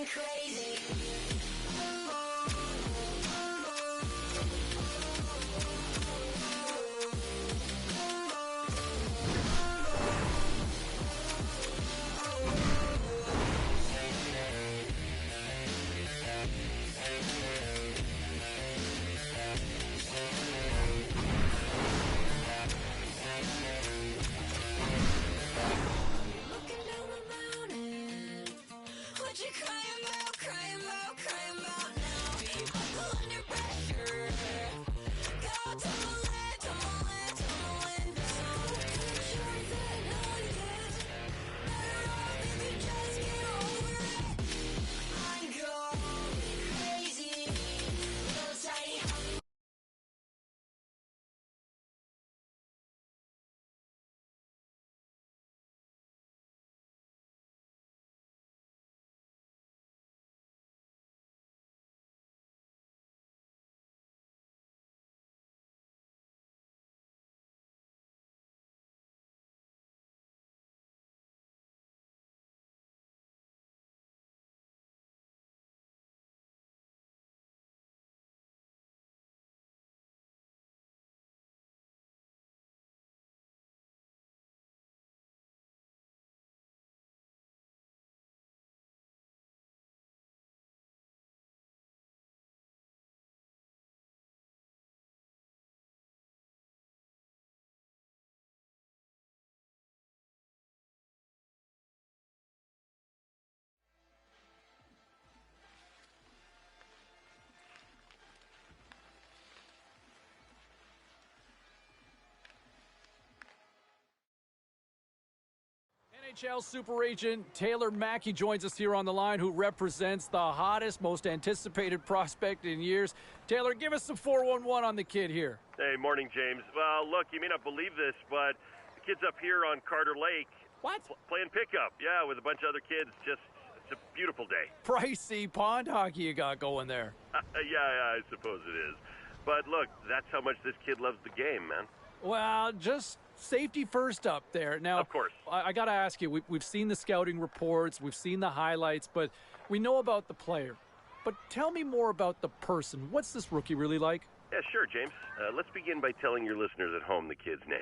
going crazy. NHL super agent Taylor Mackey joins us here on the line, who represents the hottest, most anticipated prospect in years. Taylor, give us some 411 on the kid here. Hey, morning, James. Well, look, you may not believe this, but the kid's up here on Carter Lake. What? Playing pickup, yeah, with a bunch of other kids. It's a beautiful day. Pricey pond hockey you got going there. Yeah, I suppose it is. But look, that's how much this kid loves the game, man. Well, just safety first up there. Now, of course. I got to ask you, we've seen the scouting reports, we've seen the highlights, but we know about the player. But tell me more about the person. What's this rookie really like? Yeah, sure, James. Let's begin by telling your listeners at home the kid's name.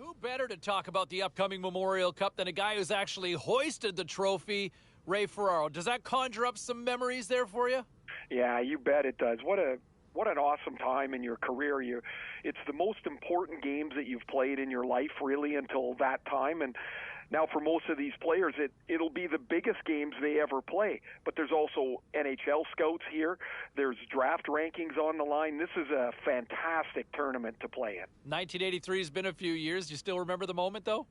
Who better to talk about the upcoming Memorial Cup than a guy who's actually hoisted the trophy, Ray Ferraro? Does that conjure up some memories there for you? Yeah, you bet it does. What an awesome time in your career. It's the most important games that you've played in your life, really, until that time. And now for most of these players, it'll be the biggest games they ever play. But there's also NHL scouts here. There's draft rankings on the line. This is a fantastic tournament to play in. 1983 has been a few years. Do you still remember the moment, though?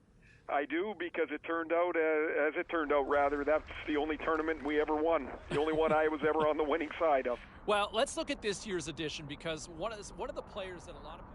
I do, because it turned out, as it turned out, rather, that's the only tournament we ever won. The only one I was ever on the winning side of. Well, let's look at this year's edition, because one of the players that a lot of people...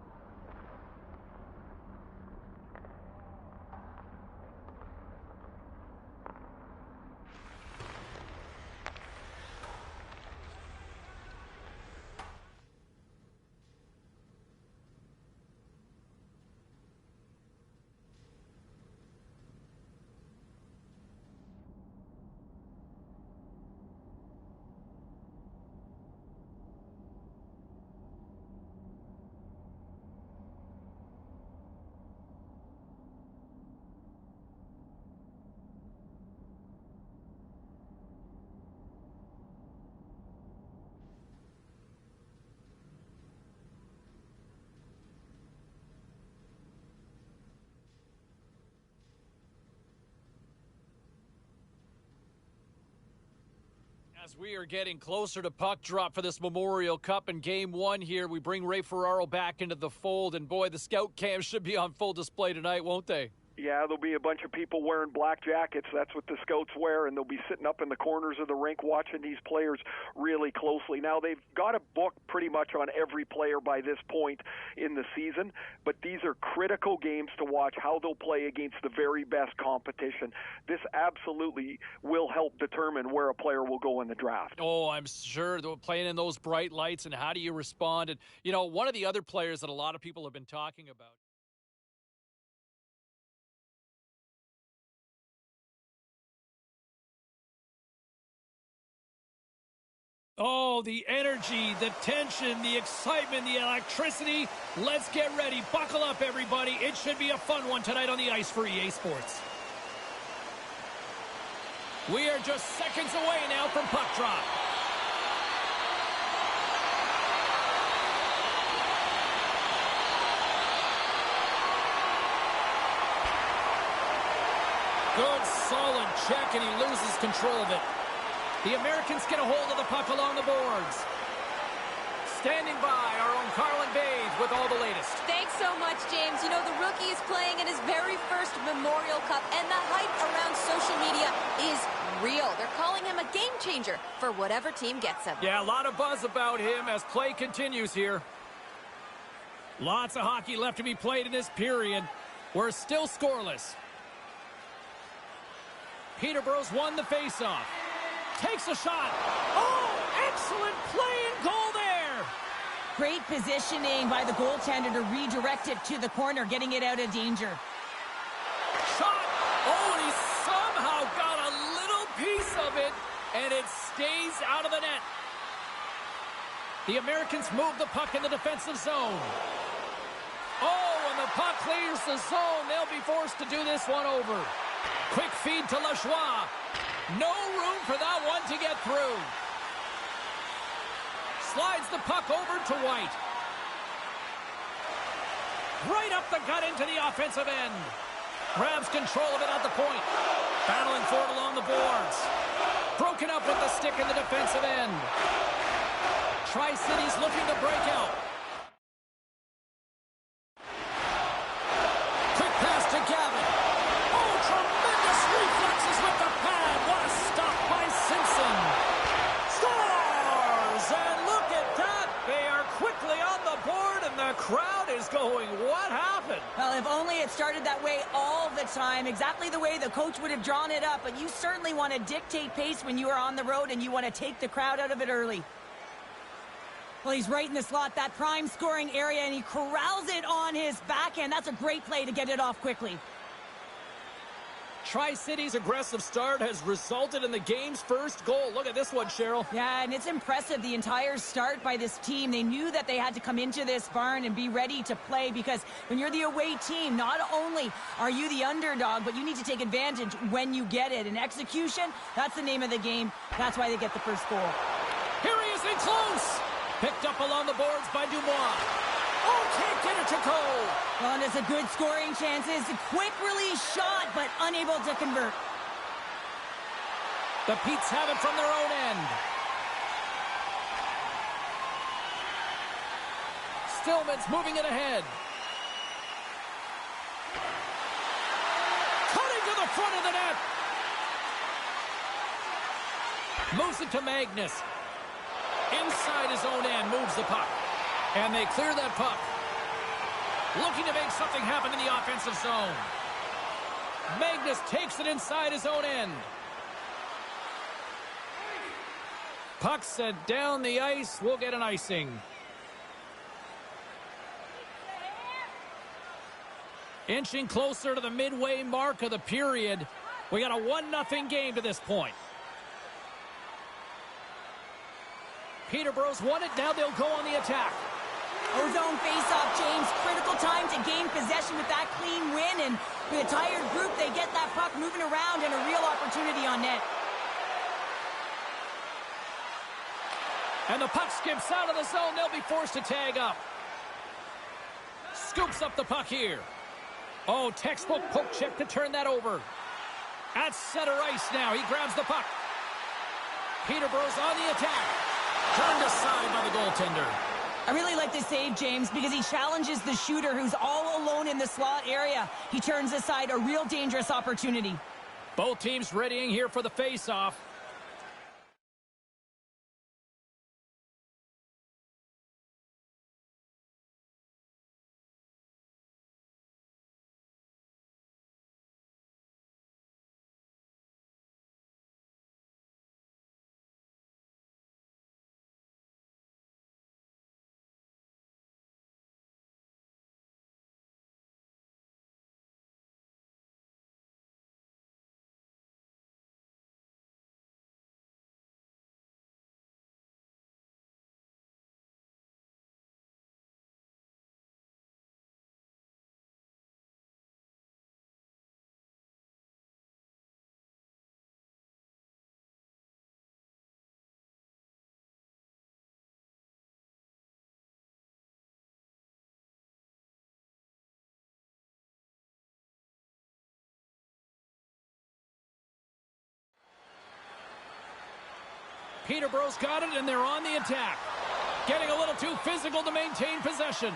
As we are getting closer to puck drop for this Memorial Cup in Game 1 here, we bring Ray Ferraro back into the fold, and boy, the scout cams should be on full display tonight, won't they? Yeah, there'll be a bunch of people wearing black jackets. That's what the scouts wear, and they'll be sitting up in the corners of the rink watching these players really closely. Now, they've got a book pretty much on every player by this point in the season, but these are critical games to watch how they'll play against the very best competition. This absolutely will help determine where a player will go in the draft. Oh, I'm sure, playing in those bright lights, and how do you respond? And, you know, one of the other players that a lot of people have been talking about, oh, the energy, the tension, the excitement, the electricity. Let's get ready. Buckle up, everybody. It should be a fun one tonight on the ice for EA Sports. We are just seconds away now from puck drop. Good, solid check, and he loses control of it. The Americans get a hold of the puck along the boards. Standing by, our own Carlin Bays with all the latest. Thanks so much, James. You know, the rookie is playing in his very first Memorial Cup, and the hype around social media is real. They're calling him a game changer for whatever team gets him. Yeah, a lot of buzz about him as play continues here. Lots of hockey left to be played in this period. We're still scoreless. Peterborough's won the faceoff. Takes a shot. Oh, excellent play and goal there. Great positioning by the goaltender to redirect it to the corner, getting it out of danger. Shot. Oh, and he somehow got a little piece of it, and it stays out of the net. The Americans move the puck in the defensive zone. Oh, and the puck clears the zone. They'll be forced to do this one over. Quick feed to Lajoie. No room for that one to get through. Slides the puck over to White. Right up the gut into the offensive end. Grabs control of it at the point. Battling for it along the boards. Broken up with the stick in the defensive end. Tri-City's looking to break out. Quick pass to Gavin. Oh, tremendous reflexes with the pad. What a stop by Simpson. Scores! And look at that. They are quickly on the board, and the crowd is going, what happened? Well, if only it started that way all the time, exactly the way the coach would have drawn it up, but you certainly want to dictate pace when you are on the road, and you want to take the crowd out of it early. Well, he's right in the slot, that prime scoring area, and he corrals it on his backhand. That's a great play to get it off quickly. Tri-City's aggressive start has resulted in the game's first goal. Look at this one, Cheryl. Yeah, and it's impressive, the entire start by this team. They knew that they had to come into this barn and be ready to play, because when you're the away team, not only are you the underdog, but you need to take advantage when you get it. And execution, that's the name of the game. That's why they get the first goal. Here he is in close. Picked up along the boards by Dubois. Oh, can't get it to go. Well, and it's a good scoring chances. Quick release shot, but unable to convert. The Petes have it from their own end. Stillman's moving it ahead. Cutting to the front of the net. Moves it to Magnus. Inside his own end, moves the puck. And they clear that puck. Looking to make something happen in the offensive zone. Magnus takes it inside his own end. Puck sent down the ice. We'll get an icing. Inching closer to the midway mark of the period. We got a 1-0 game to this point. Peterborough's won it. Now they'll go on the attack. Ozone face-off, James. Critical time to gain possession with that clean win. And with a tired group, they get that puck moving around and a real opportunity on net. And the puck skips out of the zone. They'll be forced to tag up. Scoops up the puck here. Oh, textbook poke check to turn that over. At center ice now. He grabs the puck. Peterborough's on the attack. Turned aside by the goaltender. I really like this save, James, because he challenges the shooter who's all alone in the slot area. He turns aside a real dangerous opportunity. Both teams readying here for the face-off. Peterborough's got it, and they're on the attack. Getting a little too physical to maintain possession.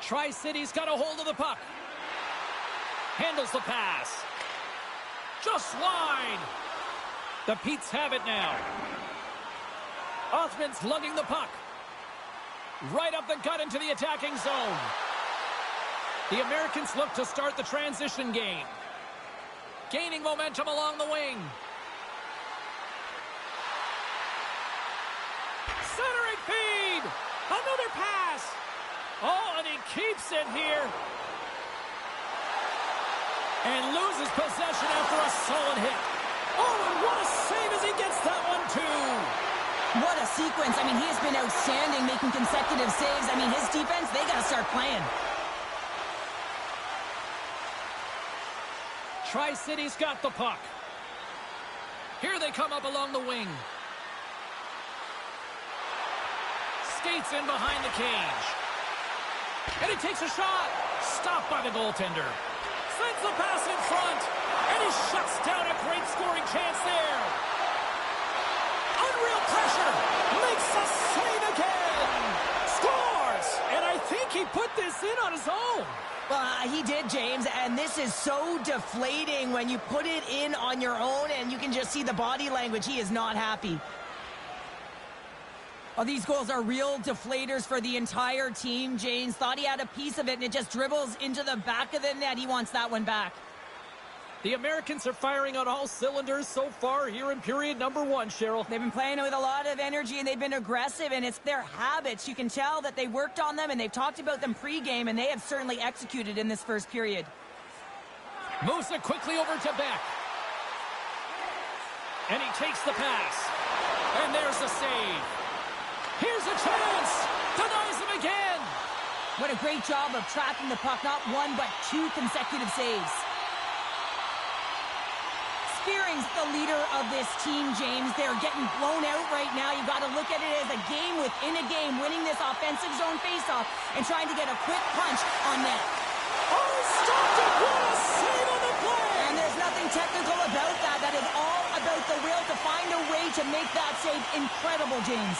Tri-City's got a hold of the puck. Handles the pass. Just wide. The Petes have it now. Othman's lugging the puck. Right up the gut into the attacking zone. The Americans look to start the transition game. Gaining momentum along the wing. Centering feed. Another pass. Oh, and he keeps it here. And loses possession after a solid hit. Oh, and what a save as he gets that one, too. What a sequence. I mean, he has been outstanding, making consecutive saves. I mean, his defense, they got to start playing. Tri-City's got the puck. Here they come up along the wing. Skates in behind the cage. And he takes a shot. Stopped by the goaltender. Sends the pass in front. And he shuts down a great scoring chance there. Unreal pressure. Makes a save again. Scores. And I think he put this in on his own. Well, he did, James, and this is so deflating when you put it in on your own, and you can just see the body language. He is not happy. Oh, these goals are real deflators for the entire team. James thought he had a piece of it, and it just dribbles into the back of the net. He wants that one back. The Americans are firing on all cylinders so far here in period number 1, Cheryl. They've been playing with a lot of energy, and they've been aggressive, and it's their habits. You can tell that they worked on them, and they've talked about them pregame, and they have certainly executed in this first period. Moves it quickly over to Beck. And he takes the pass. And there's the save. Here's a chance. Denies him again. What a great job of tracking the puck. Not one, but 2 consecutive saves. Spearing's the leader of this team, James. They're getting blown out right now. You got to look at it as a game within a game, winning this offensive zone faceoff and trying to get a quick punch on net. Oh, stopped it. What a save on the play. And there's nothing technical about that. That is all about the will to find a way to make that save incredible, James.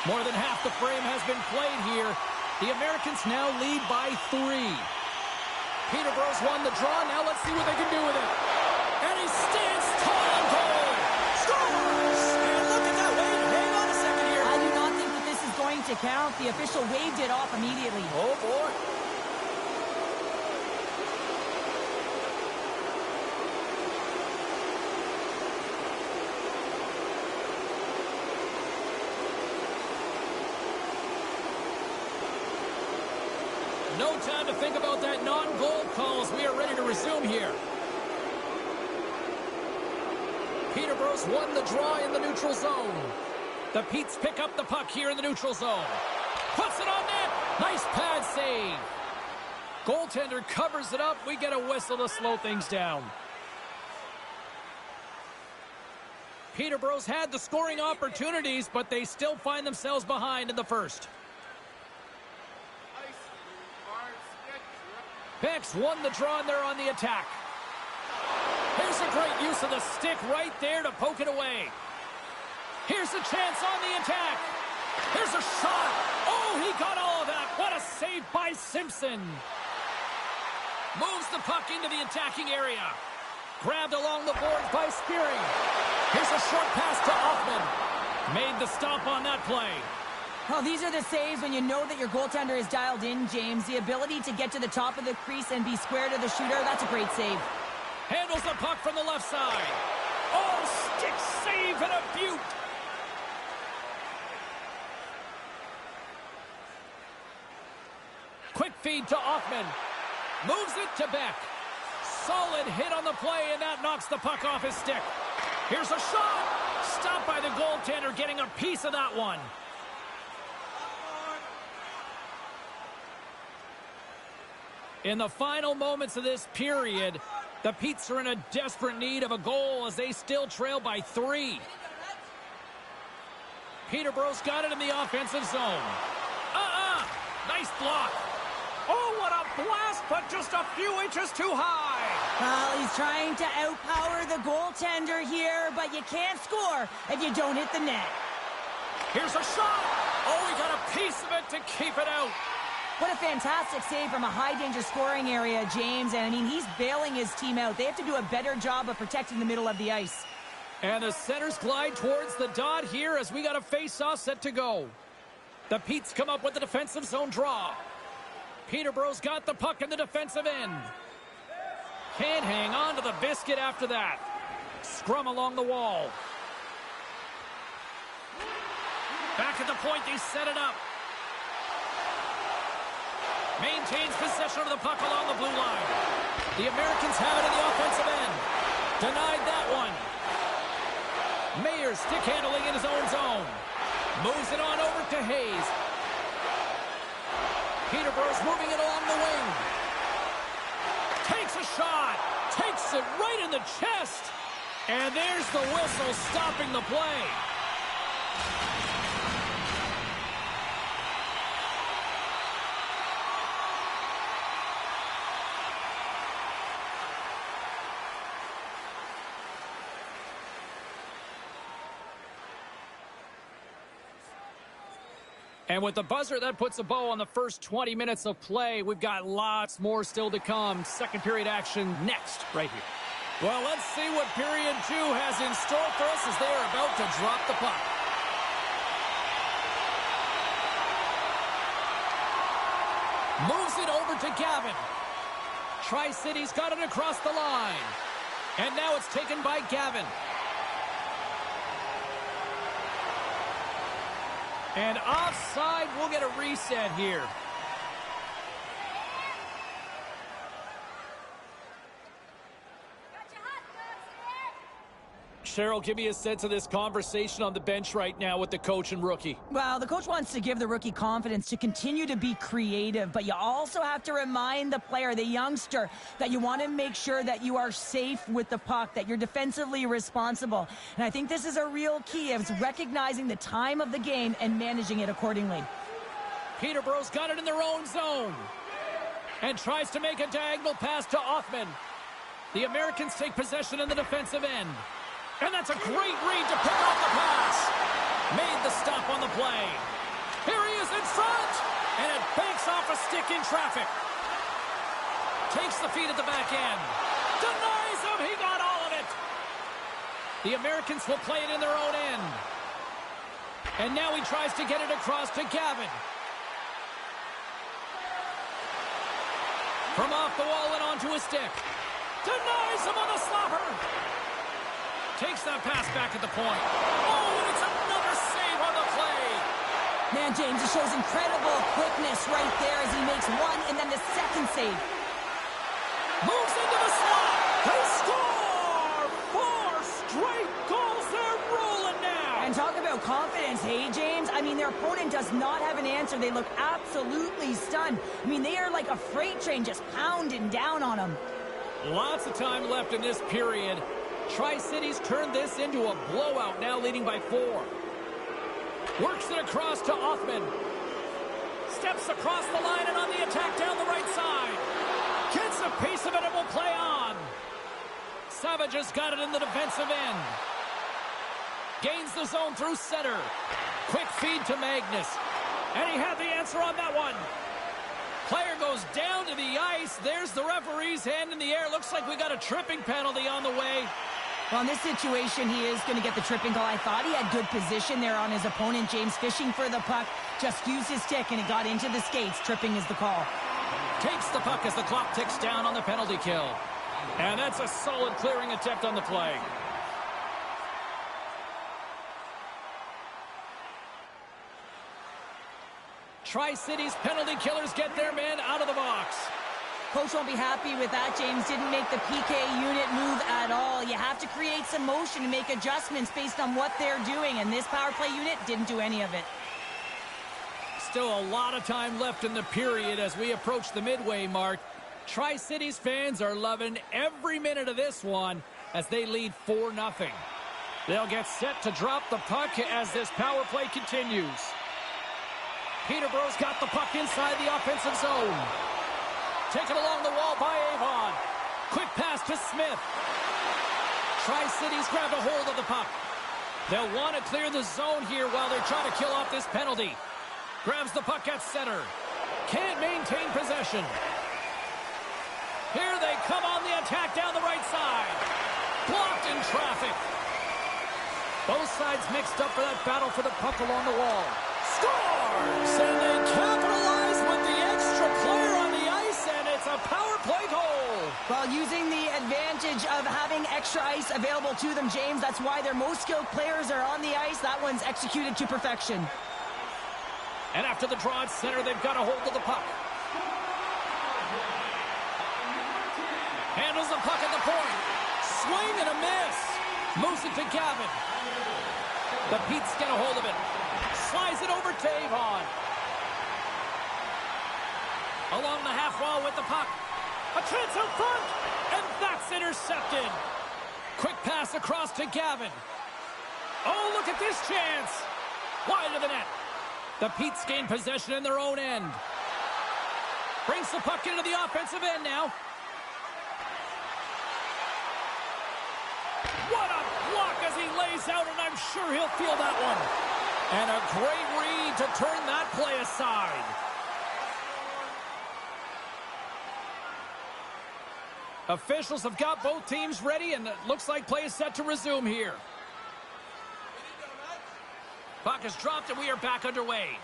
More than half the frame has been played here. The Americans now lead by 3. Peterborough's won the draw. Now let's see what they can do with it. And he stands tall and goal. Scores! And look at that wave. Hang on a second here. I do not think that this is going to count. The official waved it off immediately. Oh, boy. No time to think about that non-goal call as we are ready to resume here. Peterborough's won the draw in the neutral zone. The Petes pick up the puck here in the neutral zone. Puts it on net. Nice pad save. Goaltender covers it up. We get a whistle to slow things down. Peterborough's had the scoring opportunities, but they still find themselves behind in the first. Beck's won the draw, and they're on the attack. Here's a great use of the stick right there to poke it away. Here's a chance on the attack. Here's a shot. Oh, he got all of that. What a save by Simpson. Moves the puck into the attacking area. Grabbed along the boards by Spearing. Here's a short pass to Hoffman. Made the stop on that play. Well, these are the saves when you know that your goaltender is dialed in, James. The ability to get to the top of the crease and be square to the shooter, that's a great save. Handles the puck from the left side. Oh, stick save and a beaut. Quick feed to Hoffman. Moves it to Beck. Solid hit on the play, and that knocks the puck off his stick. Here's a shot. Stopped by the goaltender, getting a piece of that one. In the final moments of this period, the Petes are in a desperate need of a goal as they still trail by 3. Peterborough's got it in the offensive zone. Nice block. Oh, what a blast, but just a few inches too high. Well, he's trying to outpower the goaltender here, but you can't score if you don't hit the net. Here's a shot. Oh, he got a piece of it to keep it out. What a fantastic save from a high-danger scoring area, James. And, I mean, he's bailing his team out. They have to do a better job of protecting the middle of the ice. And the centers glide towards the dot here as we got a face-off set to go. The Petes come up with the defensive zone draw. Peterborough's got the puck in the defensive end. Can't hang on to the biscuit after that. Scrum along the wall. Back at the point, they set it up. Maintains possession of the puck along the blue line. The Americans have it in the offensive end. Denied that one. Mayer stick handling in his own zone. Moves it on over to Hayes. Peterborough's moving it along the wing. Takes a shot. Takes it right in the chest. And there's the whistle stopping the play. And with the buzzer, that puts a bow on the first 20 minutes of play. We've got lots more still to come. Second period action next, right here. Well, let's see what period 2 has in store for us as they are about to drop the puck. Moves it over to Gavin. Tri-City's got it across the line. And now it's taken by Gavin. And offside, we'll get a reset here. Cheryl, give me a sense of this conversation on the bench right now with the coach and rookie. Well, the coach wants to give the rookie confidence to continue to be creative, but you also have to remind the player, the youngster, that you want to make sure that you are safe with the puck, that you're defensively responsible. And I think this is a real key of recognizing the time of the game and managing it accordingly. Peterborough's got it in their own zone and tries to make a diagonal pass to Othman. The Americans take possession in the defensive end. And that's a great read to pick off the pass. Made the stop on the play. Here he is in front. And it banks off a stick in traffic. Takes the feed at the back end. Denies him. He got all of it. The Americans will play it in their own end. And now he tries to get it across to Gavin. From off the wall and onto a stick. Denies him on the slapper. Takes that pass back at the point. Oh, and it's another save on the play. Man, James, he shows incredible quickness right there as he makes one and then the second save. Moves into the slot. They score! 4 straight goals. They're rolling now. And talk about confidence, hey, James? I mean, their opponent does not have an answer. They look absolutely stunned. I mean, they are like a freight train just pounding down on them. Lots of time left in this period. Tri-Cities turned this into a blowout, now leading by 4. Works it across to Othman. Steps across the line and on the attack down the right side. Gets a piece of it and will play on. Savage has got it in the defensive end. Gains the zone through center. Quick feed to Magnus. And he had the answer on that one. Player goes down to the ice. There's the referee's hand in the air. Looks like we got a tripping penalty on the way. Well, in this situation, he is going to get the tripping call. I thought he had good position there on his opponent. James fishing for the puck. Just used his stick, and it got into the skates. Tripping is the call. Takes the puck as the clock ticks down on the penalty kill. And that's a solid clearing attempt on the play. Tri-Cities penalty killers get their man out of the box. Coach won't be happy with that, James. Didn't make the PK unit move at all. You have to create some motion and make adjustments based on what they're doing, and this power play unit didn't do any of it. Still a lot of time left in the period as we approach the midway mark. Tri-Cities fans are loving every minute of this one as they lead 4-0. They'll get set to drop the puck as this power play continues. Peterborough's got the puck inside the offensive zone. Taken along the wall by Avon. Quick pass to Smith. Tri-Cities grabbed a hold of the puck. They'll want to clear the zone here while they're trying to kill off this penalty. Grabs the puck at center. Can't maintain possession. Here they come on the attack down the right side. Blocked in traffic. Both sides mixed up for that battle for the puck along the wall. Scores! And they capitalize with the extra player on the ice, and it's a power play goal. Well, using the advantage of having extra ice available to them, James, that's why their most skilled players are on the ice. That one's executed to perfection. And after the draw at center, they've got a hold of the puck. Handles the puck at the point. Swing and a miss. Moves it to Gavin. The Pete's get a hold of it. Slides it over to Avon. Along the half wall with the puck. A chance out front. And that's intercepted. Quick pass across to Gavin. Oh, look at this chance. Wide of the net. The Pete's gain possession in their own end. Brings the puck into the offensive end now. What a block as he lays out, and I'm sure he'll feel that one. And a great read to turn that play aside. Officials have got both teams ready, and it looks like play is set to resume here. Puck is dropped, and we are back underway.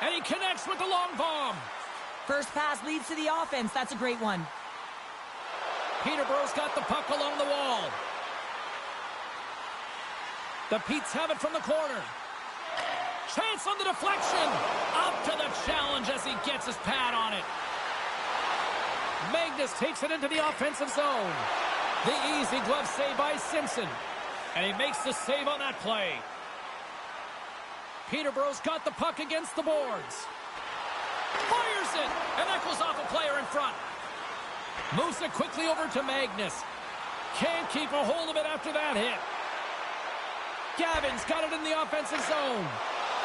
And he connects with the long bomb. First pass leads to the offense. That's a great one. Peterborough's got the puck along the wall. The Petes have it from the corner. Chance on the deflection. Up to the challenge as he gets his pad on it. Magnus takes it into the offensive zone. The easy glove save by Simpson. And he makes the save on that play. Peterborough's got the puck against the boards. Fires it. And that goes off a player in front. Moves it quickly over to Magnus. Can't keep a hold of it after that hit. Gavin's got it in the offensive zone.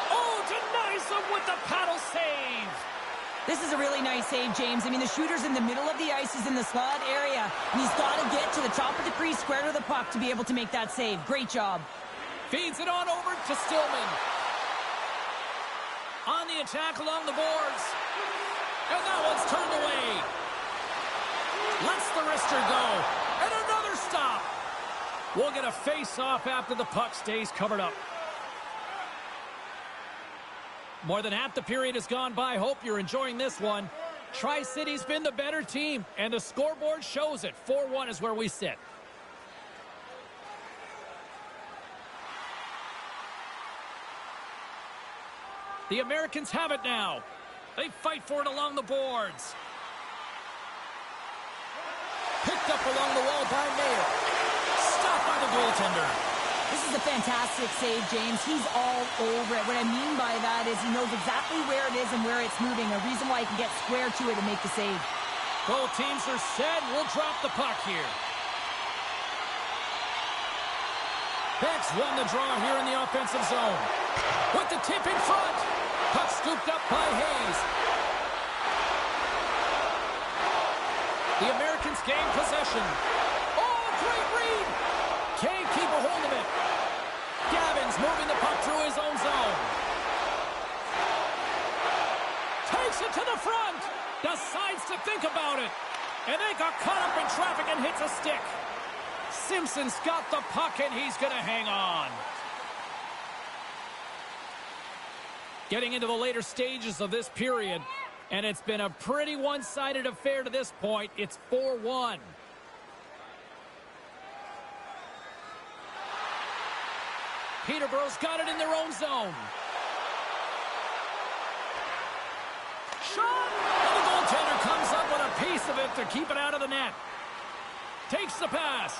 Oh, denies him with the paddle save. This is a really nice save, James. I mean, the shooter's in the middle of the ice. He's in the slot area. And he's got to get to the top of the crease, square to the puck to be able to make that save. Great job. Feeds it on over to Stillman. On the attack along the boards. And that one's turned away. Lets the wrister go. And another stop. We'll get a face-off after the puck stays covered up. More than half the period has gone by. Hope you're enjoying this one. Tri-City's been the better team, and the scoreboard shows it. 4-1 is where we sit. The Americans have it now. They fight for it along the boards. Picked up along the wall by Mayer. Stopped by the goaltender. This is a fantastic save, James. He's all over it. What I mean by that is he knows exactly where it is and where it's moving. A reason why he can get square to it and make the save. Both teams are set. We'll drop the puck here. Beck's won the draw here in the offensive zone. With the tip in front. Puck scooped up by Hayes. The Americans gain possession. Oh, great read. Can't keep a hold of it. Gavin's moving the puck through his own zone. Takes it to the front. Decides to think about it. And they got caught up in traffic and hits a stick. Simpson's got the puck and he's going to hang on. Getting into the later stages of this period. And it's been a pretty one-sided affair to this point. It's 4-1. Peterborough's got it in their own zone. Shot! And the goaltender comes up with a piece of it to keep it out of the net. Takes the pass.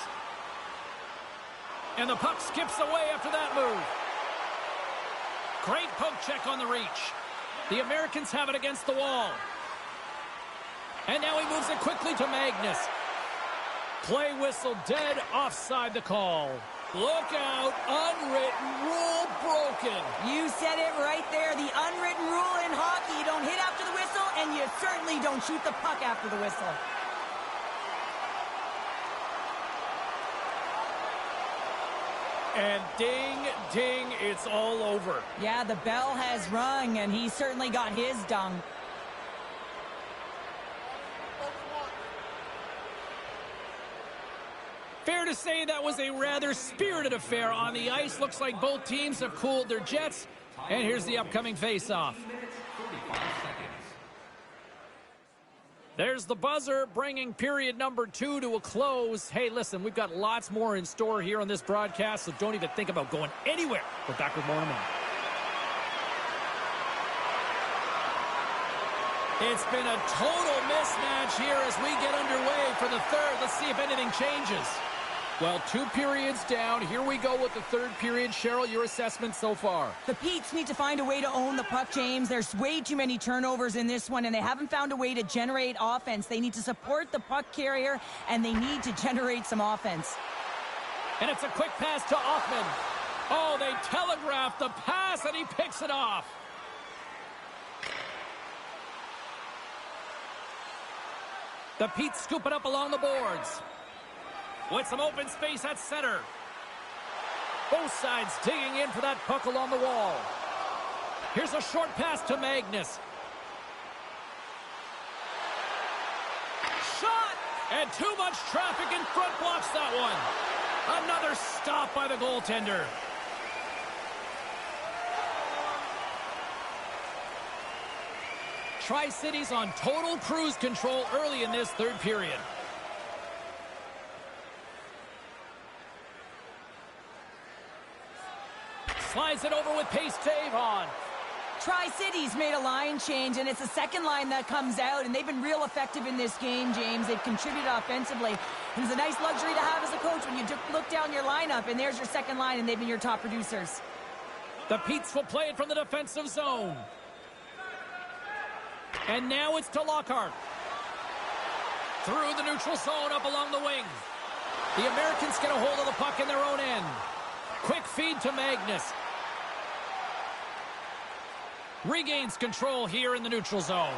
And the puck skips away after that move. Great poke check on the reach. The Americans have it against the wall. And now he moves it quickly to Magnus. Play whistle dead, offside the call. Look out, unwritten rule broken. You said it right there. The unwritten rule in hockey. You don't hit after the whistle, and you certainly don't shoot the puck after the whistle. And ding, ding, it's all over. Yeah, the bell has rung, and he certainly got his dung. Fair to say that was a rather spirited affair on the ice. Looks like both teams have cooled their jets. And here's the upcoming face-off. There's the buzzer, bringing period number 2 to a close. Hey, listen, we've got lots more in store here on this broadcast, so don't even think about going anywhere. We're back with more in a minute. It's been a total mismatch here as we get underway for the third. Let's see if anything changes. Well, 2 periods down. Here we go with the third period. Cheryl, your assessment so far? The Petes need to find a way to own the puck, James. There's way too many turnovers in this one, and they haven't found a way to generate offense. They need to support the puck carrier, and they need to generate some offense. And it's a quick pass to Offman. Oh, they telegraphed the pass, and he picks it off. The Petes scoop it up along the boards. With some open space at center. Both sides digging in for that puck along the wall. Here's a short pass to Magnus. Shot! And too much traffic in front blocks that one. Another stop by the goaltender. Tri-Cities on total cruise control early in this third period. Slides it over with pace to Avon. Tri-Cities made a line change, and it's the second line that comes out, and they've been real effective in this game, James. They've contributed offensively. And it's a nice luxury to have as a coach when you look down your lineup, and there's your second line, and they've been your top producers. The Petes will play it from the defensive zone. And now it's to Lockhart. Through the neutral zone, up along the wing. The Americans get a hold of the puck in their own end. Quick feed to Magnus. Regains control here in the neutral zone.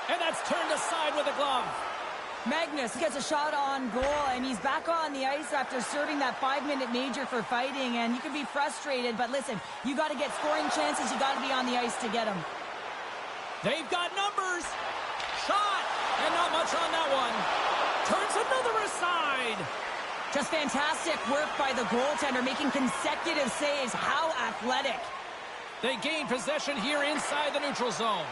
And that's turned aside with a glove. Magnus gets a shot on goal, and he's back on the ice after serving that 5-minute major for fighting. And you can be frustrated, but listen, you got to get scoring chances. You got to be on the ice to get them. They've got numbers. Shot. And not much on that one. Turns another aside. Just fantastic work by the goaltender, making consecutive saves. How athletic. They gain possession here inside the neutral zone.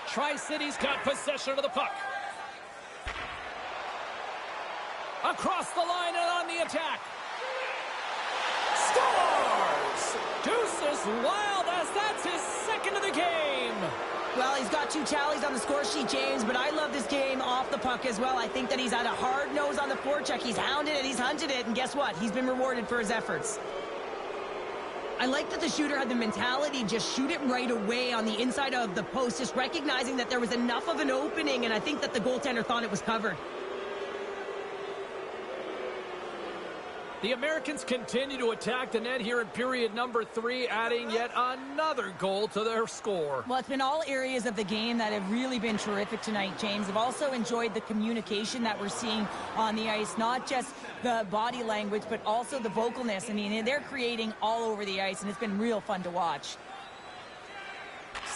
Tri-Cities got possession of the puck. Across the line and on the attack. Scores! Deuces Wild as that's his second of the game. Well, he's got 2 tallies on the score sheet, James, but I love this game off the puck as well. I think that he's had a hard nose on the forecheck. He's hounded it, he's hunted it, and guess what? He's been rewarded for his efforts. I like that the shooter had the mentality, just shoot it right away on the inside of the post, just recognizing that there was enough of an opening, and I think that the goaltender thought it was covered. The Americans continue to attack the net here in period number 3, adding yet another goal to their score. Well, it's been all areas of the game that have really been terrific tonight, James. I've also enjoyed the communication that we're seeing on the ice, not just the body language, but also the vocalness. I mean, they're creating all over the ice, and it's been real fun to watch.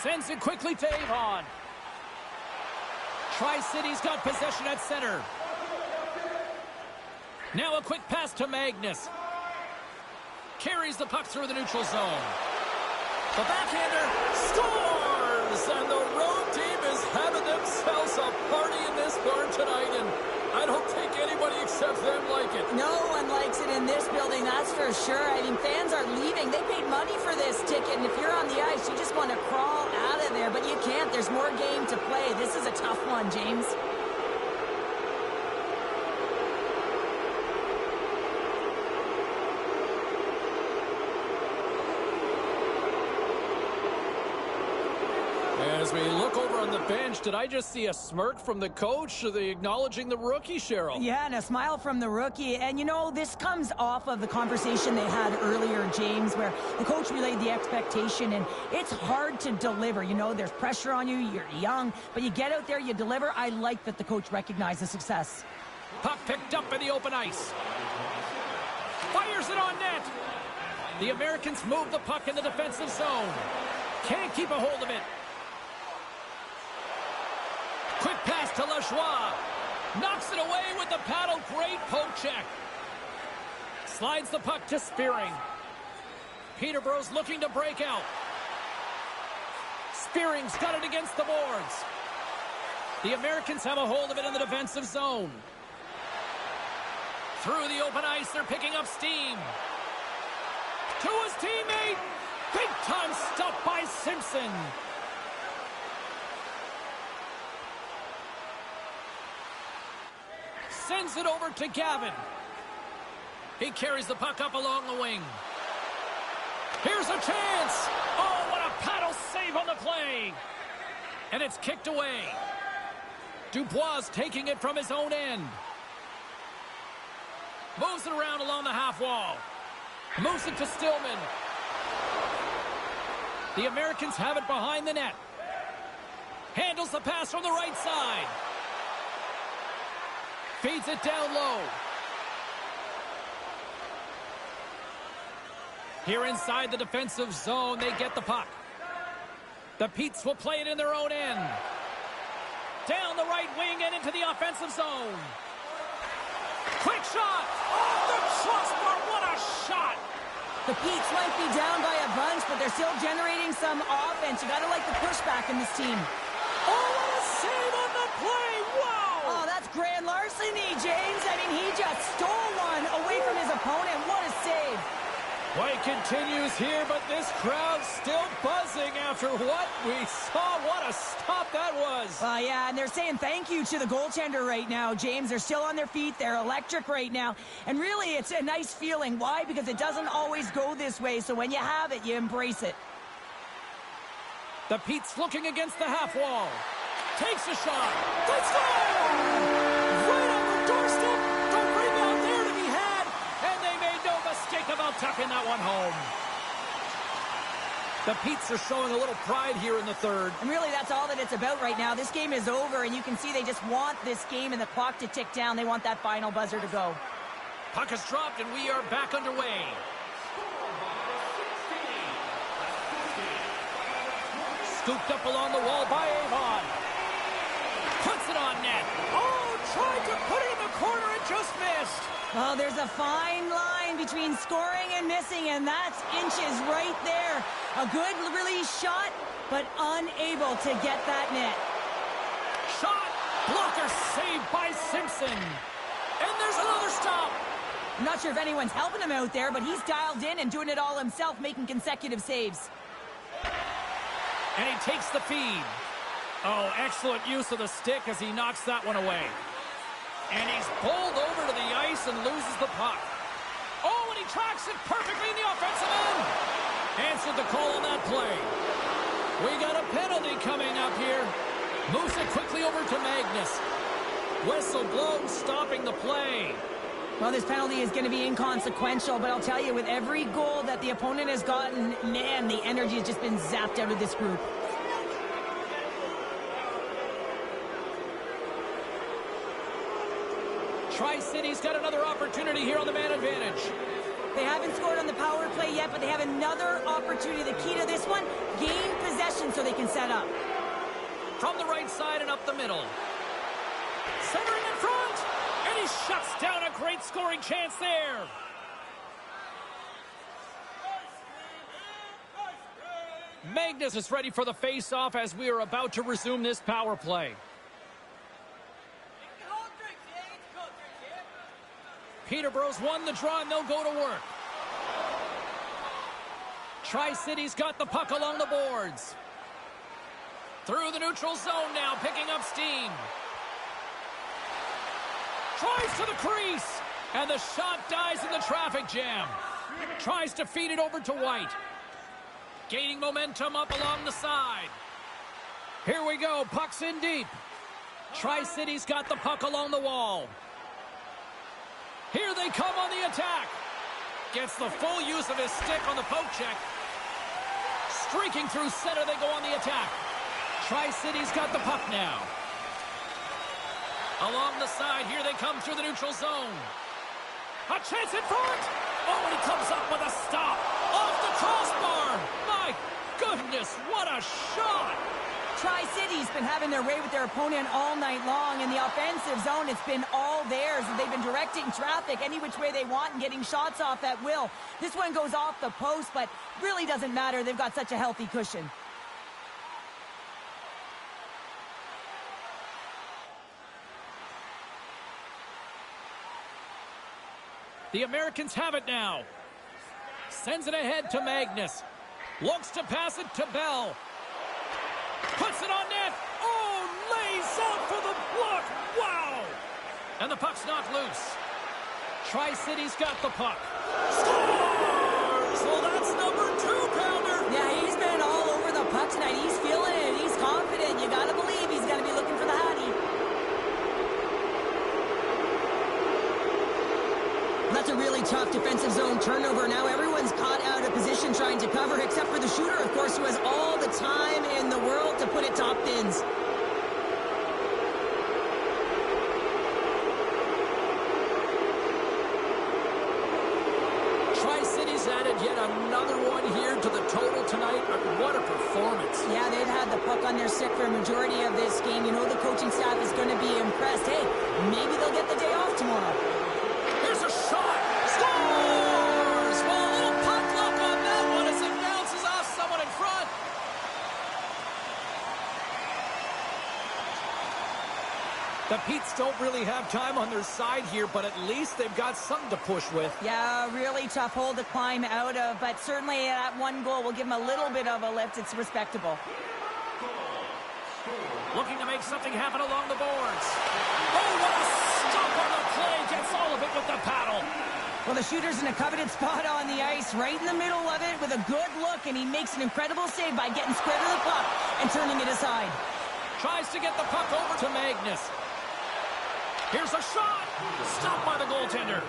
Sends it quickly to Avon. Tri-Cities got possession at center. Now a quick pass to Magnus. Carries the puck through the neutral zone. The backhander scores! And the road team is having themselves a party in this barn tonight, and I don't think anybody except them like it. No one likes it in this building, that's for sure. I mean, fans are leaving. They paid money for this ticket, and if you're on the ice, you just want to crawl out of there, but you can't. There's more game to play. This is a tough one, James. As we look over on the bench, did I just see a smirk from the coach? Are they acknowledging the rookie, Cheryl? Yeah, and a smile from the rookie. And, you know, this comes off of the conversation they had earlier, James, where the coach relayed the expectation, and it's hard to deliver. You know, there's pressure on you, you're young, but you get out there, you deliver. I like that the coach recognized the success. Puck picked up in the open ice. Fires it on net. The Americans move the puck in the defensive zone. Can't keep a hold of it. Quick pass to Lajoie. Knocks it away with the paddle. Great poke check. Slides the puck to Spearing. Peterborough's looking to break out. Spearing's got it against the boards. The Americans have a hold of it in the defensive zone. Through the open ice, they're picking up steam. To his teammate. Big time stop by Simpson. Sends it over to Gavin. He carries the puck up along the wing. Here's a chance. Oh, what a paddle save on the play. And it's kicked away. Dubois taking it from his own end. Moves it around along the half wall. Moves it to Stillman. The Americans have it behind the net. Handles the pass from the right side. Feeds it down low. Here inside the defensive zone, they get the puck. The Petes will play it in their own end. Down the right wing and into the offensive zone. Quick shot! Off the crossbar, what a shot! The Petes might be down by a bunch, but they're still generating some offense. You got to like the pushback in this team. Oh, what a save on the play! Wow! Oh, that's grand larceny, James. I mean, he just stole one away from his opponent. What a save. Play continues here, but this crowd's still buzzing after what we saw. What a stop that was. Yeah, and they're saying thank you to the goaltender right now, James. They're still on their feet. They're electric right now. And really, it's a nice feeling. Why? Because it doesn't always go this way. So when you have it, you embrace it. The Petes looking against the half wall. Takes a shot. They score! Right on the doorstep. The rebound there to be had. And they made no mistake about tucking that one home. The Petes are showing a little pride here in the third. And really, that's all that it's about right now. This game is over, and you can see they just want this game and the clock to tick down. They want that final buzzer to go. Puck is dropped, and we are back underway. Scooped up along the wall by Avon. Puts it on net. Oh, tried to put it in the corner and just missed. Well, there's a fine line between scoring and missing, and that's inches right there. A good release shot, but unable to get that net. Shot. Blocker saved by Simpson. And there's another stop. I'm not sure if anyone's helping him out there, but he's dialed in and doing it all himself, making consecutive saves. And he takes the feed. Oh, excellent use of the stick as he knocks that one away. And he's bowled over to the ice and loses the puck. Oh, and he tracks it perfectly in the offensive end. Answered the call on that play. We got a penalty coming up here. Moves it quickly over to Magnus. Whistle blows, stopping the play. Well, this penalty is going to be inconsequential, but I'll tell you, with every goal that the opponent has gotten, man, the energy has just been zapped out of this group. Tri-City's got another opportunity here on the man advantage. They haven't scored on the power play yet, but they have another opportunity. The key to this one, gain possession so they can set up. From the right side and up the middle. Centering in front. And he shuts down a great scoring chance there. Magnus is ready for the face-off as we are about to resume this power play. Peterborough's won the draw and they'll go to work. Tri-City's got the puck along the boards. Through the neutral zone now, picking up steam. Tries to the crease. And the shot dies in the traffic jam. Tries to feed it over to White. Gaining momentum up along the side. Here we go, puck's in deep. Tri-City's got the puck along the wall. Here they come on the attack. Gets the full use of his stick on the poke check. Streaking through center, they go on the attack. Tri-City's got the puck now. Along the side, here they come through the neutral zone. A chance in front. Oh, and he comes up with a stop. Off the crossbar. My goodness, what a shot. Tri-City's been having their way with their opponent all night long. In the offensive zone, it's been all theirs. They've been directing traffic any which way they want and getting shots off at will. This one goes off the post, but really doesn't matter. They've got such a healthy cushion. The Americans have it now. Sends it ahead to Magnus. Looks to pass it to Bell. Puts it on net. Oh, lays out for the block. Wow. And the puck's knocked loose. Tri-City's got the puck. Scores! Well, that's number 2-pounder. Yeah, he's been all over the puck tonight. He's feeling it. He's confident. You got to believe he's going to be looking for the Hattie. That's a really tough defensive zone turnover. Now everyone's caught out of position trying to cover, except for the shooter, of course, who has all the time in the world to put it top bins. Tri-City's added yet another one here to the total tonight. What a performance. Yeah, they've had the puck on their stick for a majority of this game. You know the coaching staff is going to be impressed. Hey, maybe they'll get the day off tomorrow. Here's a shot. Scores! Well, a little puck The Petes don't really have time on their side here, but at least they've got something to push with. Yeah, really tough hole to climb out of, but certainly that one goal will give them a little bit of a lift. It's respectable. Looking to make something happen along the boards. Oh, what a stop on the play. Gets all of it with the paddle. Well, the shooter's in a coveted spot on the ice, right in the middle of it with a good look, and he makes an incredible save by getting square to the puck and turning it aside. Tries to get the puck over to Magnus. Here's a shot. Stopped by the goaltender.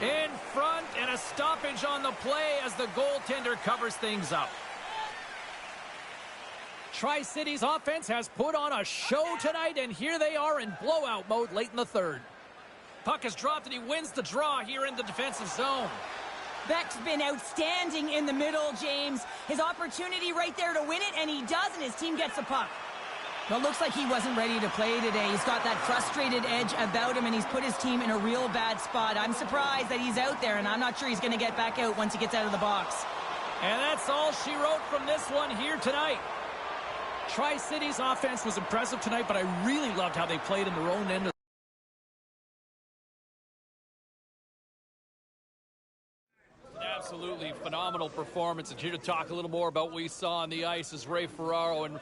In front, and a stoppage on the play as the goaltender covers things up. Tri-City's offense has put on a show tonight, and here they are in blowout mode late in the third. Puck is dropped, and he wins the draw here in the defensive zone. Beck's been outstanding in the middle, James. His opportunity right there to win it, and he does, and his team gets the puck. Well, it looks like he wasn't ready to play today. He's got that frustrated edge about him, and he's put his team in a real bad spot. I'm surprised that he's out there, and I'm not sure he's going to get back out once he gets out of the box. And that's all she wrote from this one here tonight. Tri-City's offense was impressive tonight, but I really loved how they played in their own end of absolutely phenomenal performance. And here to talk a little more about what we saw on the ice is Ray Ferraro. And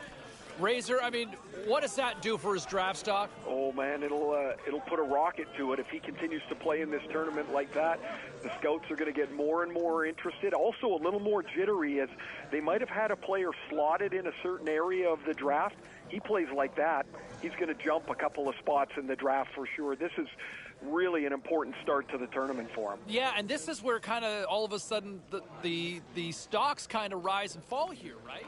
Razor, I mean, what does that do for his draft stock? Oh man, it'll put a rocket to it if he continues to play in this tournament like that. The scouts are going to get more and more interested. Also a little more jittery, as they might have had a player slotted in a certain area of the draft. He plays like that, he's going to jump a couple of spots in the draft for sure. This is really an important start to the tournament for him. Yeah, and this is where kind of all of a sudden the stocks kind of rise and fall here, right?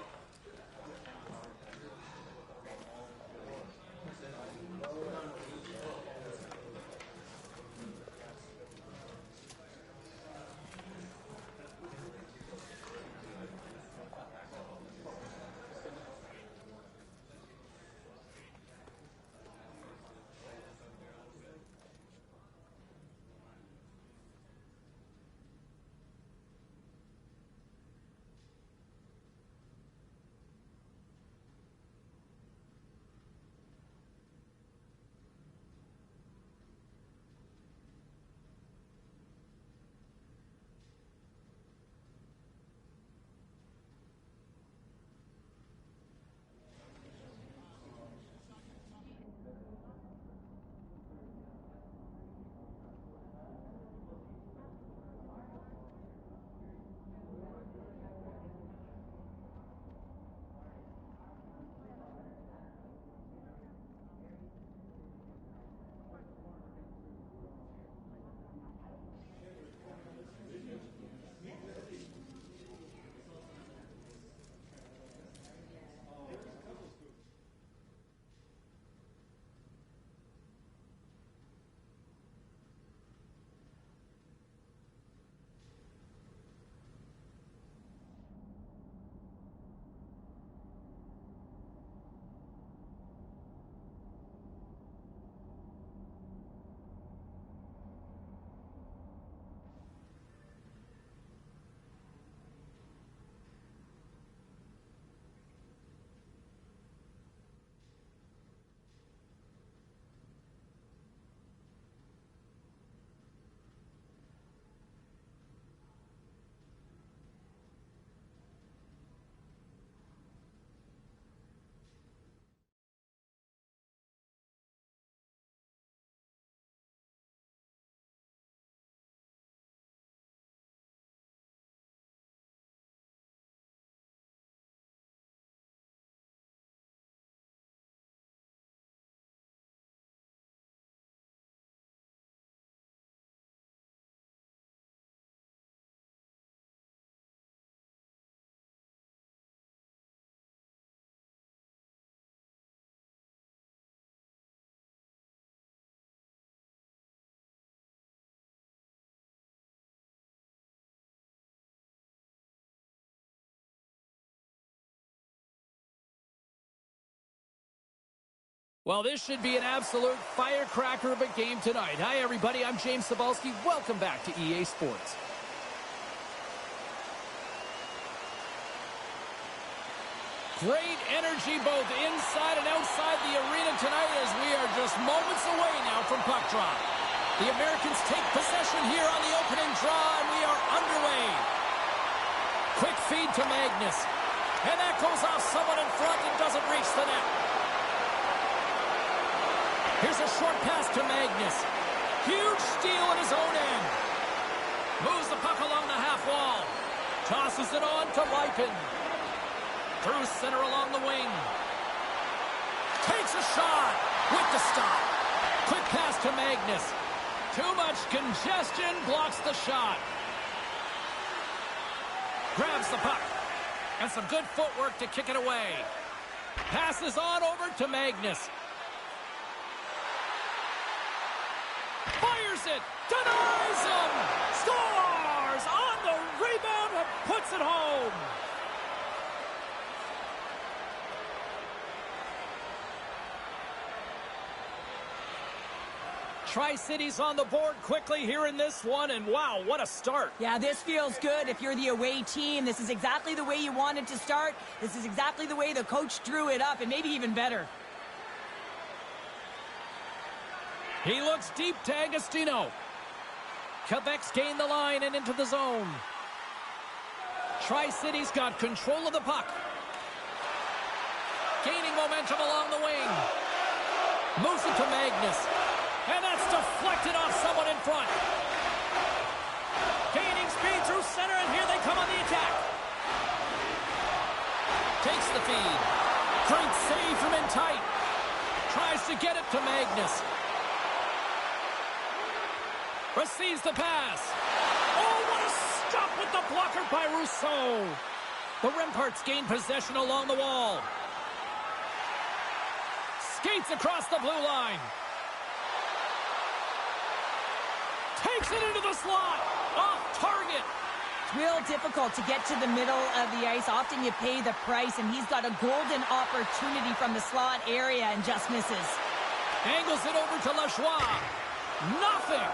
Well, this should be an absolute firecracker of a game tonight. Hi, everybody. I'm James Cebulski. Welcome back to EA Sports. Great energy both inside and outside the arena tonight as we are just moments away now from puck drop. The Americans take possession here on the opening draw, and we are underway. Quick feed to Magnus. And that goes off someone in front and doesn't reach the net. Here's a short pass to Magnus. Huge steal at his own end. Moves the puck along the half wall. Tosses it on to Lipin. Through center along the wing. Takes a shot with the stop. Quick pass to Magnus. Too much congestion, blocks the shot. Grabs the puck. And some good footwork to kick it away. Passes on over to Magnus. Fires it. Denies him. Scores on the rebound and puts it home. Tri-City's on the board quickly here in this one, and wow, what a start. Yeah, this feels good if you're the away team. This is exactly the way you wanted to start. This is exactly the way the coach drew it up, and maybe even better. He looks deep to Agostino. Quebec's gained the line and into the zone. Tri-City's got control of the puck. Gaining momentum along the wing. Moves it to Magnus. And that's deflected off someone in front. Gaining speed through center, and here they come on the attack. Takes the feed. Great save from in tight. Tries to get it to Magnus. Receives the pass. Oh, what a stop with the blocker by Rousseau. The Remparts gain possession along the wall. Skates across the blue line. Takes it into the slot. Off target. It's real difficult to get to the middle of the ice. Often you pay the price, and he's got a golden opportunity from the slot area and just misses. Angles it over to Lajoie. Nothing.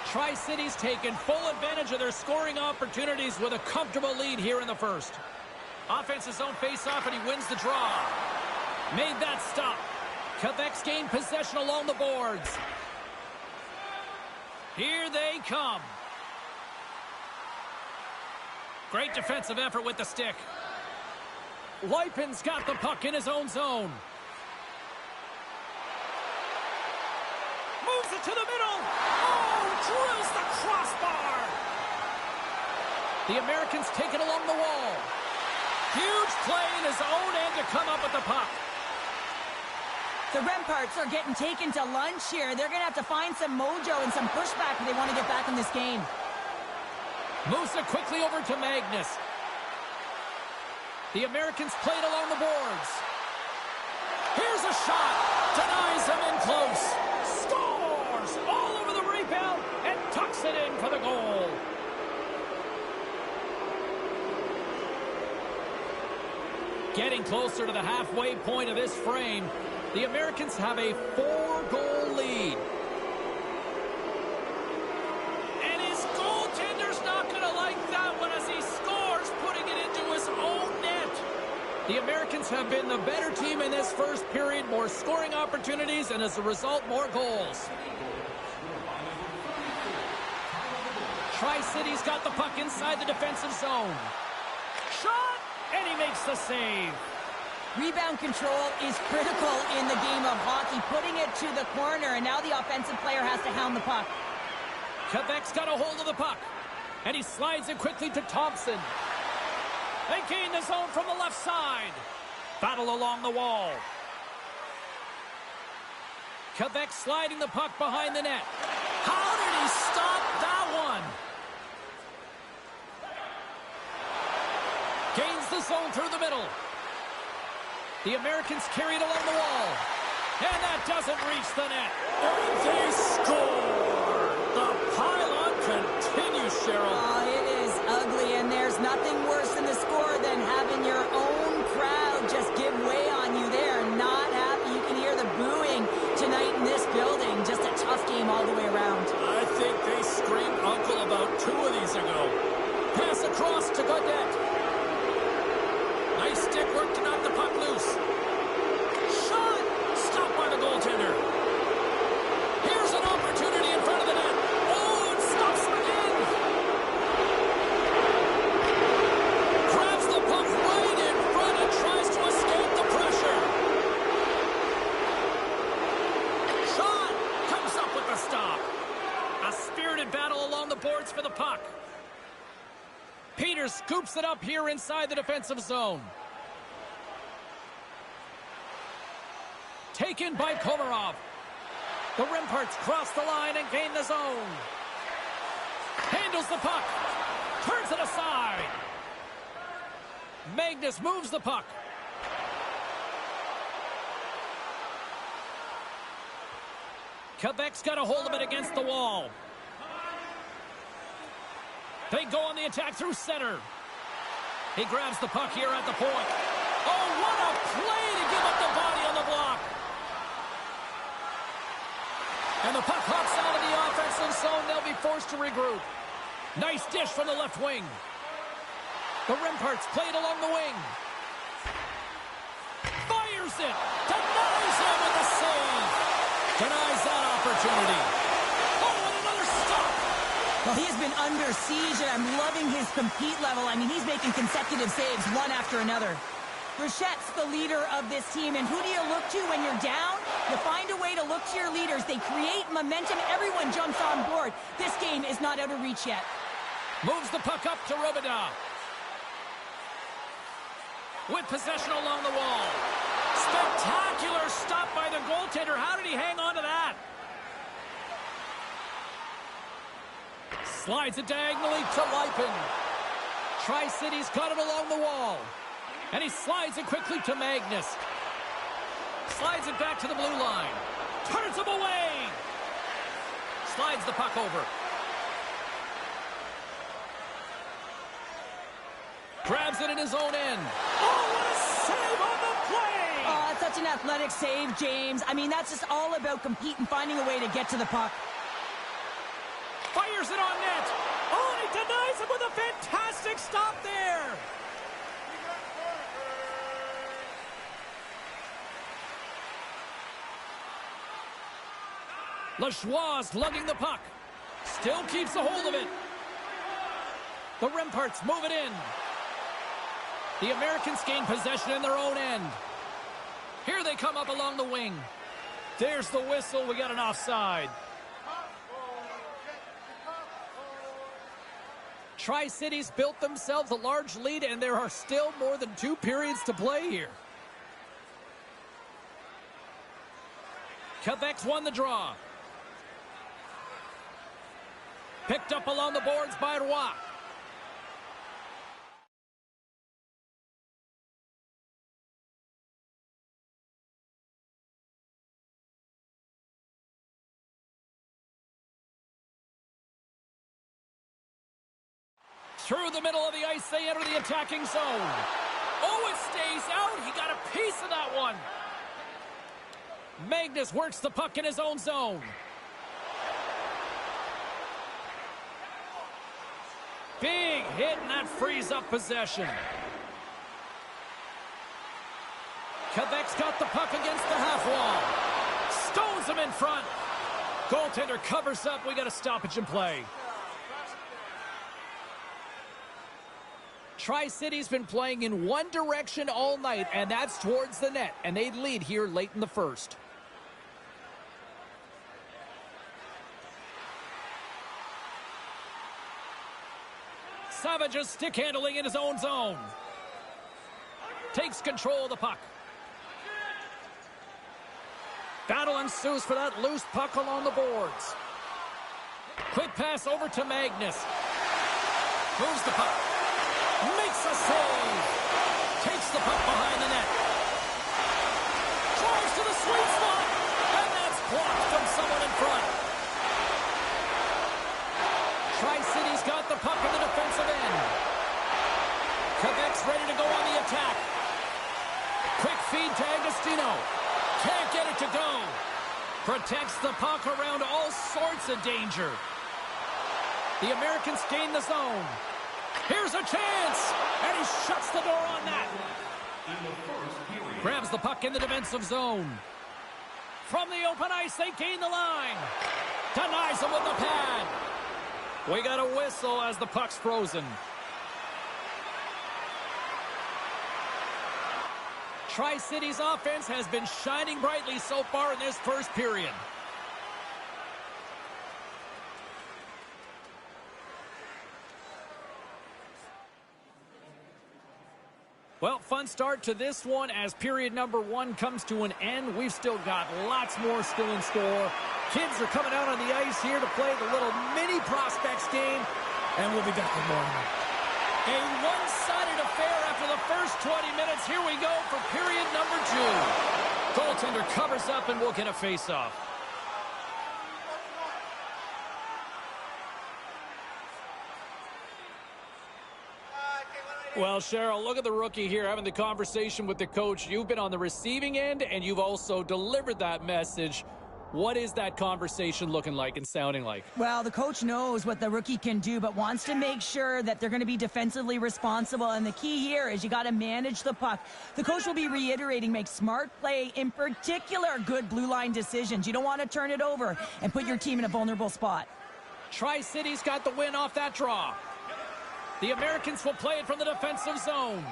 Tri-City's taken full advantage of their scoring opportunities with a comfortable lead here in the first. Offensive zone face-off, and he wins the draw. Made that stop. Quebec's gained possession along the boards. Here they come. Great defensive effort with the stick. Lipin's got the puck in his own zone. Moves it to the middle. Oh, drills the crossbar. The Americans take it along the wall. Huge play in his own end to come up with the puck. The Remparts are getting taken to lunch here. They're going to have to find some mojo and some pushback if they want to get back in this game. Moves it quickly over to Magnus. The Americans played along the boards. Here's a shot. Denies him in close. Scores all over the rebound and tucks it in for the goal. Getting closer to the halfway point of this frame, the Americans have a 4-goal lead. And his goaltender's not going to like that one as he scores, putting it into his own net. The Americans have been the better team in this first period, more scoring opportunities, and as a result, more goals. Tri-City's got the puck inside the defensive zone. Shot, and he makes the save. Rebound control is critical in the game of hockey, putting it to the corner, and now the offensive player has to hound the puck. Quebec's got a hold of the puck, and he slides it quickly to Thompson. They gain the zone from the left side. Battle along the wall. Quebec sliding the puck behind the net. How did he stop that one? Gains the zone through the middle. The Americans carry it along the wall. And that doesn't reach the net. And they score! The pylon continues, Cheryl. Oh, it is ugly, and there's nothing worse in the score than having your own crowd just give way on you. They are not happy. You can hear the booing tonight in this building. boards for the puck. Peters scoops it up here inside the defensive zone. Taken by Komarov. The Rimparts cross the line and gain the zone. Handles the puck. Turns it aside. Magnus moves the puck. Quebec's got a hold of it against the wall. They go on the attack through center. He grabs the puck here at the point. Oh, what a play to give up the body on the block. And the puck hops out of the offensive zone. They'll be forced to regroup. Nice dish from the left wing. The Rimparts played along the wing. Fires it. Denies him with the save. Denies that opportunity. Oh, and another stop. Well, he has been under siege, and I'm loving his compete level. I mean, he's making consecutive saves one after another. Rochette's the leader of this team, and who do you look to when you're down? You find a way to look to your leaders. They create momentum. Everyone jumps on board. This game is not out of reach yet. Moves the puck up to Robida. With possession along the wall. Spectacular stop by the goaltender. How did he hang on to that? Slides it diagonally to Lipin. Tri-City's got it along the wall. And he slides it quickly to Magnus. Slides it back to the blue line. Turns him away. Slides the puck over. Grabs it in his own end. Oh, what a save on the play! Oh, it's such an athletic save, James. I mean, that's just all about competing, finding a way to get to the puck. Fires it on net. Oh, and he denies him with a fantastic stop there. Lachois lugging the puck. Still keeps a hold of it. The Rimparts move it in. The Americans gain possession in their own end. Here they come up along the wing. There's the whistle. We got an offside. Tri-Cities built themselves a large lead, and there are still more than 2 periods to play here. Quebec's won the draw. Picked up along the boards by Roy. Through the middle of the ice, they enter the attacking zone. Oh, it stays out. He got a piece of that one. Magnus works the puck in his own zone. Big hit, and that frees up possession. Quebec's got the puck against the half wall. Stones him in front. Goaltender covers up. We got a stoppage in play. Tri-City's been playing in one direction all night, and that's towards the net, and they lead here late in the first. Savage's stick handling in his own zone. Takes control of the puck. Battle ensues for that loose puck along the boards. Quick pass over to Magnus. Moves the puck. Makes a save. Takes the puck behind the net. Drives to the sweet spot. And that's blocked from someone in front. Tri-City's got the puck in the defensive end. Quebec's ready to go on the attack. Quick feed to Agostino. Can't get it to go. Protects the puck around all sorts of danger. The Americans gain the zone. Here's a chance, and he shuts the door on that. Grabs the puck in the defensive zone. From the open ice, they gain the line. Denies him with the pad. We got a whistle as the puck's frozen. Tri-City's offense has been shining brightly so far in this first period. Well, fun start to this one as period number 1 comes to an end. We've still got lots more still in store. Kids are coming out on the ice here to play the little mini prospects game, and we'll be back with more. A one-sided affair after the first 20 minutes. Here we go for period number 2. Goaltender covers up, and we'll get a face-off. Well, Cheryl, look at the rookie here having the conversation with the coach. You've been on the receiving end, and you've also delivered that message. What is that conversation looking like and sounding like? Well, the coach knows what the rookie can do, but wants to make sure that they're going to be defensively responsible. And the key here is you got to manage the puck. The coach will be reiterating, make smart play, in particular, good blue line decisions. You don't want to turn it over and put your team in a vulnerable spot. Tri-City's got the win off that draw. The Americans will play it from the defensive zone.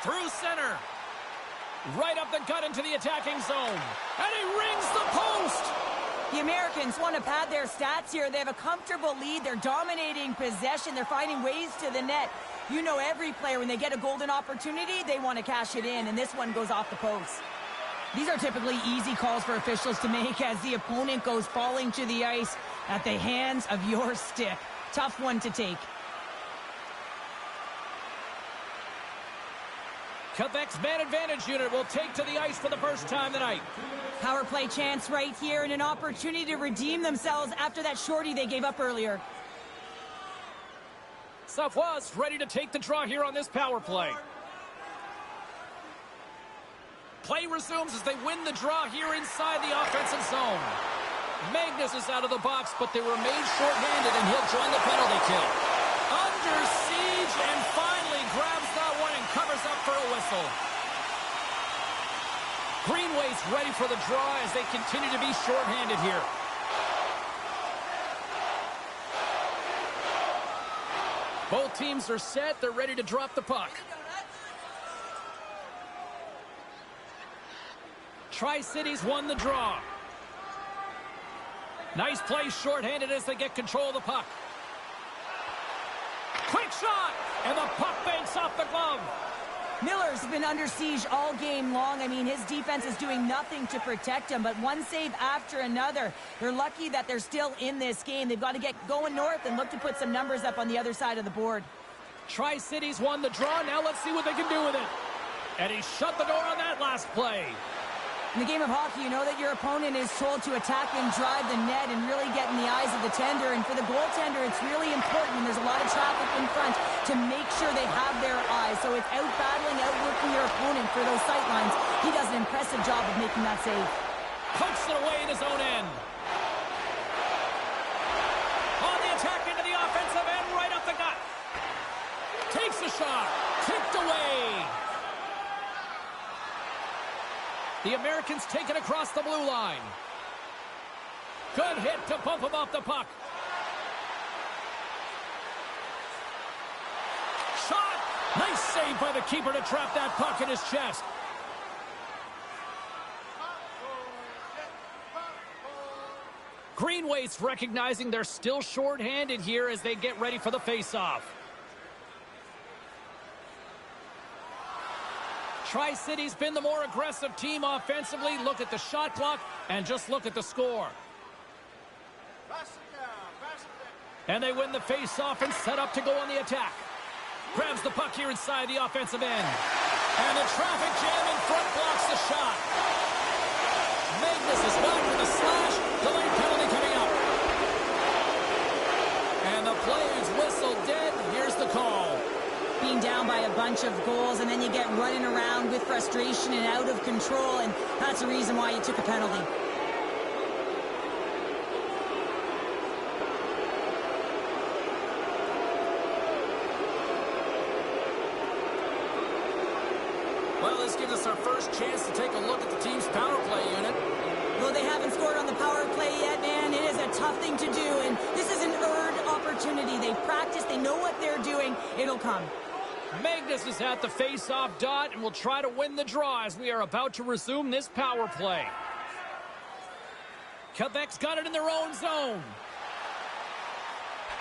Through center. Right up the gut into the attacking zone. And he rings the post. The Americans want to pad their stats here. They have a comfortable lead. They're dominating possession. They're finding ways to the net. You know, every player, when they get a golden opportunity, they want to cash it in. And this one goes off the post. These are typically easy calls for officials to make as the opponent goes falling to the ice at the hands of your stick. Tough one to take. Quebec's man advantage unit will take to the ice for the first time tonight. Power play chance right here and an opportunity to redeem themselves after that shorty they gave up earlier. Savoie's ready to take the draw here on this power play. Play resumes as they win the draw here inside the offensive zone. Magnus is out of the box, but they remain shorthanded, and he'll join the penalty kill. Under siege, and finally grabs that one and covers up for a whistle. Greenway's ready for the draw as they continue to be shorthanded here. Both teams are set. They're ready to drop the puck. Tri-Cities won the draw. Nice play shorthanded as they get control of the puck. Quick shot! And the puck banks off the glove. Miller's been under siege all game long. I mean, his defense is doing nothing to protect him, but one save after another. They're lucky that they're still in this game. They've got to get going north and look to put some numbers up on the other side of the board. Tri-Cities won the draw. Now let's see what they can do with it. And he shut the door on that last play. In the game of hockey, you know that your opponent is told to attack and drive the net and really get in the eyes of the tender. And for the goaltender, it's really important when there's a lot of traffic in front to make sure they have their eyes. So it's out-battling, outworking your opponent for those sight lines. He does an impressive job of making that save. Pokes it away in his own end. On the attack into the offensive end, right up the gut. Takes a shot. Tipped away. The Americans take it across the blue line. Good hit to bump him off the puck. Shot! Nice save by the keeper to trap that puck in his chest. Greenway's recognizing they're still shorthanded here as they get ready for the face-off. Tri-City's been the more aggressive team offensively. Look at the shot clock and just look at the score. And they win the face-off and set up to go on the attack. Grabs the puck here inside the offensive end. And the traffic jam in front blocks the shot. Magnus is back with a slash. Delayed penalty coming up. And the play is whistled dead. Here's the call. Being down by a bunch of goals, and then you get running around with frustration and out of control, and that's the reason why you took a penalty. Well, this gives us our first chance to take a look at the team's power play unit. Well, they haven't scored on the power play yet, man. It is a tough thing to do, and this is an earned opportunity. They practice, they know what they're doing. It'll come. Magnus is at the face-off dot and will try to win the draw as we are about to resume this power play. Quebec's got it in their own zone.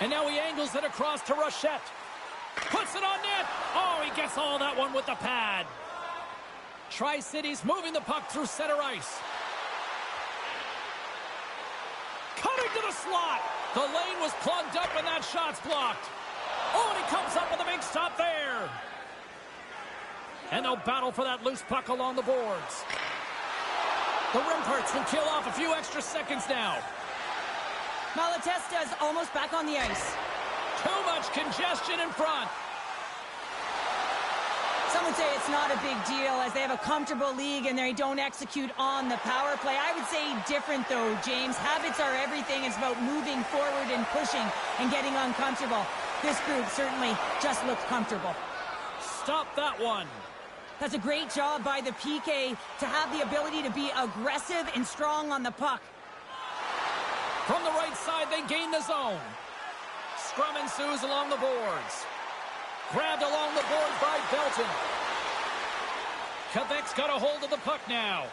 And now he angles it across to Rochette. Puts it on net. Oh, he gets all that one with the pad. Tri-Cities moving the puck through center ice. Cutting to the slot. The lane was plugged up and that shot's blocked. Oh, and he comes up with a big stop there. And they'll battle for that loose puck along the boards. The Rimparts will kill off a few extra seconds now. Malatesta is almost back on the ice. Too much congestion in front. Some would say it's not a big deal as they have a comfortable league and they don't execute on the power play. I would say different though, James. Habits are everything. It's about moving forward and pushing and getting uncomfortable. This group certainly just looked comfortable. Stop that one. That's a great job by the PK to have the ability to be aggressive and strong on the puck. From the right side, they gain the zone. Scrum ensues along the boards. Grabbed along the board by Belton. Quebec's got a hold of the puck now.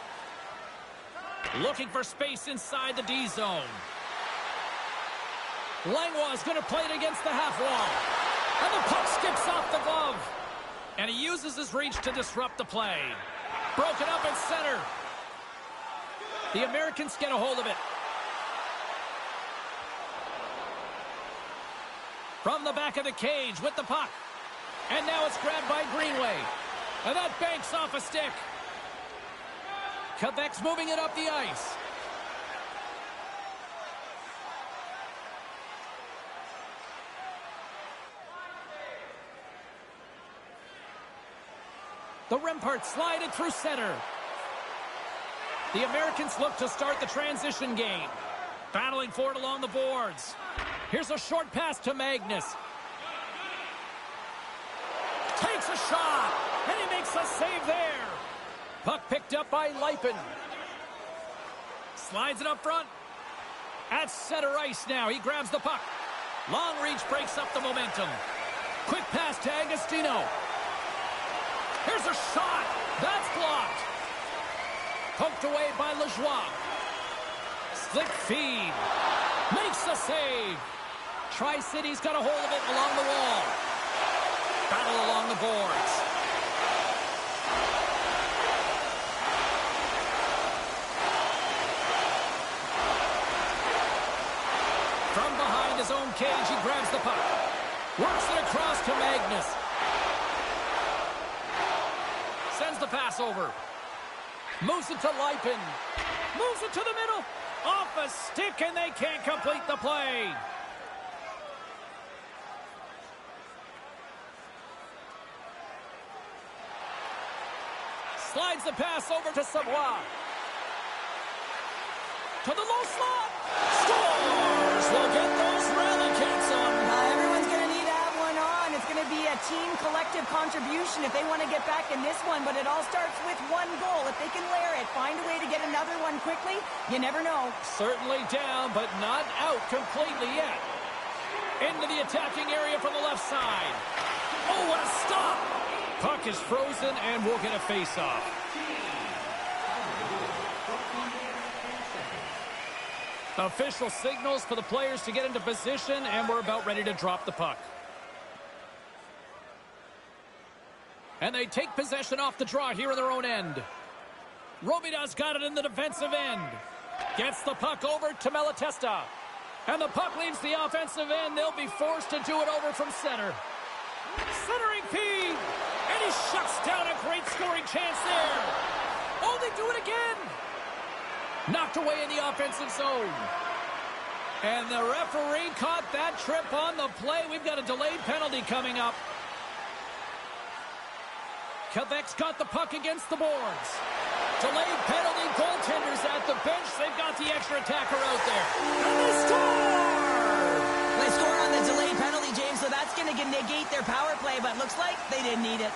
Looking for space inside the D zone. Langlois is going to play it against the half wall. And the puck skips off the glove. And he uses his reach to disrupt the play. Broken up at center. The Americans get a hold of it. From the back of the cage with the puck. And now it's grabbed by Greenway. And that banks off a stick. Quebec's moving it up the ice. The Rimparts slide it through center. The Americans look to start the transition game. Battling for it along the boards. Here's a short pass to Magnus. Takes a shot, and he makes a save there. Puck picked up by Lipin. Slides it up front. At center ice now, he grabs the puck. Long reach breaks up the momentum. Quick pass to Agostino. Here's a shot. That's blocked. Poked away by Lajoie. Slick feed. Makes the save. Tri-City's got a hold of it along the wall. Battle along the boards. From behind his own cage, he grabs the puck. Works it across to Magnus. Sends the pass over. Moves it to Lipin. Moves it to the middle. Off a stick, and they can't complete the play. Slides the pass over to Savoie. To the low slot. Scores! We'll get those rally kits on. Everyone's going to need to have one on. It's going to be a team collective contribution if they want to get back in this one, but it all starts with one goal. If they can layer it, find a way to get another one quickly, you never know. Certainly down, but not out completely yet. Into the attacking area from the left side. Oh, what a stop! Puck is frozen, and we'll get a face-off. Official signals for the players to get into position, and we're about ready to drop the puck. And they take possession off the draw here in their own end. Robidas got it in the defensive end. Gets the puck over to Malatesta. And the puck leaves the offensive end. They'll be forced to do it over from center. Centering feed. And he shuts down a great scoring chance there. Oh, they do it again. Knocked away in the offensive zone. And the referee caught that trip on the play. We've got a delayed penalty coming up. Quebec's got the puck against the boards. Delayed penalty, goaltenders at the bench. They've got the extra attacker out there. And they score! They score on the delayed penalty, James, so that's going to negate their power play, but looks like they didn't need it.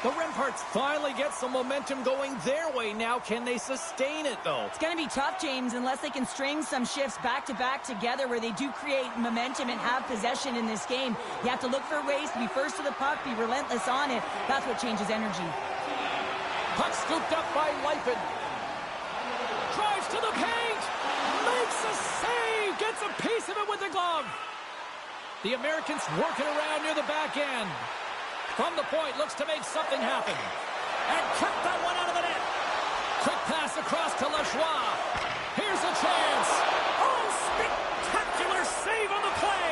The Rimparts finally get some momentum going their way now. Can they sustain it, though? It's going to be tough, James, unless they can string some shifts back-to-back together where they do create momentum and have possession in this game. You have to look for ways to be first to the puck, be relentless on it. That's what changes energy. Puck scooped up by Lipin. Drives to the paint. Makes a save. Gets a piece of it with the glove. The Americans working around near the back end. From the point, looks to make something happen. And cut that one out of the net. Quick pass across to Lajoie. Here's a chance. Oh, spectacular save on the play.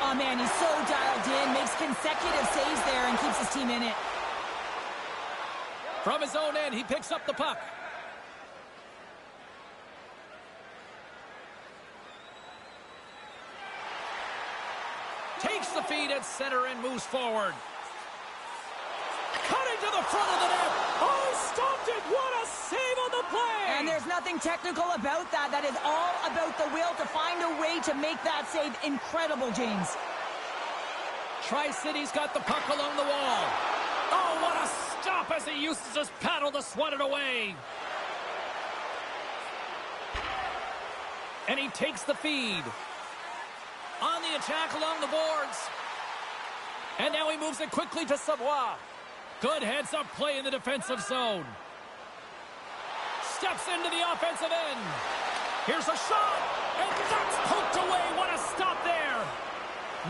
Oh, man, he's so dialed in. Makes consecutive saves there and keeps his team in it. From his own end, he picks up the puck. Takes the feed at center and moves forward. Cutting to the front of the net. Oh, he stopped it. What a save on the play. And there's nothing technical about that. That is all about the will to find a way to make that save. Incredible, James. Tri-City's got the puck along the wall. Oh, what a stop as he uses his paddle to swat it away. And he takes the feed. On the attack along the boards. And now he moves it quickly to Savoie. Good heads-up play in the defensive zone. Steps into the offensive end. Here's a shot. And that's poked away. What a stop there.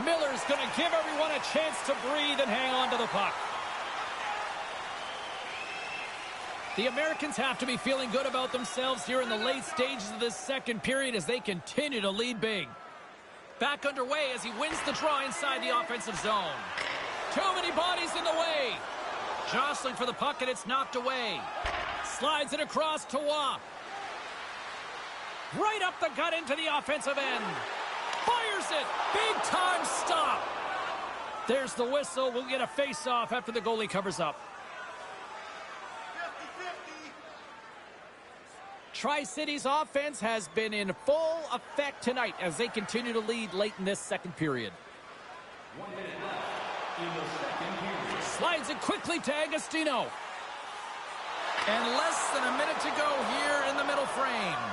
Miller's going to give everyone a chance to breathe and hang on to the puck. The Americans have to be feeling good about themselves here in the late stages of this second period as they continue to lead big. Back underway as he wins the draw inside the offensive zone. Too many bodies in the way. Jostling for the puck, and it's knocked away. Slides it across to Waugh. Right up the gut into the offensive end. Fires it. Big time stop. There's the whistle. We'll get a face-off after the goalie covers up. Tri-City's offense has been in full effect tonight as they continue to lead late in this second period. 1 minute left in the second period. Slides it quickly to Agostino. And less than a minute to go here in the middle frame.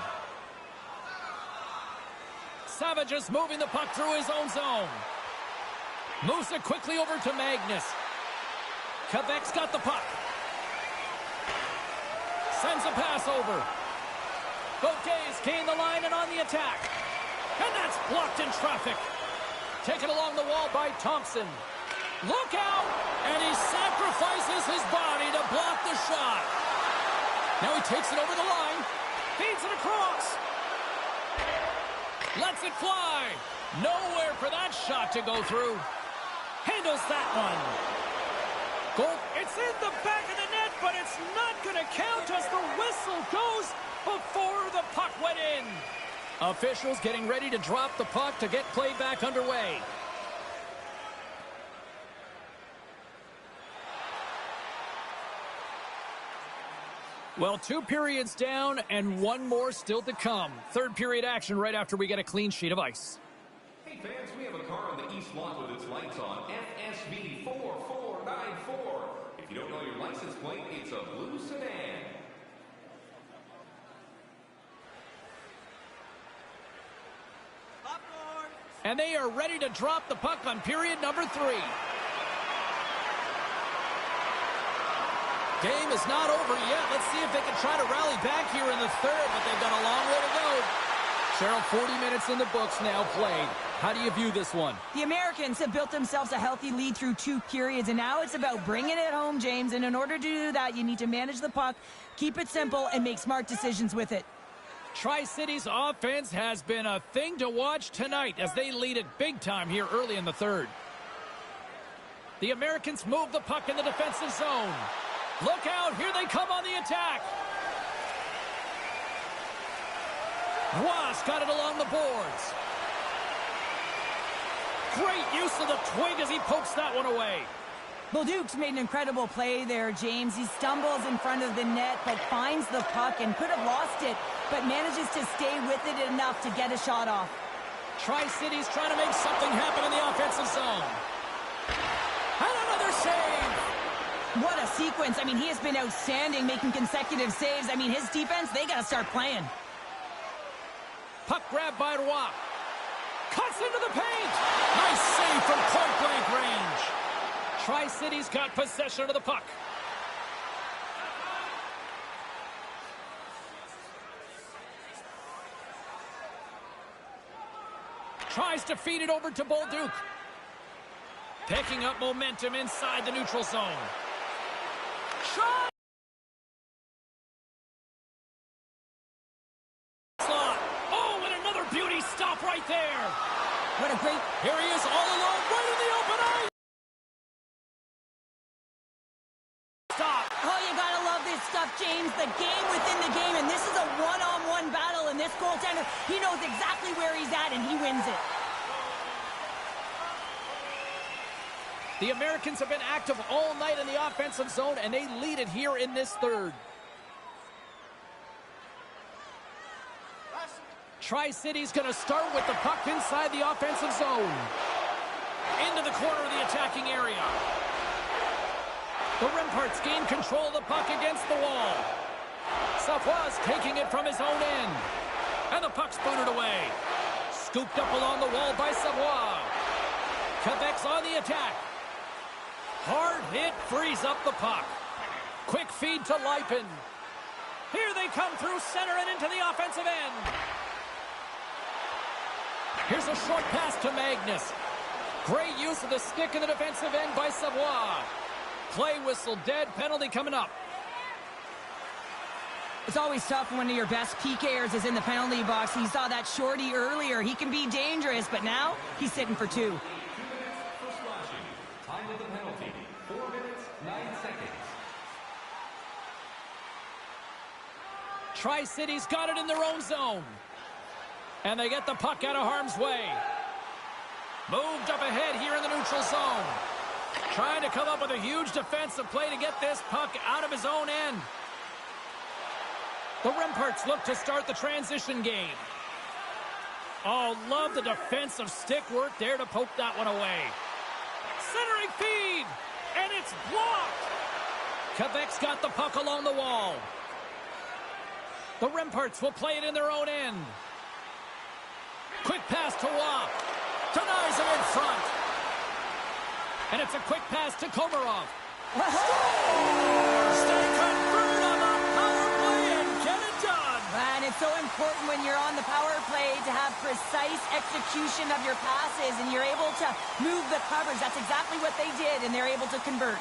Savage is moving the puck through his own zone. Moves it quickly over to Magnus. Quebec's got the puck. Sends a pass over. Gautier's gained the line and on the attack. And that's blocked in traffic. Taken along the wall by Thompson. Look out! And he sacrifices his body to block the shot. Now he takes it over the line. Feeds it across. Lets it fly. Nowhere for that shot to go through. Handles that one. Goal. It's in the back of the net, but it's not going to count as the whistle goes before the puck went in. Officials getting ready to drop the puck to get play back underway. Well, 2 periods down and 1 more still to come. Third period action right after we get a clean sheet of ice. Hey fans, we have a car on the east lot with its lights on. FSV 4494. If you don't know your license plate, it's a blue sedan. And they are ready to drop the puck on period number 3. Game is not over yet. Let's see if they can try to rally back here in the third, but they've got a long way to go. Cheryl, 40 minutes in the books now played. How do you view this one? The Americans have built themselves a healthy lead through 2 periods, and now it's about bringing it home, James. And in order to do that, you need to manage the puck, keep it simple, and make smart decisions with it. Tri-City's offense has been a thing to watch tonight as they lead it big time here early in the third. The Americans move the puck in the defensive zone. Look out, here they come on the attack. Ross got it along the boards. Great use of the twig as he pokes that one away. Bolduc's made an incredible play there, James. He stumbles in front of the net, but finds the puck and could have lost it, but manages to stay with it enough to get a shot off. Tri-City's trying to make something happen in the offensive zone. And another save. What a sequence. I mean, he has been outstanding, making consecutive saves. I mean, his defense, they got to start playing. Puck grab by Roy. Cuts into the paint. Nice save from point-blank range. Tri-City's got possession of the puck. Tries to feed it over to Bolduc. Picking up momentum inside the neutral zone. Shot! Slot. Oh, and another beauty stop right there. What a great... Here he is all alone, right in the open ice. Stop. Oh, you gotta love this stuff, James. The game within the game, and this is a one-on-one battle, and this goaltender, he knows exactly where he's at, and he wins it. The Americans have been active all night in the offensive zone, and they lead it here in this third. Tri-City's going to start with the puck inside the offensive zone. Into the corner of the attacking area. The Remparts gain control of the puck against the wall. Savoie's taking it from his own end. And the puck's booted away. Scooped up along the wall by Savoie. Quebec's on the attack. Hard hit frees up the puck. Quick feed to Leipin. Here they come through center and into the offensive end. Here's a short pass to Magnus. Great use of the stick in the defensive end by Savoie. Play whistle dead, penalty coming up. It's always tough when one of your best PKers is in the penalty box. He saw that shorty earlier. He can be dangerous, but now he's sitting for 2. 2 minutes for slashing. Time of the penalty, 4 minutes, 9 seconds. Tri-City's got it in their own zone. And they get the puck out of harm's way. Moved up ahead here in the neutral zone. Trying to come up with a huge defensive play to get this puck out of his own end. The Remparts look to start the transition game. Oh, love the defensive stick work there to poke that one away. Centering feed, and it's blocked. Quebec's got the puck along the wall. The Remparts will play it in their own end. Quick pass to Waugh. Denies him in front. And it's a quick pass to Komarov. Scores! They convert on the power play and get it done. And it's so important when you're on the power play to have precise execution of your passes, and you're able to move the coverage. That's exactly what they did, and they're able to convert.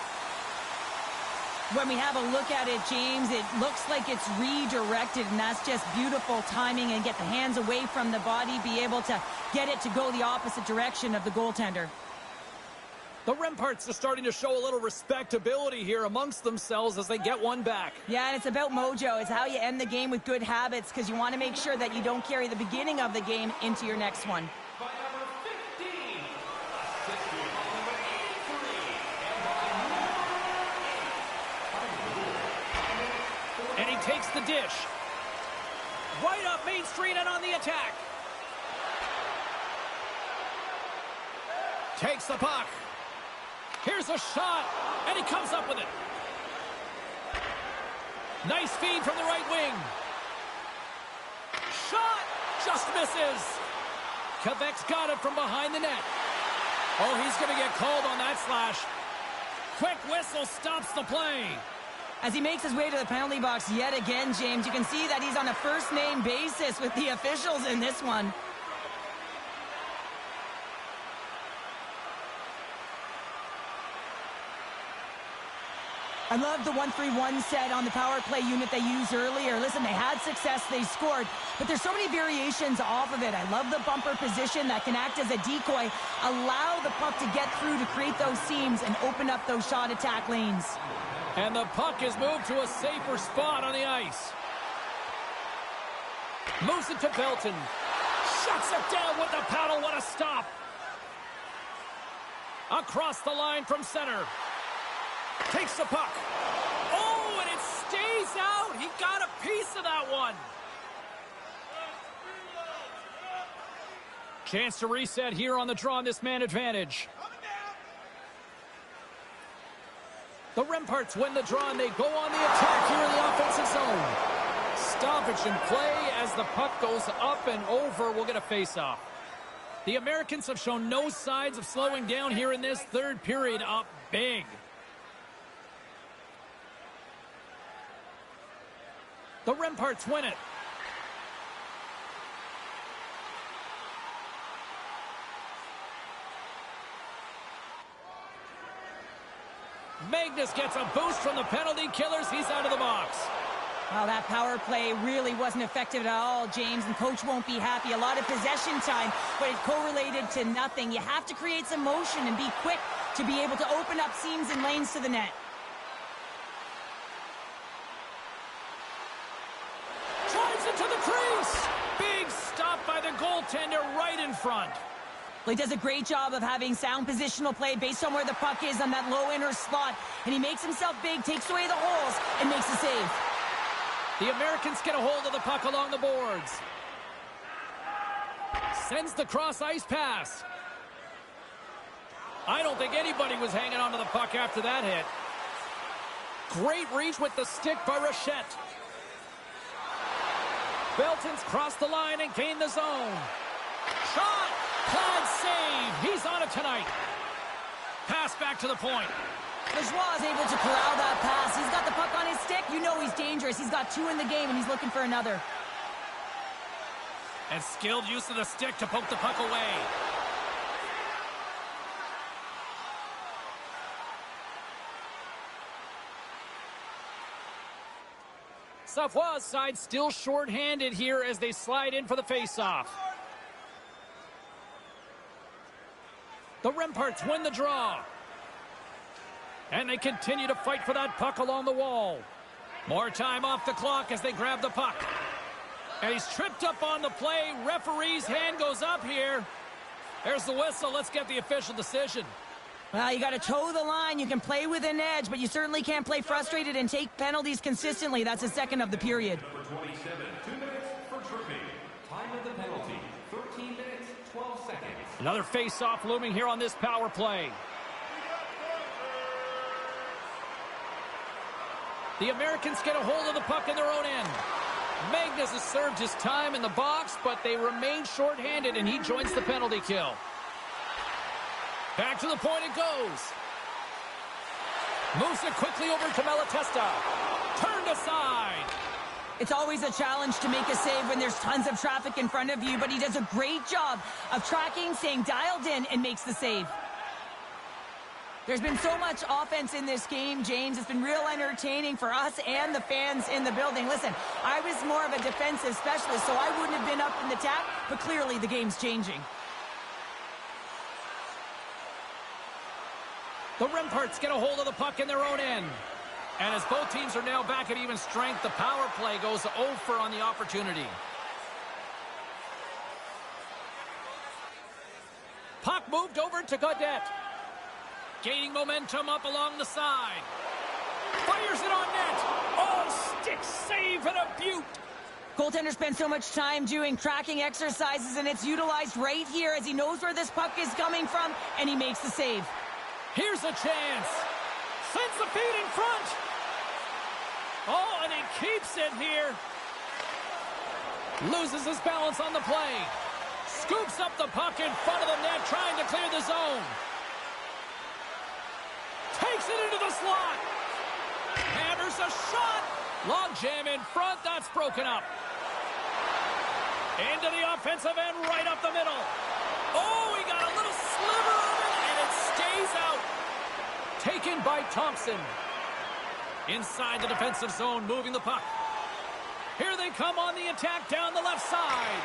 When we have a look at it, James, it looks like it's redirected, and that's just beautiful timing, and get the hands away from the body, be able to get it to go the opposite direction of the goaltender. The Remparts are starting to show a little respectability here amongst themselves as they get one back. Yeah, and it's about mojo. It's how you end the game with good habits, because you want to make sure that you don't carry the beginning of the game into your next one. By number 15, assisted by number 83, And he takes the dish. Right up Main Street and on the attack. Takes the puck. Here's a shot, and he comes up with it. Nice feed from the right wing. Shot! Just misses. Quebec's got it from behind the net. Oh, he's going to get called on that slash. Quick whistle stops the play. As he makes his way to the penalty box yet again, James, you can see that he's on a first-name basis with the officials in this one. I love the 1-3-1 set on the power play unit they used earlier. Listen, they had success, they scored, but there's so many variations off of it. I love the bumper position that can act as a decoy, allow the puck to get through to create those seams and open up those shot attack lanes. And the puck is moved to a safer spot on the ice. Moves it to Belton. Shuts it down with the paddle. What a stop. Across the line from center. Takes the puck. Oh, and it stays out. He got a piece of that one. Chance to reset here on the draw on this man advantage. The Remparts win the draw, and they go on the attack here in the offensive zone. Stoppage in play as the puck goes up and over. We'll get a face-off. The Americans have shown no signs of slowing down here in this third period, up big. The Remparts win it. Magnus gets a boost from the penalty killers. He's out of the box. Well, that power play really wasn't effective at all, James, and coach won't be happy. A lot of possession time, but it correlated to nothing. You have to create some motion and be quick to be able to open up seams and lanes to the net. Drives into the crease. Big stop by the goaltender right in front. Well, he does a great job of having sound positional play based on where the puck is on that low inner slot, and he makes himself big, takes away the holes, and makes a save. The Americans get a hold of the puck along the boards. Sends the cross-ice pass. I don't think anybody was hanging on to the puck after that hit. Great reach with the stick by Rochette. Belton's crossed the line and gained the zone. Shot! Pad save! He's on it tonight. Pass back to the point. Lajoie is able to corral that pass. He's got the puck on his stick. You know he's dangerous. He's got 2 in the game, and he's looking for another. And skilled use of the stick to poke the puck away. Savoie's side still short-handed here as they slide in for the face-off. The Remparts win the draw. And they continue to fight for that puck along the wall. More time off the clock as they grab the puck. And he's tripped up on the play. Referee's hand goes up here. There's the whistle. Let's get the official decision. Well, you got to toe the line. You can play with an edge, but you certainly can't play frustrated and take penalties consistently. That's the second of the period. Number 27, 2 minutes for tripping. Time of the penalty, 13 minutes, 12 seconds. Another face-off looming here on this power play. The Americans get a hold of the puck in their own end. Magnus has served his time in the box, but they remain short-handed, and he joins the penalty kill. Back to the point it goes. Moves it quickly over to Malatesta. Turned aside. It's always a challenge to make a save when there's tons of traffic in front of you, but he does a great job of tracking, staying dialed in, and makes the save. There's been so much offense in this game, James. It's been real entertaining for us and the fans in the building. Listen, I was more of a defensive specialist, so I wouldn't have been up in the tap, but clearly the game's changing. The Remparts get a hold of the puck in their own end. And as both teams are now back at even strength, the power play goes over on the opportunity. Puck moved over to Gaudette. Gaining momentum up along the side. Fires it on net. Oh, stick save and a beaut. Goaltender spends so much time doing tracking exercises, and it's utilized right here as he knows where this puck is coming from, and he makes the save. Here's a chance. Sends the feed in front. Oh, and he keeps it here. Loses his balance on the play. Scoops up the puck in front of the net, trying to clear the zone. Takes it into the slot. Hammers a shot. Log jam in front. That's broken up. Into the offensive end, right up the middle. Oh, he got a little sliver of it, and it stays out. Taken by Thompson. Inside the defensive zone, moving the puck. Here they come on the attack down the left side.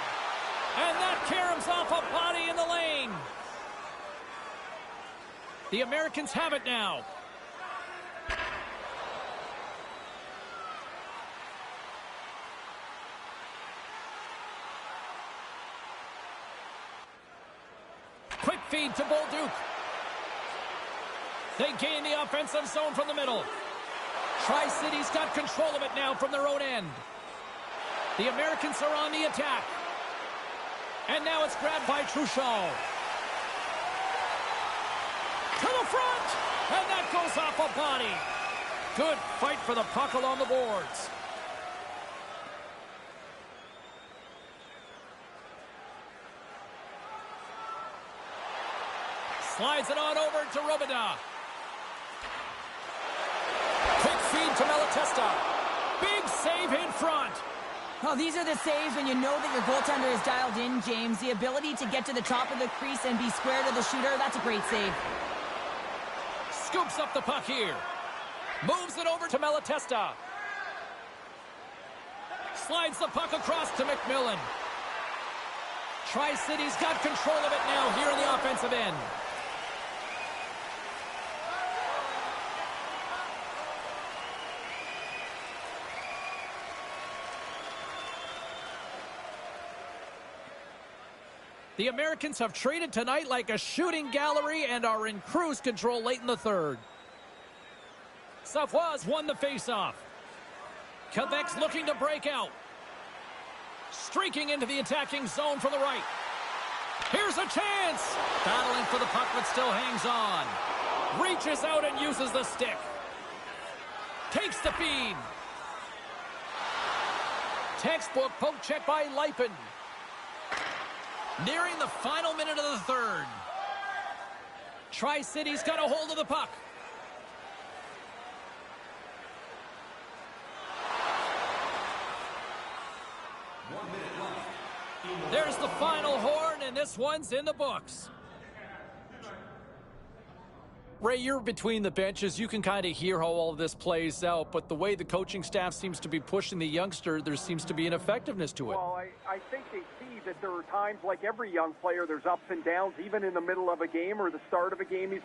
And that caroms off a body in the lane. The Americans have it now. Quick feed to Bolduc. They gain the offensive zone from the middle. Tri-City's got control of it now from their own end. The Americans are on the attack. And now it's grabbed by Truchon. To the front! And that goes off a body. Good fight for the puck along the boards. Slides it on over to Robida. Quick feed to Malatesta. Big save in front. Oh, these are the saves when you know that your goaltender is dialed in, James. The ability to get to the top of the crease and be square to the shooter, that's a great save. Scoops up the puck here. Moves it over to Malatesta. Slides the puck across to McMillan. Tri-City's got control of it now here in the offensive end. The Americans have traded tonight like a shooting gallery and are in cruise control late in the third. Savoie's won the faceoff. Quebec's looking to break out. Streaking into the attacking zone from the right. Here's a chance! Battling for the puck, but still hangs on. Reaches out and uses the stick. Takes the feed. Textbook poke check by Leipin. Nearing the final minute of the third. Tri-City's got a hold of the puck. There's the final horn, and this one's in the books. Ray, you're between the benches. You can kind of hear how all of this plays out, but the way the coaching staff seems to be pushing the youngster, there seems to be an effectiveness to it. Well, I think they see that there are times, like every young player, there's ups and downs, even in the middle of a game or the start of a game. He's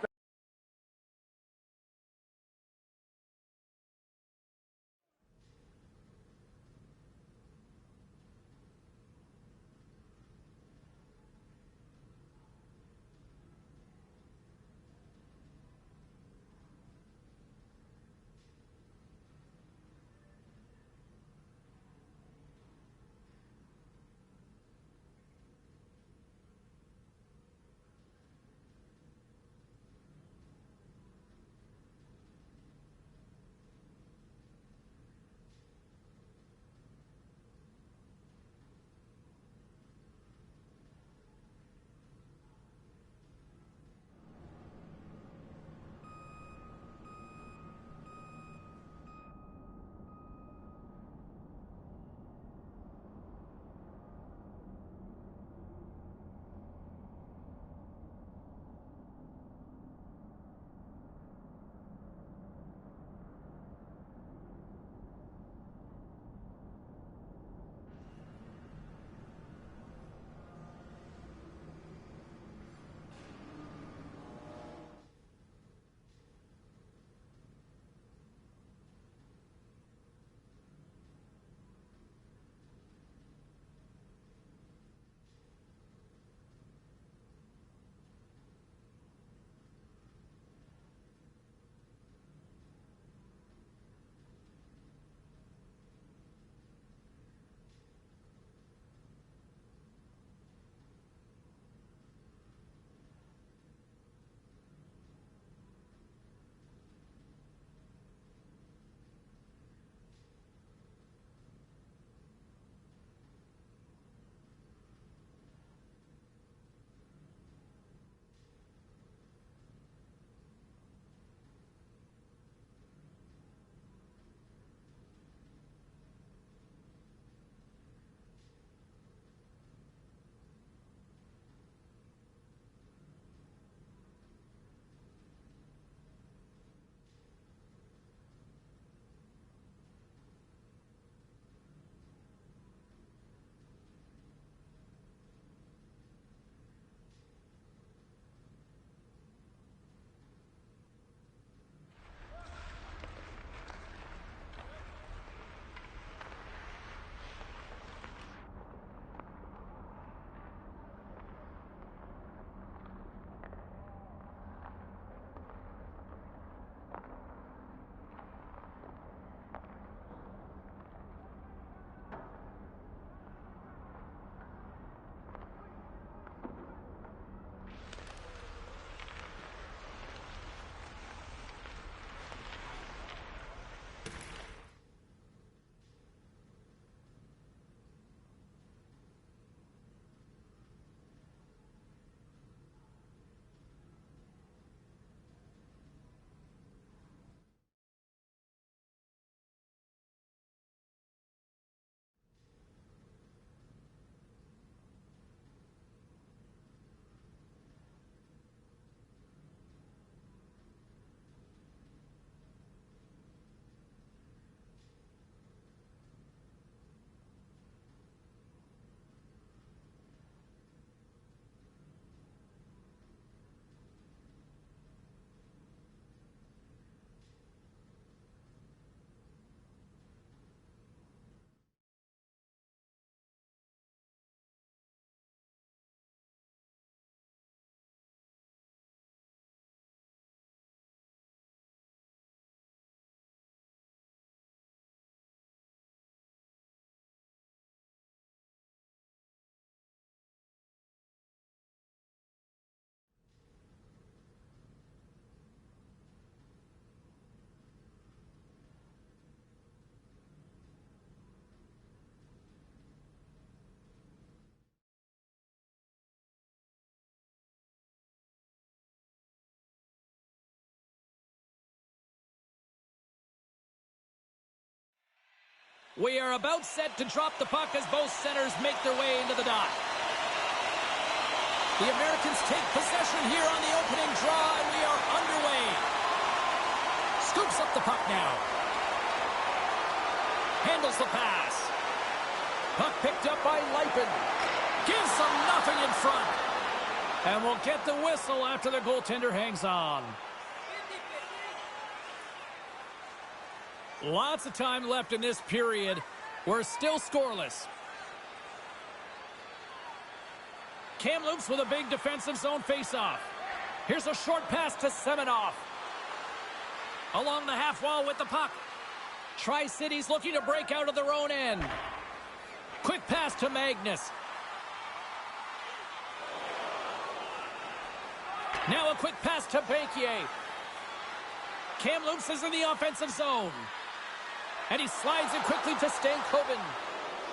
We are about set to drop the puck as both centers make their way into the dot. The Americans take possession here on the opening draw, and we are underway. Scoops up the puck now. Handles the pass. Puck picked up by Leipin. Gives them nothing in front. And we'll get the whistle after the goaltender hangs on. Lots of time left in this period. We're still scoreless. Kamloops with a big defensive zone faceoff. Here's a short pass to Semenoff. Along the half wall with the puck. Tri-Cities looking to break out of their own end. Quick pass to Magnus. Now a quick pass to Bakier. Kamloops is in the offensive zone. And he slides it quickly to Stankoven.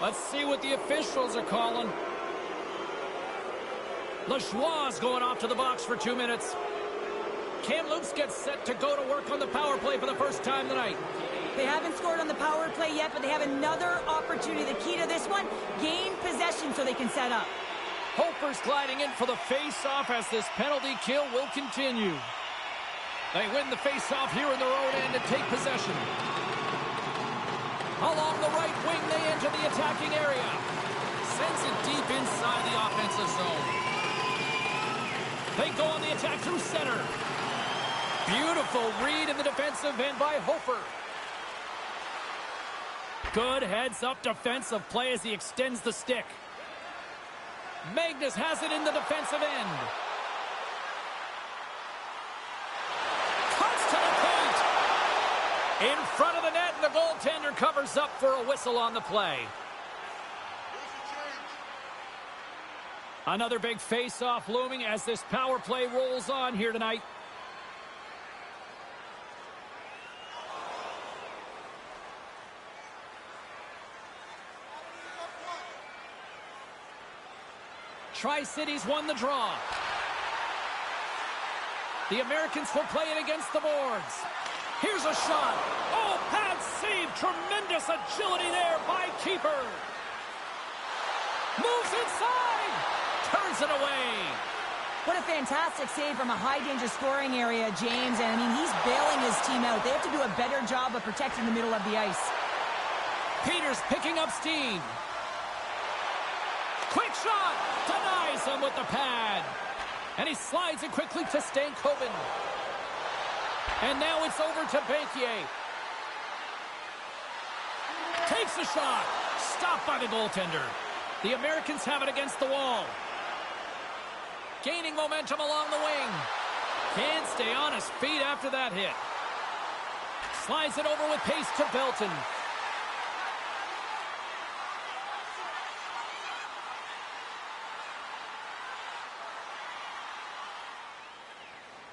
Let's see what the officials are calling. Lajoie's going off to the box for 2 minutes. Kamloops gets set to go to work on the power play for the first time tonight. They haven't scored on the power play yet, but they have another opportunity. The key to this one, gain possession so they can set up. Hofer's gliding in for the face-off as this penalty kill will continue. They win the face-off here in their own end and take possession. Along the right wing, they enter the attacking area. Sends it deep inside the offensive zone. They go on the attack through center. Beautiful read in the defensive end by Hofer. Good heads-up defensive play as he extends the stick. Magnus has it in the defensive end. Cuts to the paint. In front of the net, and the goaltender covers up for a whistle on the play. Another big face-off looming as this power play rolls on here tonight. Tri-Cities won the draw. The Americans will play it against the boards. Here's a shot. Oh, pad save. Tremendous agility there by keeper. Moves inside. Turns it away. What a fantastic save from a high-danger scoring area, James. And, I mean, he's bailing his team out. They have to do a better job of protecting the middle of the ice. Peters picking up steam. Quick shot. Denies him with the pad. And he slides it quickly to Stankoven. And now it's over to Bakier. Takes a shot. Stopped by the goaltender. The Americans have it against the wall. Gaining momentum along the wing. Can't stay on his feet after that hit. Slides it over with pace to Belton.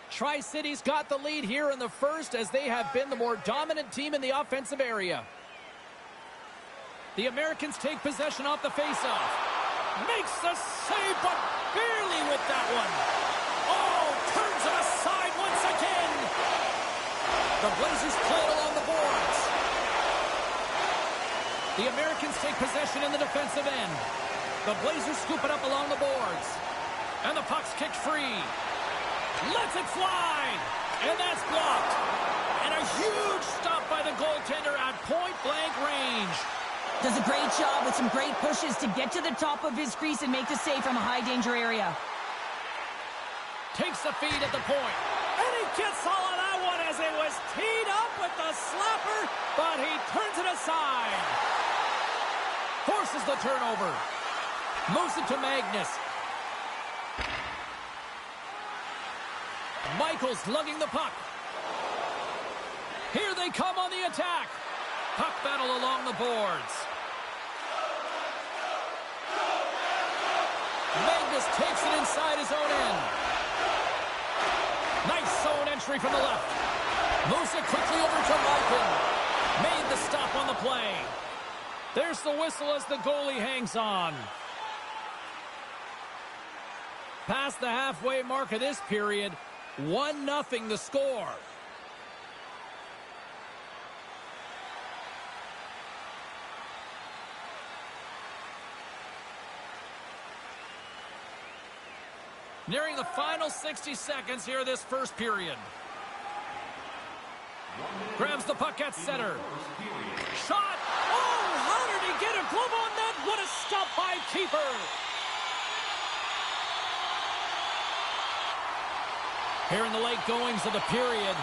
Tri-Cities got the lead here in the first as they have been the more dominant team in the offensive area. The Americans take possession off the faceoff. Makes the save, but barely with that one. Oh, turns it aside once again. The Blazers play it along the boards. The Americans take possession in the defensive end. The Blazers scoop it up along the boards. And the puck's kicked free. Lets it fly. And that's blocked. And a huge stop by the goaltender at point-blank range. Does a great job with some great pushes to get to the top of his crease and make the save from a high-danger area. Takes the feed at the point. And he gets all of that one as it was teed up with the slapper, but he turns it aside. Forces the turnover. Moves it to Magnus. Michaels lugging the puck. Here they come on the attack. Puck battle along the boards. Magnus takes it inside his own end. Nice zone entry from the left. Moves it quickly over to Leipin. Made the stop on the play. There's the whistle as the goalie hangs on. Past the halfway mark of this period, 1-0 the score. Nearing the final 60 seconds here this first period. Grabs the puck at center. Shot! Oh, how did he get a glove on that? What a stop by keeper! Here in the late goings of the period,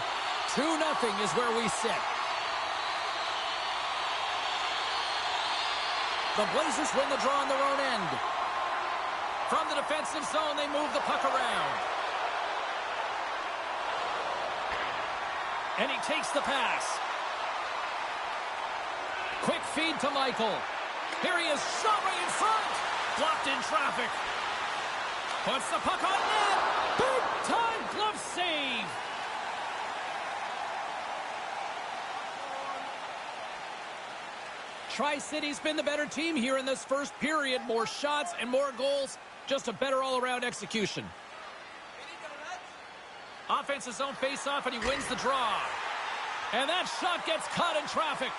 2-0 is where we sit. The Blazers win the draw on their own end. From the defensive zone, they move the puck around. And he takes the pass. Quick feed to Michael. Here he is, shot right in front. Blocked in traffic. Puts the puck on net. Big time glove save. Tri-City's been the better team here in this first period. More shots and more goals. Just a better all-around execution. Offensive zone face-off, and he wins the draw. And that shot gets caught in traffic.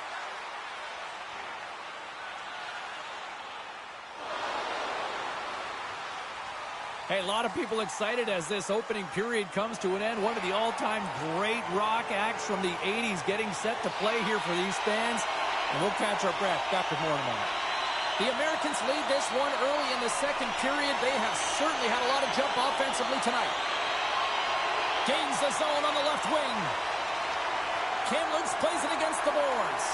Hey, a lot of people excited as this opening period comes to an end. One of the all-time great rock acts from the 80s getting set to play here for these fans. And we'll catch our breath. Back with more in a moment. The Americans lead this one early in the second period. They have certainly had a lot of jump offensively tonight. Gains the zone on the left wing. Kamloops plays it against the boards.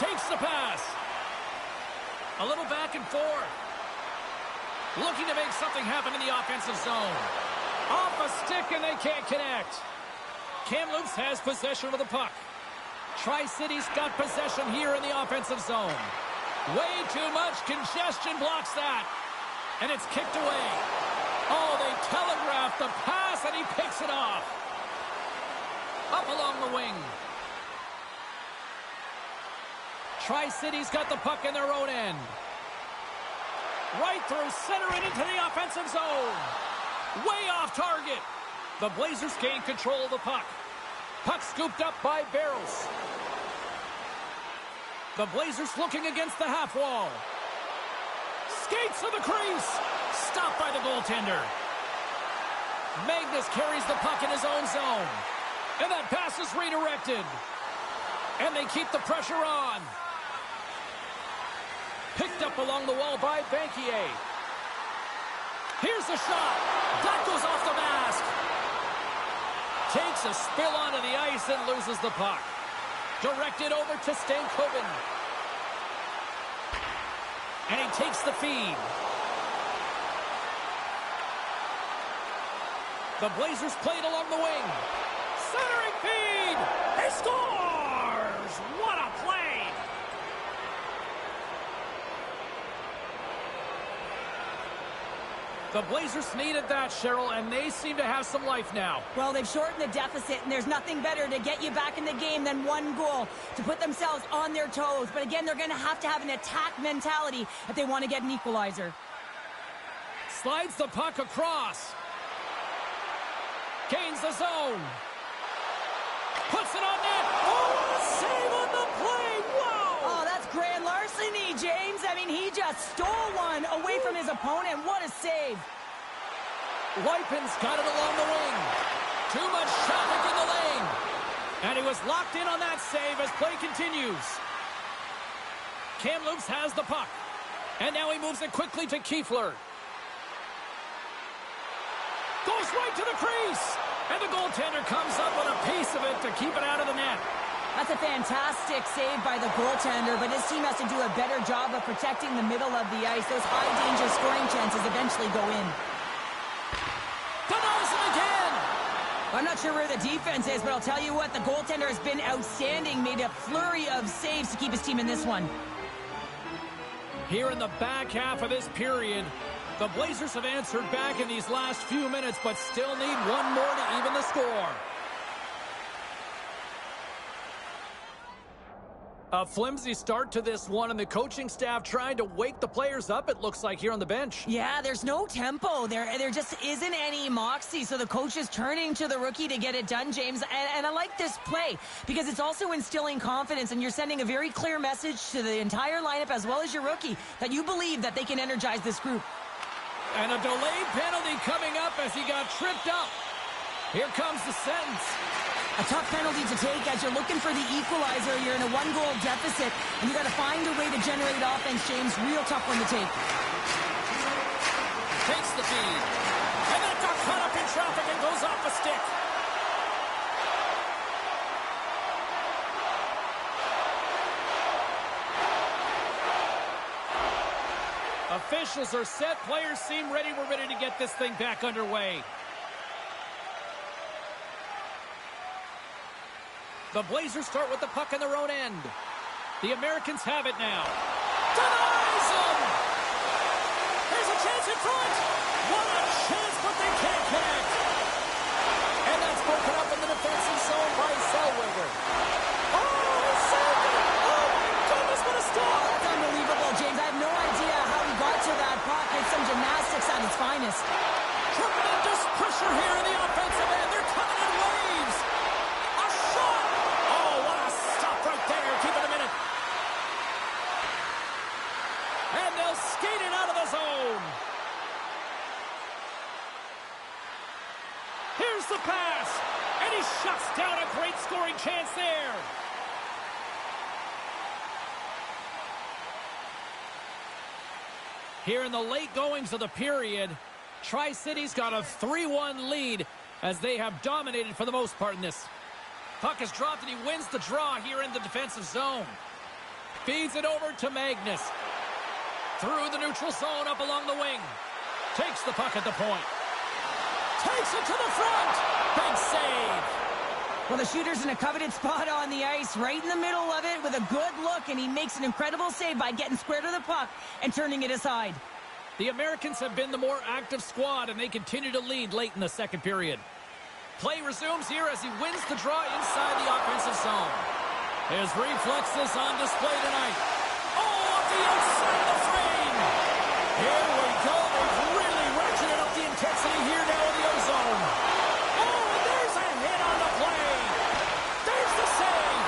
Takes the pass. A little back and forth. Looking to make something happen in the offensive zone. Off a stick and they can't connect. Kamloops has possession of the puck. Tri-City's got possession here in the offensive zone. Way too much congestion blocks that. And it's kicked away. Oh, they telegraphed the pass and he picks it off. Up along the wing. Tri-City's got the puck in their own end. Right through center and into the offensive zone. Way off target. The Blazers gain control of the puck. Puck scooped up by Barros. The Blazers looking against the half wall. Skates to the crease. Stopped by the goaltender. Magnus carries the puck in his own zone. And that pass is redirected. And they keep the pressure on. Picked up along the wall by Banquier. Here's the shot. That goes off the mask. Takes a spill onto the ice and loses the puck. Directed over to Stankoven. And he takes the feed. The Blazers played along the wing. Centering feed. He scores! What a play! The Blazers needed that, Cheryl, and they seem to have some life now. Well, they've shortened the deficit, and there's nothing better to get you back in the game than one goal to put themselves on their toes. But again, they're going to have an attack mentality if they want to get an equalizer. Slides the puck across. Gains the zone. Puts it on net. Oh, a save on the play. Whoa! Oh, that's grand larceny, James. I mean, he just stole one away from his opponent. What a save. Wypin's got it along the wing. Too much traffic in the lane. And he was locked in on that save as play continues. Kamloops has the puck. And now he moves it quickly to Kiefler. Goes right to the crease. And the goaltender comes up with a piece of it to keep it out of the net. That's a fantastic save by the goaltender, but his team has to do a better job of protecting the middle of the ice. Those high-danger scoring chances eventually go in. Denies him again! I'm not sure where the defense is, but I'll tell you what, the goaltender has been outstanding, made a flurry of saves to keep his team in this one. Here in the back half of this period, the Blazers have answered back in these last few minutes, but still need one more to even the score. A flimsy start to this one, and the coaching staff trying to wake the players up, it looks like, here on the bench. Yeah, there's no tempo. There just isn't any moxie, so the coach is turning to the rookie to get it done, James. And I like this play because it's also instilling confidence, and you're sending a very clear message to the entire lineup as well as your rookie that you believe that they can energize this group. And a delayed penalty coming up as he got tripped up. Here comes the sentence. A tough penalty to take as you're looking for the equalizer. You're in a one-goal deficit, and you got to find a way to generate offense, James. Real tough one to take. Takes the feed. And then it got caught up in traffic and goes off the stick. Officials are set. Players seem ready. We're ready to get this thing back underway. The Blazers start with the puck in their own end. The Americans have it now. Denies him! There's a chance in front! What a chance, but they can't connect! And that's broken up in the defensive zone by Zellweger. Oh, he saved it! Oh, my goodness, what a stop! That's unbelievable, James. I have no idea how he got to that puck. It's some gymnastics at its finest. Tremendous pressure here in the offensive end. They're coming in waves. A shot! Oh, what a stop right there. Keep it a minute. And they'll skate it out of the zone. Here's the pass. And he shuts down a great scoring chance there. Here in the late goings of the period, Tri-City's got a 3-1 lead as they have dominated for the most part in this. Puck is dropped and he wins the draw here in the defensive zone. Feeds it over to Magnus. Through the neutral zone up along the wing. Takes the puck at the point. Takes it to the front. Big save. Well, the shooter's in a coveted spot on the ice, right in the middle of it with a good look, and he makes an incredible save by getting square to the puck and turning it aside. The Americans have been the more active squad, and they continue to lead late in the second period. Play resumes here as he wins the draw inside the offensive zone. His reflexes on display tonight. Oh, up the outside of the frame. Here we go. They've really ratcheted up the intensity here now in the O-zone. Oh, and there's a hit on the play. There's the save.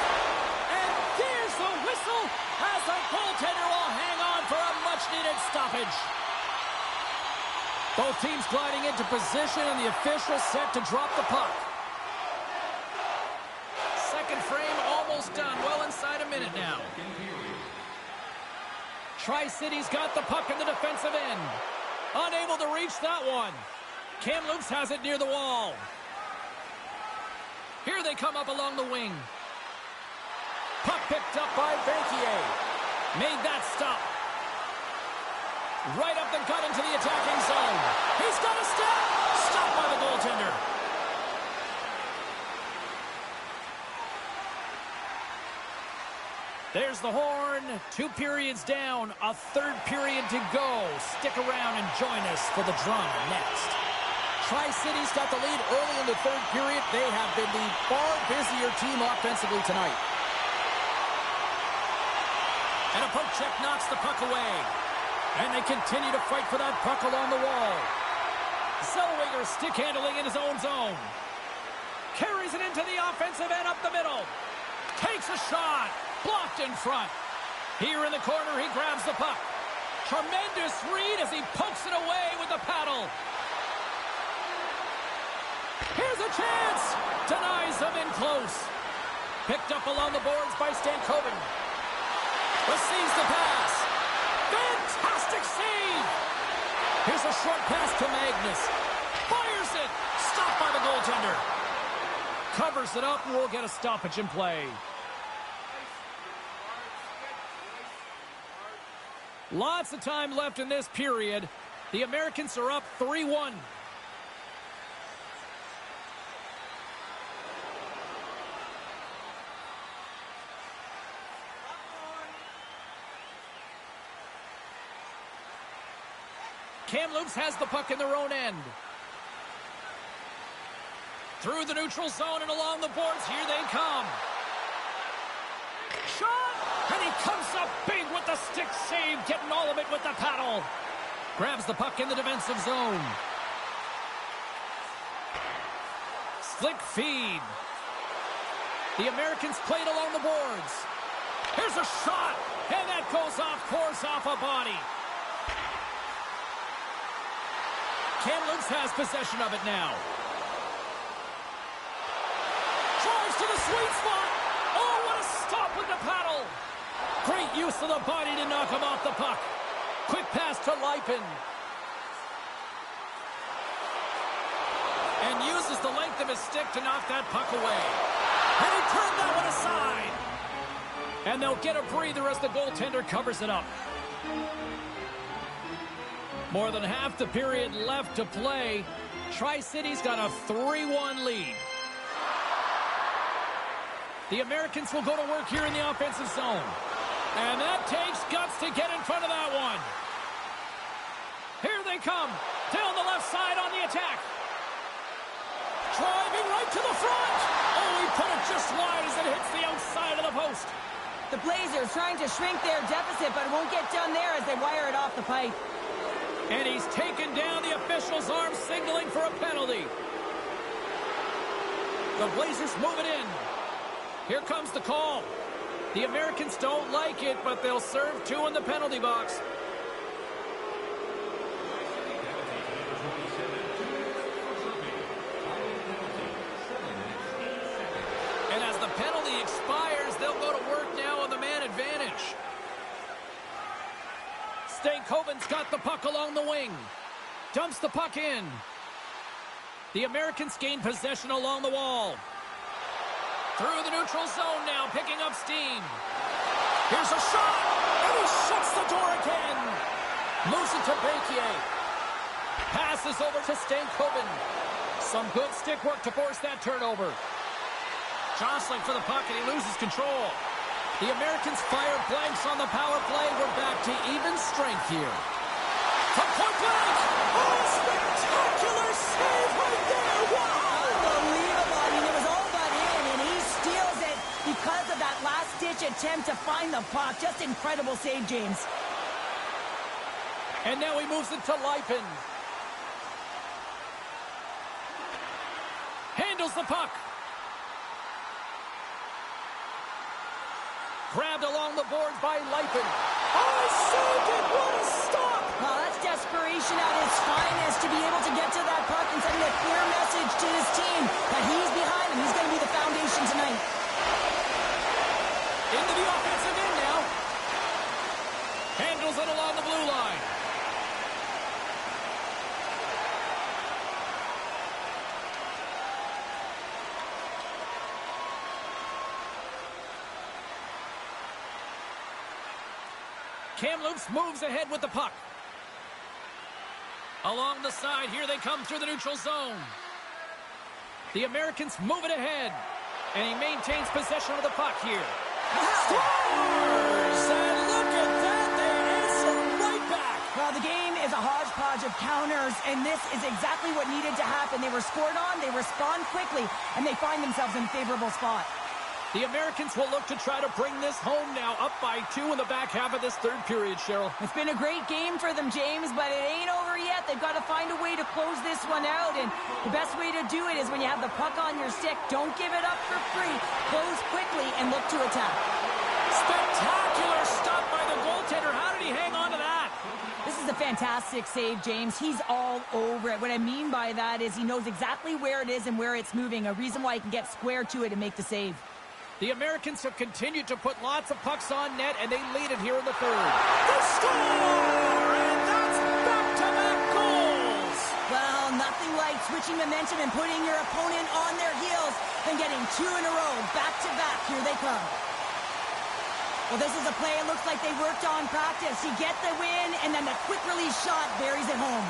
And there's the whistle as the goaltender will hang on for a much-needed stoppage. Both teams gliding into position, and the official set to drop the puck. Second frame almost done. Well inside a minute now. Tri-City's got the puck in the defensive end. Unable to reach that one. Kamloops has it near the wall. Here they come up along the wing. Puck picked up by Banquier. Made that stop. Right up the gut into the attacking zone. He's got a step. Stopped by the goaltender. There's the horn. 2 periods down. A third period to go. Stick around and join us for the drama next. Tri-City's got the lead early in the third period. They have been the far busier team offensively tonight. And a poke check knocks the puck away. And they continue to fight for that puck along the wall. Zellweger stick handling in his own zone. Carries it into the offensive end up the middle. Takes a shot. Blocked in front. Here in the corner, he grabs the puck. Tremendous read as he pokes it away with the paddle. Here's a chance. Denies him in close. Picked up along the boards by Stankoven. Receives the pass. Fantastic save! Here's a short pass to Magnus. Fires it! Stopped by the goaltender. Covers it up and we'll get a stoppage in play. Lots of time left in this period. The Americans are up 3-1. Kamloops has the puck in their own end. Through the neutral zone and along the boards, here they come. Shot! And he comes up big with the stick save, getting all of it with the paddle. Grabs the puck in the defensive zone. Slick feed. The Americans played along the boards. Here's a shot, and that goes off course off a body. Kamloops has possession of it now. Drives to the sweet spot. Oh, what a stop with the paddle. Great use of the body to knock him off the puck. Quick pass to Lipin. And uses the length of his stick to knock that puck away. And he turned that one aside. And they'll get a breather as the goaltender covers it up. More than half the period left to play. Tri-City's got a 3-1 lead. The Americans will go to work here in the offensive zone. And that takes guts to get in front of that one. Here they come. Down the left side on the attack. Driving right to the front. Oh, he put it just wide as it hits the outside of the post. The Blazers trying to shrink their deficit, but it won't get done there as they wire it off the pipe. And he's taken down the official's arm, signaling for a penalty. The Blazers move it in. Here comes the call. The Americans don't like it, but they'll serve 2 in the penalty box. And as the penalty expires, they'll go to work now on the man advantage. Stankoven's got the puck along the wing. Dumps the puck in. The Americans gain possession along the wall. Through the neutral zone now, picking up steam. Here's a shot, and he shuts the door again. Moves it to Bakier. Passes over to Stankoven. Some good stick work to force that turnover. Jostling for the puck, and he loses control. The Americans fired blanks on the power play. We're back to even strength here. From point blank. Oh, spectacular save right there. Wow. Unbelievable. I mean, it was all but in, and he steals it because of that last-ditch attempt to find the puck. Just incredible save, James. And now he moves it to Lipin. Handles the puck. Grabbed along the boards by Lipin. Oh, he saved it! What a stop! Well, that's desperation at its finest to be able to get to that puck and send a clear message to his team that he's behind him. He's going to be the foundation tonight. Into the offensive end now. Handles it along the blue line. Kamloops moves ahead with the puck. Along the side, here they come through the neutral zone. The Americans move it ahead. And he maintains possession of the puck here. Scores! And look at that, they answer right back. Well, the game is a hodgepodge of counters, and this is exactly what needed to happen. They were scored on, they respond quickly, and they find themselves in a favorable spot. The Americans will look to try to bring this home now, up by 2 in the back half of this third period, Cheryl. It's been a great game for them, James, but it ain't over yet. They've got to find a way to close this one out, and the best way to do it is when you have the puck on your stick. Don't give it up for free. Close quickly and look to attack. Spectacular stop by the goaltender. How did he hang on to that? This is a fantastic save, James. He's all over it. What I mean by that is he knows exactly where it is and where it's moving, a reason why he can get square to it and make the save. The Americans have continued to put lots of pucks on net, and they lead it here in the third. They score! And that's back-to-back goals! Well, nothing like switching momentum and putting your opponent on their heels than getting 2 in a row, back-to-back. Here they come. Well, this is a play it looks like they worked on practice. He gets the win, and then the quick release shot buries it home.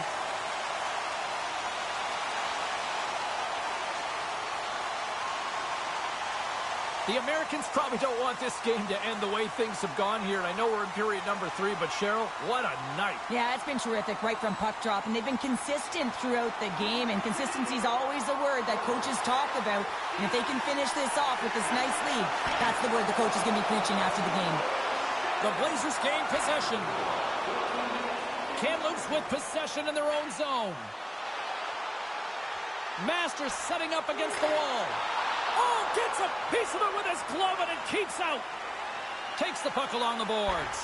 The Americans probably don't want this game to end the way things have gone here. And I know we're in period number 3, but Cheryl, what a night. Yeah, it's been terrific right from puck drop, and they've been consistent throughout the game, and consistency is always the word that coaches talk about. And if they can finish this off with this nice lead, that's the word the coach is going to be preaching after the game. The Blazers gain possession. Kamloops with possession in their own zone. Masters setting up against the wall. Oh, gets a piece of it with his glove and it keeps out. Takes the puck along the boards.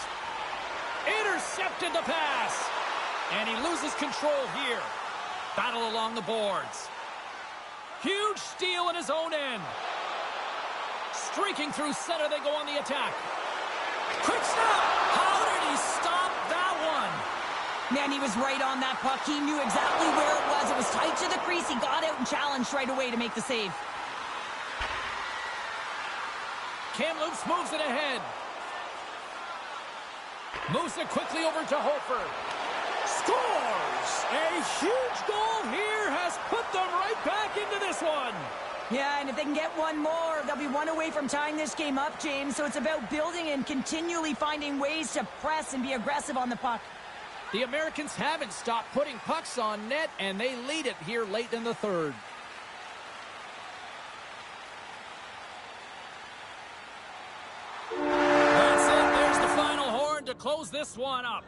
Intercepted the pass. And he loses control here. Battle along the boards. Huge steal in his own end. Streaking through center, they go on the attack. Quick snap! How did he stop that one? Man, he was right on that puck. He knew exactly where it was. It was tight to the crease. He got out and challenged right away to make the save. Kamloops moves it ahead. Moves it quickly over to Hofer. Scores! A huge goal here has put them right back into this one. Yeah, and if they can get one more, they'll be one away from tying this game up, James. So it's about building and continually finding ways to press and be aggressive on the puck. The Americans haven't stopped putting pucks on net, and they lead it here late in the third. That's it. There's the final horn to close this one up.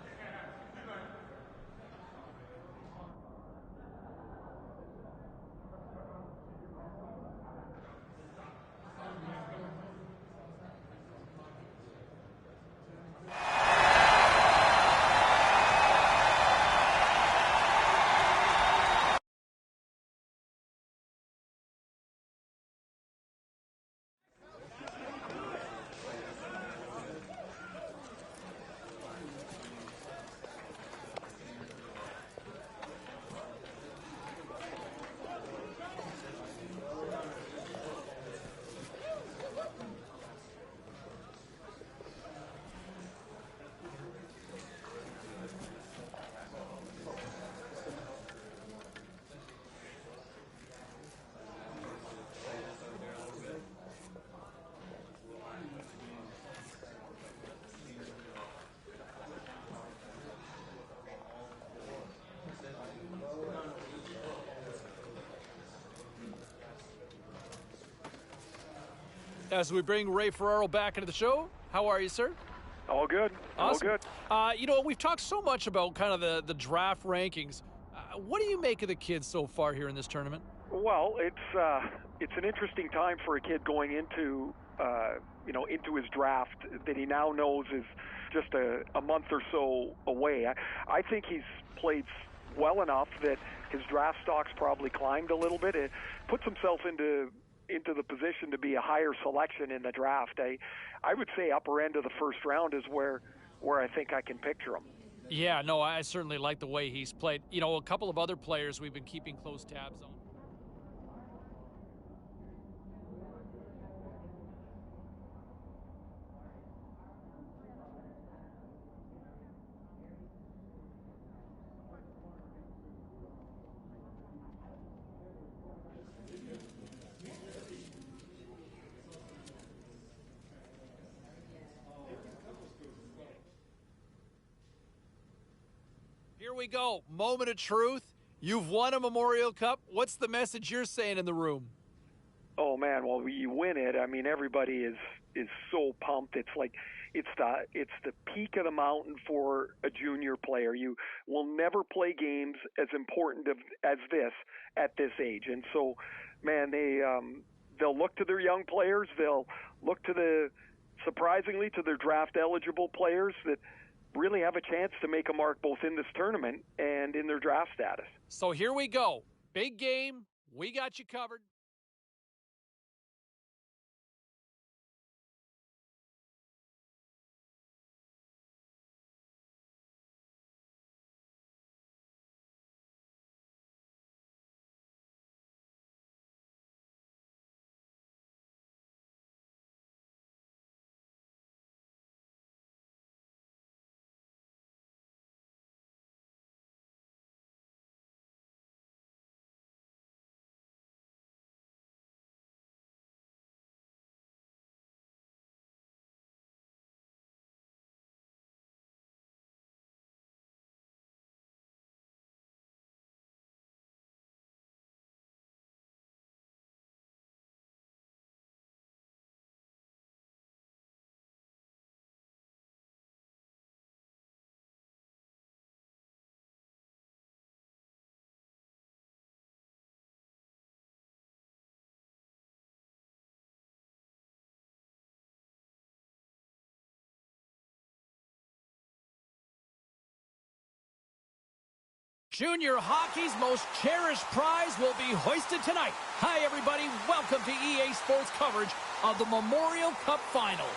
As we bring Ray Ferraro back into the show, how are you, sir? All good. Awesome. All good. You know, we've talked so much about kind of the draft rankings. What do you make of the kids so far here in this tournament? Well, it's an interesting time for a kid going into into his draft that he now knows is just a month or so away. I think he's played well enough that his draft stock's probably climbed a little bit. It puts himself into the position to be a higher selection in the draft. I would say upper end of the first round is where I think I can picture him. Yeah, no, I certainly like the way he's played. You know, a couple of other players we've been keeping close tabs on. Here we go. Moment of truth. You've won a Memorial Cup. What's the message you're saying in the room? Oh man, well you win it. I mean, everybody is so pumped. It's like it's the peak of the mountain for a junior player. You will never play games as important as this at this age. And so, man, they'll look to their young players. They'll look to surprisingly to their draft eligible players that really have a chance to make a mark both in this tournament and in their draft status. So here we go. Big game. We got you covered. Junior hockey's most cherished prize will be hoisted tonight. Hi, everybody. Welcome to EA Sports coverage of the Memorial Cup Final.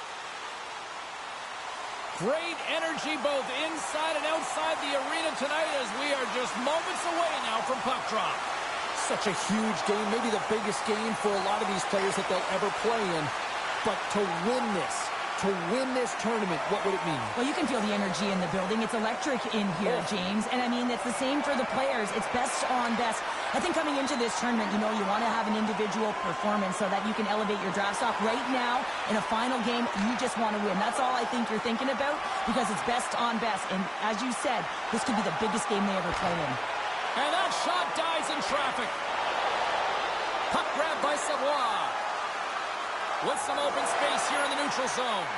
Great energy both inside and outside the arena tonight as we are just moments away now from puck drop. Such a huge game, maybe the biggest game for a lot of these players that they'll ever play in. But to win this tournament, what would it mean? Well, you can feel the energy in the building. It's electric in here, James. And I mean, it's the same for the players. It's best on best. I think coming into this tournament, you know, you want to have an individual performance so that you can elevate your draft stock. Right now, in a final game, you just want to win. That's all I think you're thinking about because it's best on best. And as you said, this could be the biggest game they ever play in. And that shot dies in traffic. Puck grab by Savoie. With some open space here in the neutral zone.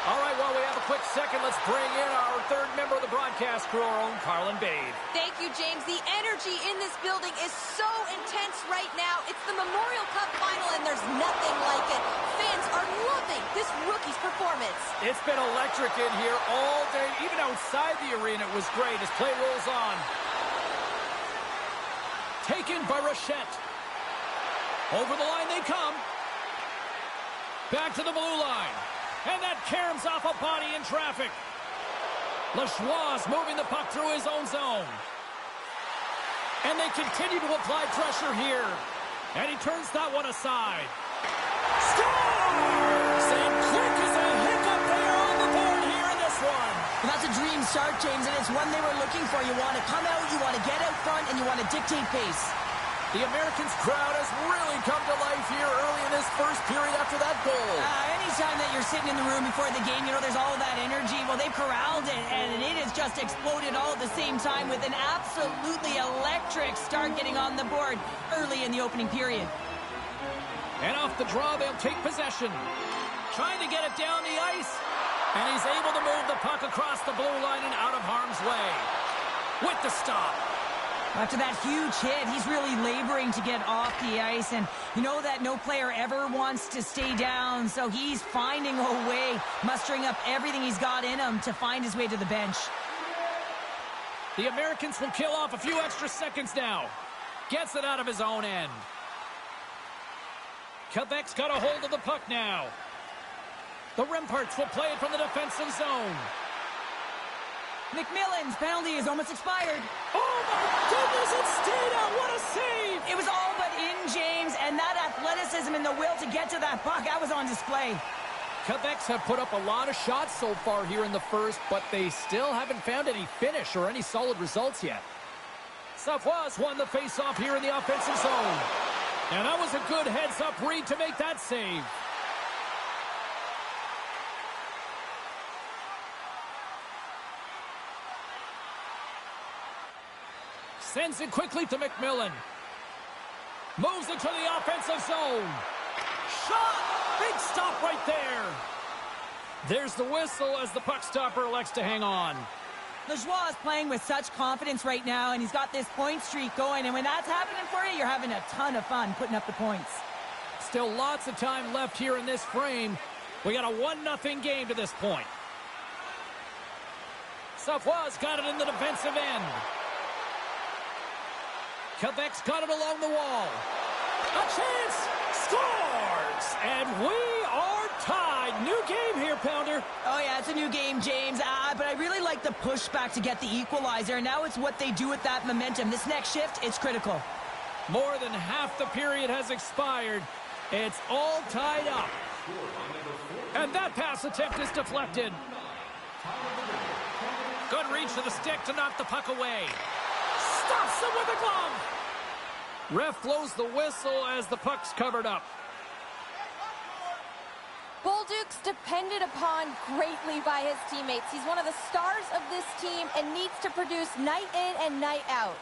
All right, while we have a quick second, let's bring in our third member of the broadcast crew, our own Carlin Bade. Thank you, James. The energy in this building is so intense right now. It's the Memorial Cup Final, and there's nothing like it. Fans are loving this rookie's performance. It's been electric in here all day. Even outside the arena, it was great as play rolls on. Taken by Rochette. Over the line they come. Back to the blue line. And that caroms off a body in traffic. Lachois moving the puck through his own zone. And they continue to apply pressure here. And he turns that one aside. Scores! And quick as a hiccup there on the board here in this one. Well, that's a dream start, James, and it's one they were looking for. You want to come out, you want to get out front, and you want to dictate pace. The Americans crowd has really come to life here early in this first period after that goal. Anytime that you're sitting in the room before the game, you know, there's all that energy. Well, they've corralled it, and it has just exploded all at the same time with an absolutely electric start getting on the board early in the opening period. And off the draw, they'll take possession. Trying to get it down the ice. And he's able to move the puck across the blue line and out of harm's way. With the stop. After that huge hit, he's really laboring to get off the ice, and you know that no player ever wants to stay down, so he's finding a way, mustering up everything he's got in him to find his way to the bench. The Americans will kill off a few extra seconds now. Gets it out of his own end. Quebec's got a hold of the puck now. The Remparts will play it from the defensive zone. McMillan's penalty is almost expired. Oh, my goodness, it stayed out. What a save. It was all but in, James, and that athleticism and the will to get to that puck, that was on display. Quebec's have put up a lot of shots so far here in the first, but they still haven't found any finish or any solid results yet. Savoie won the faceoff here in the offensive zone. And that was a good heads-up read to make that save. Sends it quickly to McMillan. Moves it to the offensive zone. Shot! Big stop right there. There's the whistle as the puck stopper elects to hang on. Lajoie is playing with such confidence right now, and he's got this point streak going. And when that's happening for you, you're having a ton of fun putting up the points. Still lots of time left here in this frame. We got a 1-0 game to this point. Savoie's got it in the defensive end. Quebec's got it along the wall. A chance! Scores! And we are tied. New game here, Pounder. Oh, yeah, it's a new game, James. But I really like the pushback to get the equalizer. Now it's what they do with that momentum. This next shift, it's critical. More than half the period has expired. It's all tied up. And that pass attempt is deflected. Good reach to the stick to knock the puck away. Stops him with a glove. Ref blows the whistle as the puck's covered up. Bolduc's depended upon greatly by his teammates. He's one of the stars of this team and needs to produce night in and night out.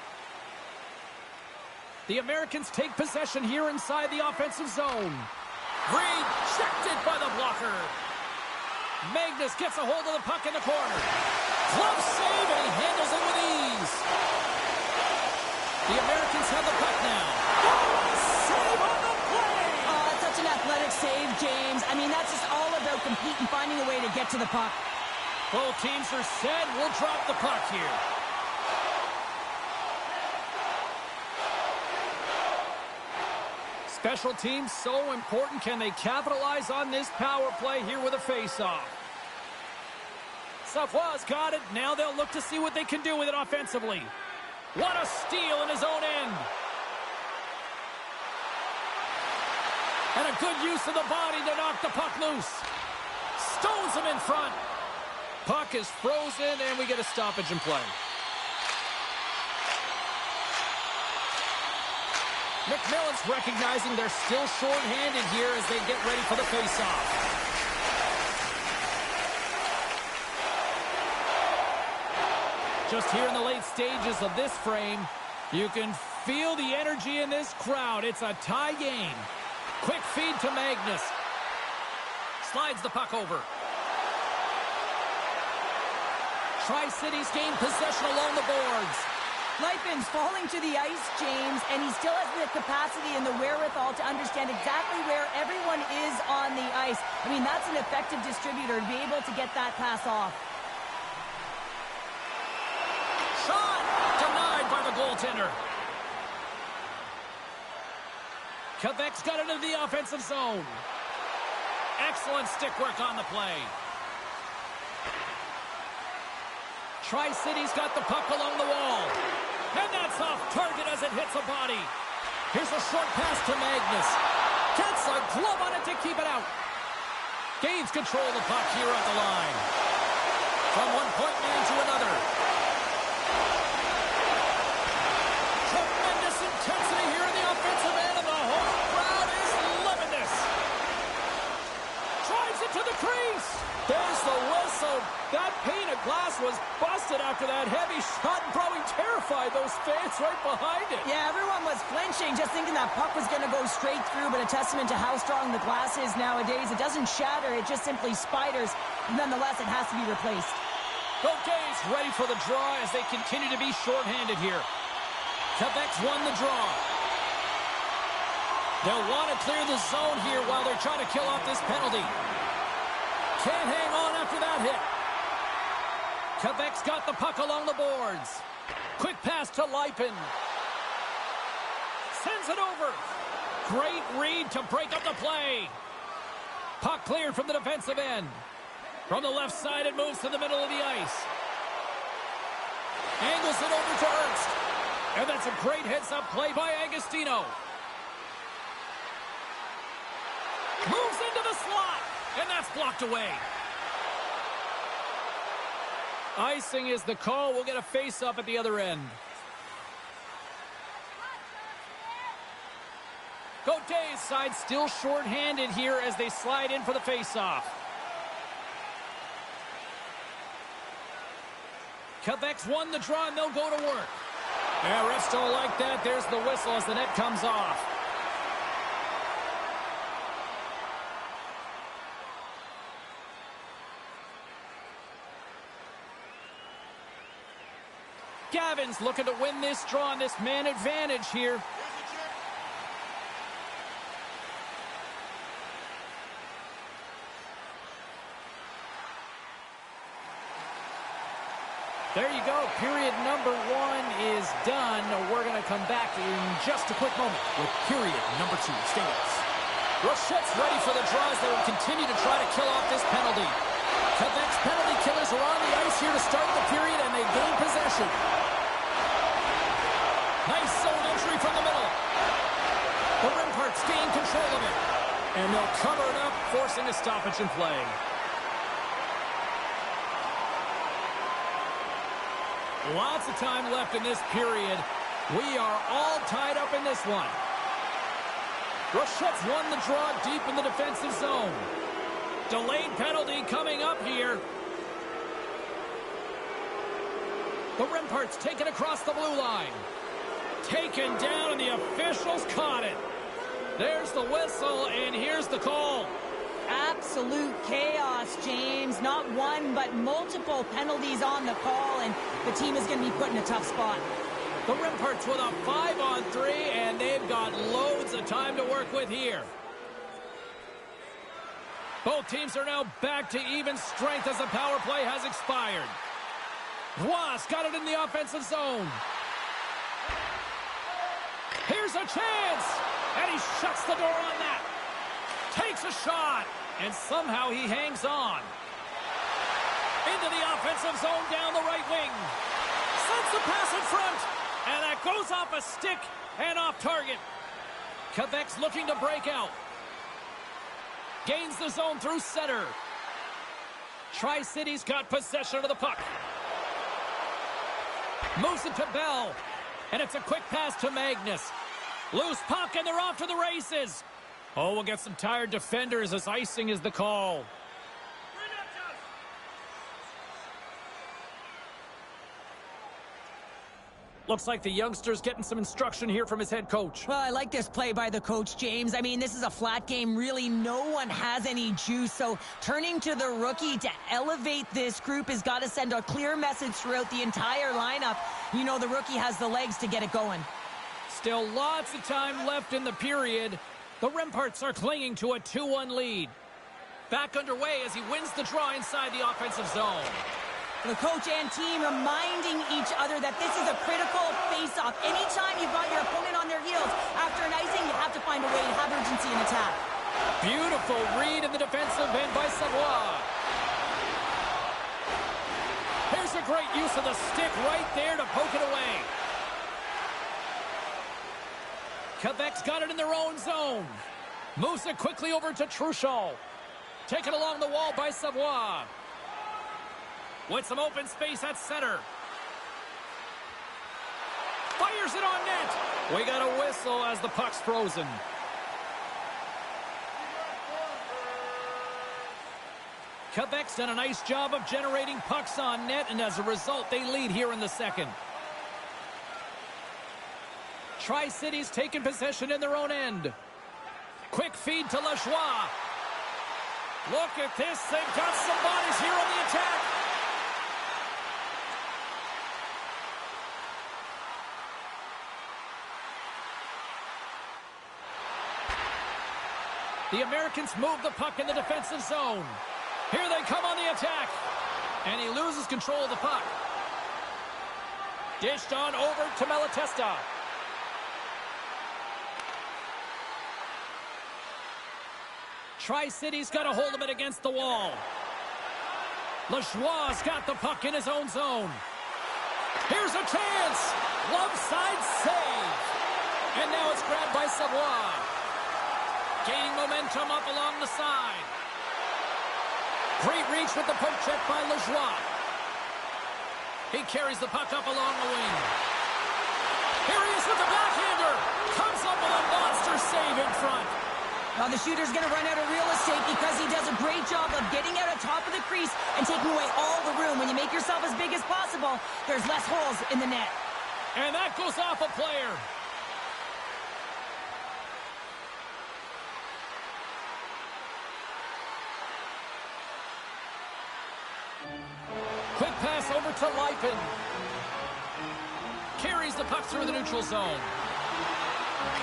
The Americans take possession here inside the offensive zone. Rejected by the blocker. Magnus gets a hold of the puck in the corner. Glove save, and he handles it with ease. The Americans have the puck now. Oh, save on the play! Oh, that's such an athletic save, James. I mean, that's just all about competing, finding a way to get to the puck. Both teams are set. We'll drop the puck here. Special teams so important. Can they capitalize on this power play here with a face-off? Savoie's got it. Now they'll look to see what they can do with it offensively. What a steal in his own end. And a good use of the body to knock the puck loose. Stones him in front. Puck is frozen, and we get a stoppage in play. McMillan's recognizing they're still short-handed here as they get ready for the face-off. Just here in the late stages of this frame, you can feel the energy in this crowd. It's a tie game. Quick feed to Magnus. Slides the puck over. Tri-Cities gain possession along the boards. Leipin's falling to the ice, James, and he still has the capacity and the wherewithal to understand exactly where everyone is on the ice. I mean, that's an effective distributor to be able to get that pass off. Shot! Denied by the goaltender. Quebec's got it into the offensive zone. Excellent stick work on the play. Tri-Cities got the puck along the wall. And that's off target as it hits a body. Here's a short pass to Magnus. Gets a glove on it to keep it out. Gains control of the puck here at the line. From one point man to another. Tremendous intensity here in the offensive end, and the whole crowd is loving this. Drives it to the crease. There's the whistle. That pane of glass was busted after that heavy shot and probably terrified those fans right behind it. Yeah, everyone was flinching, just thinking that puck was going to go straight through, but a testament to how strong the glass is nowadays. It doesn't shatter, it just simply spiders. Nonetheless, it has to be replaced. Gaudet's ready for the draw as they continue to be shorthanded here. Quebec's won the draw. They'll want to clear the zone here while they're trying to kill off this penalty. Can't hang on after that hit. Quebec's got the puck along the boards. Quick pass to Leipin. Sends it over. Great read to break up the play. Puck cleared from the defensive end. From the left side, it moves to the middle of the ice. Angles it over to Ernst. And that's a great heads-up play by Agostino. Moves into the slot. And that's blocked away. Icing is the call. We'll get a face-up at the other end. Gaudet's side still short-handed here as they slide in for the face-off. Quebec's won the draw, and they'll go to work. Yeah, refs don't like that. There's the whistle as the net comes off. Gavin's looking to win this draw on this man advantage here. There you go. Period number 1 is done. We're going to come back in just a quick moment with period number 2. Stay with us. Rochette's ready for the draws. They will continue to try to kill off this penalty. Quebec's penalty killers are on the ice here to start the period, and they gain possession. Nice zone entry from the middle. The Rimparts gain control of it. And they'll cover it up, forcing a stoppage in play. Lots of time left in this period. We are all tied up in this one. Rochette's won the draw deep in the defensive zone. Delayed penalty coming up here. The Rimparts take it across the blue line. Taken down, and the officials caught it. There's the whistle, and here's the call. Absolute chaos, James. Not one, but multiple penalties on the call, and the team is going to be put in a tough spot. The Rimparts with a 5-on-3, and they've got loads of time to work with here. Both teams are now back to even strength as the power play has expired. Ross got it in the offensive zone. Here's a chance. And he shuts the door on that. Takes a shot. And somehow he hangs on. Into the offensive zone down the right wing. Sends the pass in front. And that goes off a stick and off target. Quebec's looking to break out. Gains the zone through center. Tri-City's got possession of the puck. Moves it to Bell. And it's a quick pass to Magnus. Loose puck, and they're off to the races. Oh, we'll get some tired defenders as icing is the call. Looks like the youngster's getting some instruction here from his head coach. Well, I like this play by the coach, James. I mean, this is a flat game. Really, no one has any juice. So turning to the rookie to elevate this group has got to send a clear message throughout the entire lineup. You know the rookie has the legs to get it going. Still lots of time left in the period. The Remparts are clinging to a 2-1 lead. Back underway as he wins the draw inside the offensive zone. The coach and team reminding each other that this is a critical face-off. Anytime you've got your opponent on their heels after an icing, you have to find a way to have urgency in attack. Beautiful read in the defensive end by Savoie. Here's a great use of the stick right there to poke it away. Quebec's got it in their own zone. Moves it quickly over to Truchon. Taken along the wall by Savoie. With some open space at center. Fires it on net. We got a whistle as the puck's frozen. Quebec's done a nice job of generating pucks on net, and as a result, they lead here in the second. Tri-City's taken possession in their own end. Quick feed to Lajoie. Look at this. They've got some bodies here on the attack. The Americans move the puck in the defensive zone. Here they come on the attack. And he loses control of the puck. Dished on over to Malatesta. Tri-City's got a hold of it against the wall. Lajoie's got the puck in his own zone. Here's a chance. Love side save. And now it's grabbed by Savoie. Gaining momentum up along the side. Great reach with the poke check by Lajoie. He carries the puck up along the wing. Here he is with the backhander. Comes up with a monster save in front. Now the shooter's going to run out of real estate because he does a great job of getting out of top of the crease and taking away all the room. When you make yourself as big as possible, there's less holes in the net. And that goes off a player. Quick pass over to Leipin. Carries the puck through the neutral zone.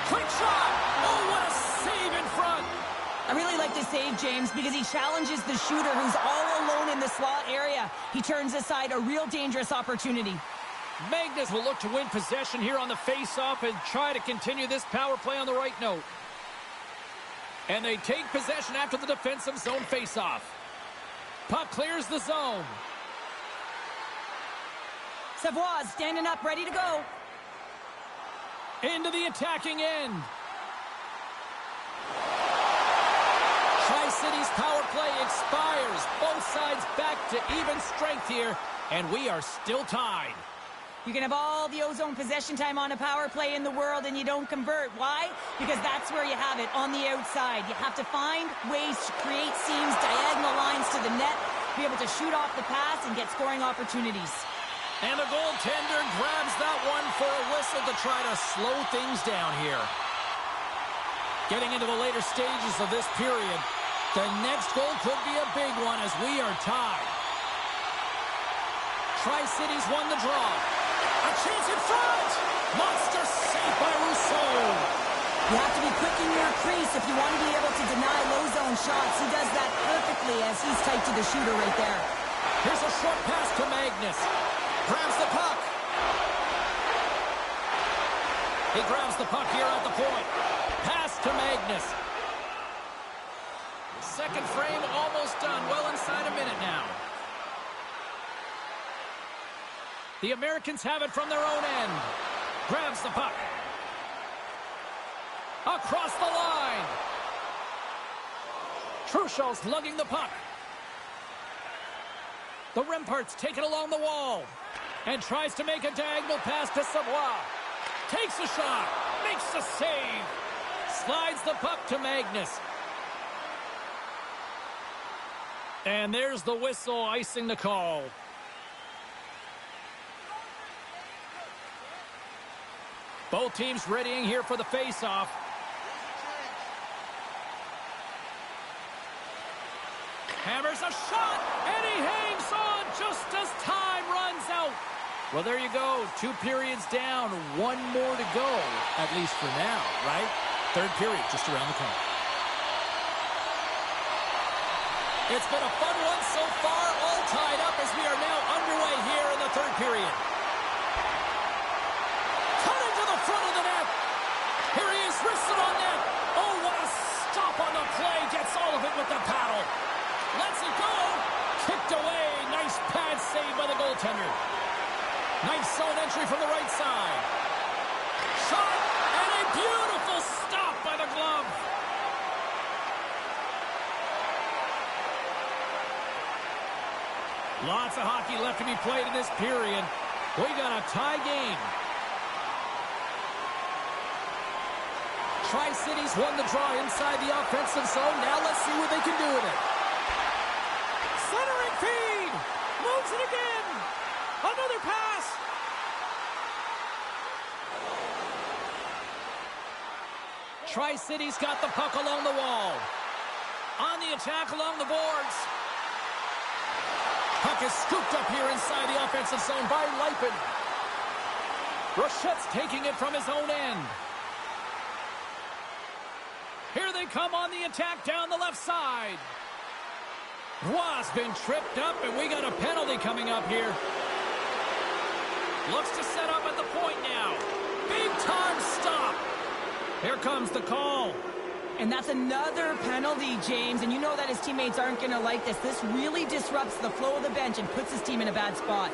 Quick shot! Oh, what a save in front! I really like this save, James, because he challenges the shooter who's all alone in the slot area. He turns aside a real dangerous opportunity. Magnus will look to win possession here on the face-off and try to continue this power play on the right note. And they take possession after the defensive zone face-off. Puck clears the zone. Savoie standing up, ready to go. Into the attacking end. Tri-City's power play expires. Both sides back to even strength here, and we are still tied. You can have all the ozone possession time on a power play in the world and you don't convert. Why? Because that's where you have it, on the outside. You have to find ways to create seams, diagonal lines to the net, be able to shoot off the pass and get scoring opportunities. And the goaltender grabs that one for a whistle to try to slow things down here. Getting into the later stages of this period, the next goal could be a big one as we are tied. Tri-City's won the draw. A chance in front! Monster save by Rousseau. You have to be quick in your crease if you want to be able to deny low zone shots. He does that perfectly as he's tight to the shooter right there. Here's a short pass to Magnus. Grabs the puck. He grabs the puck here at the point. Pass to Magnus. Second frame almost done. Well inside a minute now. The Americans have it from their own end. Grabs the puck. Across the line. Truchel's lugging the puck. The Remparts take it along the wall. And tries to make a diagonal pass to Savoie. Takes a shot. Makes the save. Slides the puck to Magnus. And there's the whistle icing the call. Both teams readying here for the face-off. Hammers a shot, and he hangs on just as time runs out. Well, there you go. 2 periods down, 1 more to go, at least for now, right? Third period just around the corner. It's been a fun one so far, all tied up as we are now underway here in the third period. Cut into the front of the net. Here he is, wristed on net. Oh, what a stop on the play. Gets all of it with the paddle. Lets it go. Kicked away. Nice pad save by the goaltender. Nice zone entry from the right side. Shot, and a beautiful stop by the glove. Lots of hockey left to be played in this period. We got a tie game. Tri-Cities won the draw inside the offensive zone. Now let's see what they can do with it. Centering feed. Moves it again. Another pass. Tri-Cities got the puck along the wall. On the attack along the boards. Puck is scooped up here inside the offensive zone by Leipin. Rochette's taking it from his own end. Here they come on the attack down the left side. Roy's been tripped up, and we got a penalty coming up here. Looks to set up at the point now. Big time stop. Here comes the call. And that's another penalty, James. And you know that his teammates aren't going to like this. This really disrupts the flow of the bench and puts his team in a bad spot.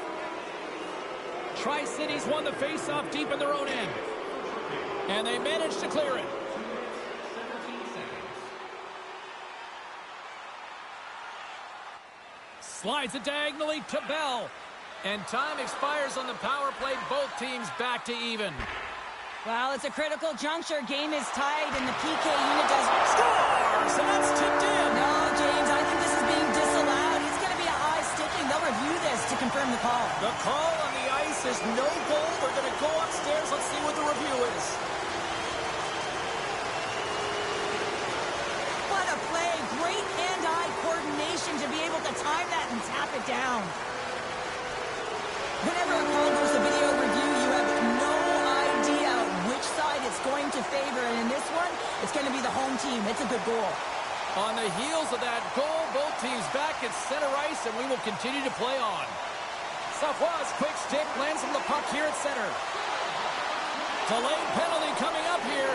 Tri-Cities won the face-off deep in their own end. And they managed to clear it. Slides it diagonally to Bell. And time expires on the power play. Both teams back to even. Well, it's a critical juncture. Game is tied, and the PK unit does... Scores! And that's tipped in. No, James, I think this is being disallowed. It's going to be a high sticking. They'll review this to confirm the call. The call on the ice is no goal. They're going to go upstairs. Let's see what the review is. What a play. Great hand-eye coordination to be able to time that and tap it down. Whenever a call goes to video review, you have no idea which side it's going to favor. And in this one, it's going to be the home team. It's a good goal. On the heels of that goal, both teams back at center ice, and we will continue to play on. Savoie's quick stick lands him the puck here at center. Delayed penalty coming up here.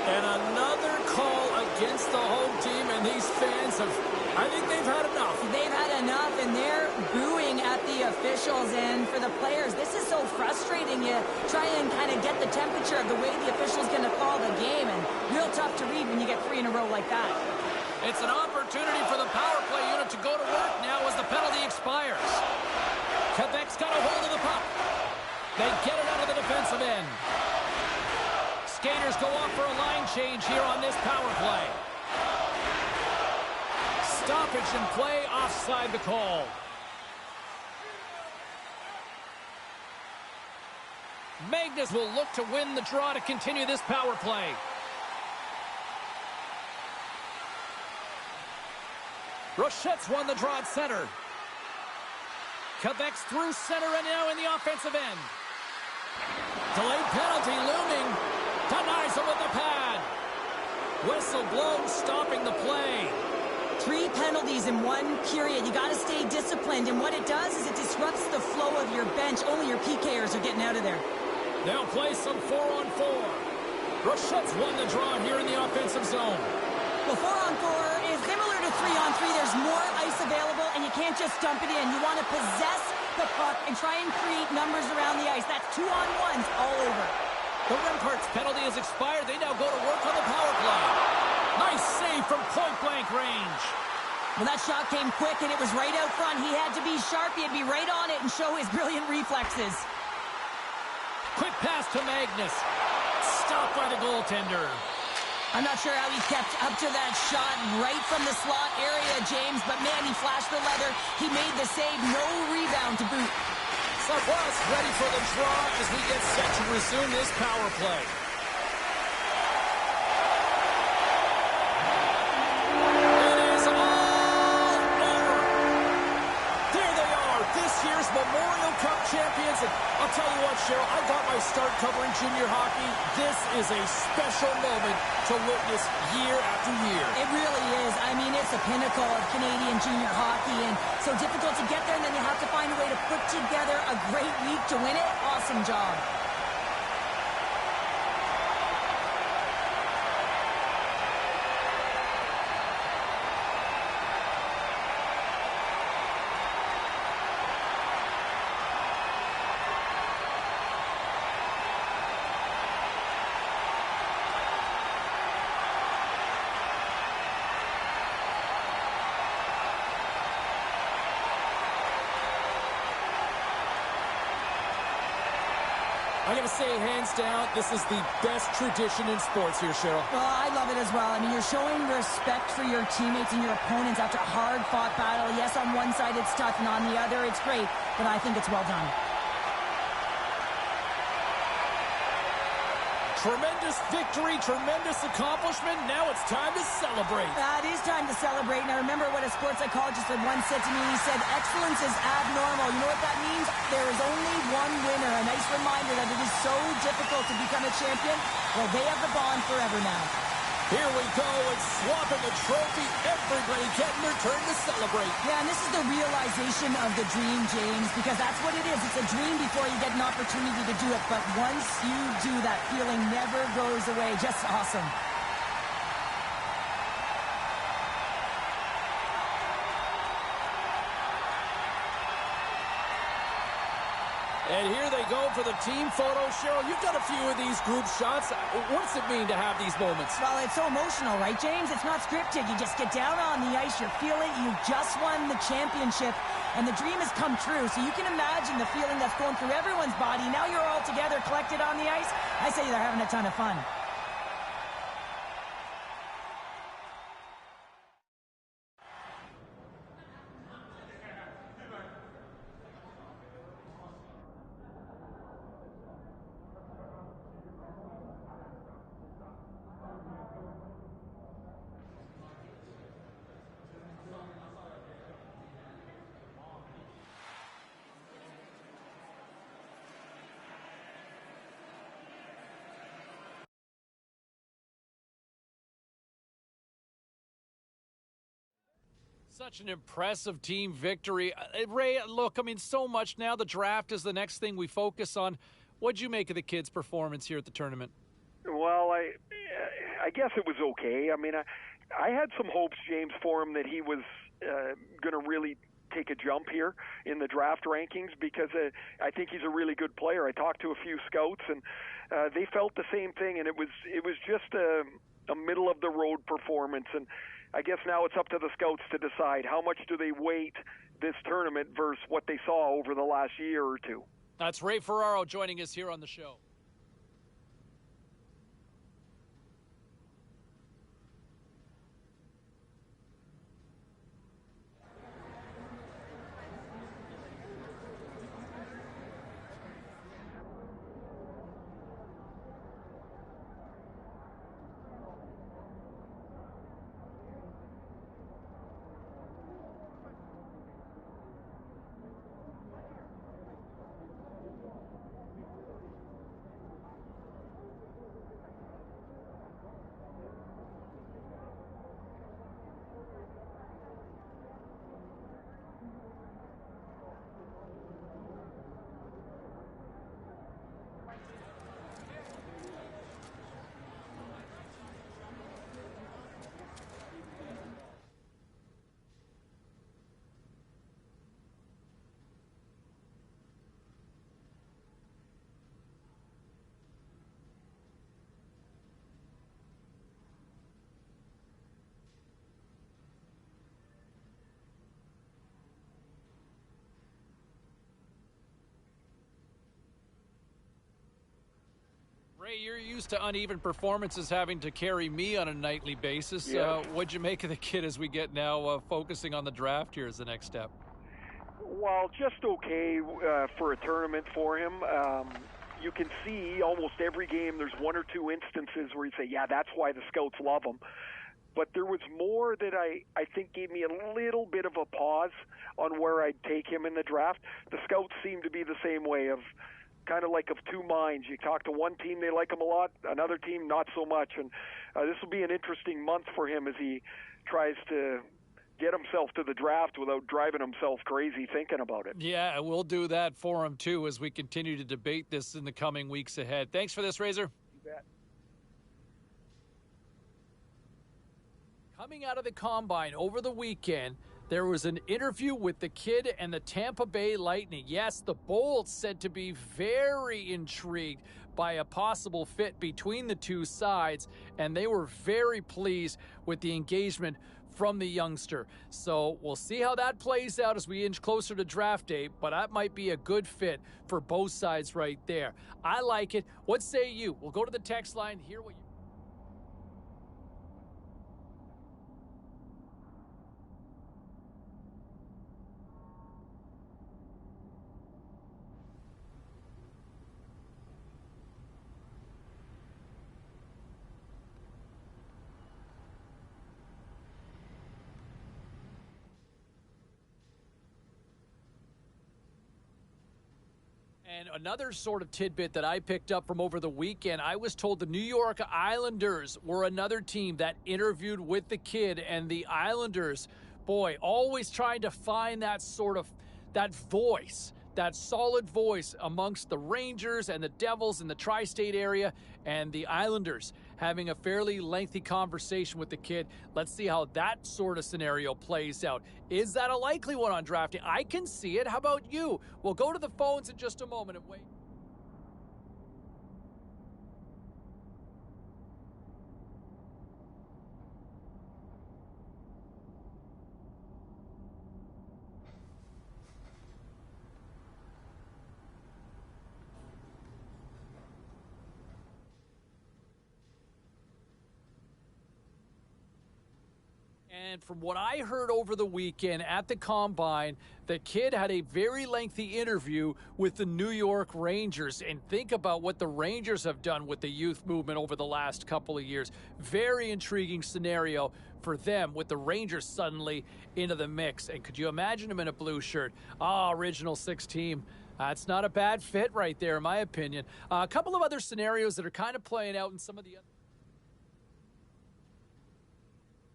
And another call against the home team, and these fans have, I think they've had enough. They've had enough, and they're booing at the officials. And for the players, this is so frustrating. You try and kind of get the temperature of the way the official's going to call the game, and real tough to read when you get 3 in a row like that. It's an opportunity for the power play unit to go to work now as the penalty expires. Quebec's got a hold of the puck. They get it out of the defensive end. Skaters go off for a line change here on this power play. Stoppage in play, offside the call. Magnus will look to win the draw to continue this power play. Rochette's won the draw at center. Quebec's through center and now in the offensive end. Delayed penalty looming. Denies him with the pad. Whistle blown, stopping the play. 3 penalties in 1 period. You got to stay disciplined, and what it does is it disrupts the flow of your bench. Only your PKers are getting out of there. They'll play some 4-on-4. Rochette's won the draw here in the offensive zone. Well, 4-on-4 is similar to 3-on-3. There's more ice available, and you can't just dump it in. You want to possess the puck and try and create numbers around the ice. That's 2-on-1s all over. The Remparts penalty has expired. They now go to work on the power play. Nice save from point-blank range. Well, that shot came quick, and it was right out front. He had to be sharp. He had to be right on it and show his brilliant reflexes. Quick pass to Magnus. Stopped by the goaltender. I'm not sure how he kept up to that shot right from the slot area, James, but man, he flashed the leather. He made the save. No rebound to boot. Southwest ready for the draw as we get set to resume this power play. It is all over. There they are, this year's Memorial Cup champions. And I'll tell you what, Cheryl, I got my start covering junior hockey. This is a special moment to witness year after year. It really is. I mean, it's a pinnacle of Canadian junior hockey, and so difficult to get there, and then you have to find a way to put together a great week to win it. Awesome job. I gotta say, hands down, this is the best tradition in sports here, Cheryl. Well, I love it as well. I mean, you're showing respect for your teammates and your opponents after a hard-fought battle. Yes, on one side it's tough, and on the other it's great, but I think it's well done. Tremendous victory, tremendous accomplishment. Now it's time to celebrate. It is time to celebrate. And I remember what a sports psychologist had once said to me. He said, excellence is abnormal. You know what that means? There is only one winner. A nice reminder that it is so difficult to become a champion. Well, they have the bond forever now. Here we go, it's swapping the trophy. Everybody getting their turn to celebrate. Yeah, and this is the realization of the dream, James, because that's what it is. It's a dream before you get an opportunity to do it. But once you do, that feeling never goes away. Just awesome. And here they go for the team photo. Cheryl, you've done a few of these group shots. What's it mean to have these moments? Well, it's so emotional, right, James? It's not scripted. You just get down on the ice. You're feeling you just won the championship, and the dream has come true. So you can imagine the feeling that's going through everyone's body. Now you're all together, collected on the ice. I say they're having a ton of fun. Such an impressive team victory. Ray, look, I mean, so much now. The draft is the next thing we focus on. What'd you make of the kids' performance here at the tournament? Well, I guess it was okay. I mean, I had some hopes, James, for him that he was going to really take a jump here in the draft rankings because I think he's a really good player. I talked to a few scouts, and they felt the same thing, and it was just a middle-of-the-road performance. And I guess now it's up to the scouts to decide how much do they weight this tournament versus what they saw over the last year or two. That's Ray Ferraro joining us here on the show. Ray, you're used to uneven performances having to carry me on a nightly basis. Yes. What'd you make of the kid as we get now focusing on the draft here as the next step? Well, just okay for a tournament for him. You can see almost every game there's one or two instances where you say, yeah, that's why the scouts love him. But there was more that I think gave me a little bit of a pause on where I'd take him in the draft. The scouts seem to be the same way, of kind of like of two minds. You talk to one team, they like him a lot, another team not so much. And this will be an interesting month for him as he tries to get himself to the draft without driving himself crazy thinking about it. Yeah, we'll do that for him, too, as we continue to debate this in the coming weeks ahead. Thanks for this, Razor. You bet. Coming out of the Combine over the weekend, there was an interview with the kid and the Tampa Bay Lightning. Yes, the Bolts said to be very intrigued by a possible fit between the two sides, and they were very pleased with the engagement from the youngster. So we'll see how that plays out as we inch closer to draft day, but that might be a good fit for both sides right there. I like it. What say you? We'll go to the text line, hear what you... And another sort of tidbit that I picked up from over the weekend, I was told the New York Islanders were another team that interviewed with the kid, and the Islanders, boy, always trying to find that sort of, that voice, that solid voice amongst the Rangers and the Devils in the tri-state area, and the Islanders having a fairly lengthy conversation with the kid. Let's see how that sort of scenario plays out. Is that a likely one on draft day? I can see it. How about you? We'll go to the phones in just a moment and wait. And from what I heard over the weekend at the Combine, the kid had a very lengthy interview with the New York Rangers. And think about what the Rangers have done with the youth movement over the last couple of years. Very intriguing scenario for them with the Rangers suddenly into the mix. And could you imagine him in a blue shirt? Original six team. It's not a bad fit right there, in my opinion. A couple of other scenarios that are kind of playing out in some of the other...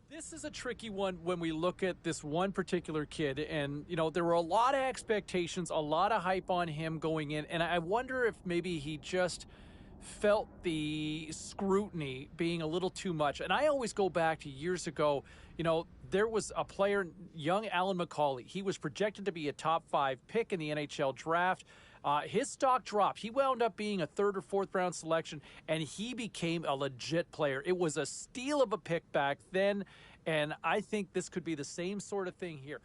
This is a tricky one when we look at this one particular kid, and, you know, there were a lot of expectations, a lot of hype on him going in, and I wonder if maybe he just felt the scrutiny being a little too much. And I always go back to years ago, you know, there was a player, young Alan McCauley. He was projected to be a top 5 pick in the NHL draft. His stock dropped. He wound up being a 3rd or 4th round selection, and he became a legit player. It was a steal of a pick back then, and I think this could be the same sort of thing here.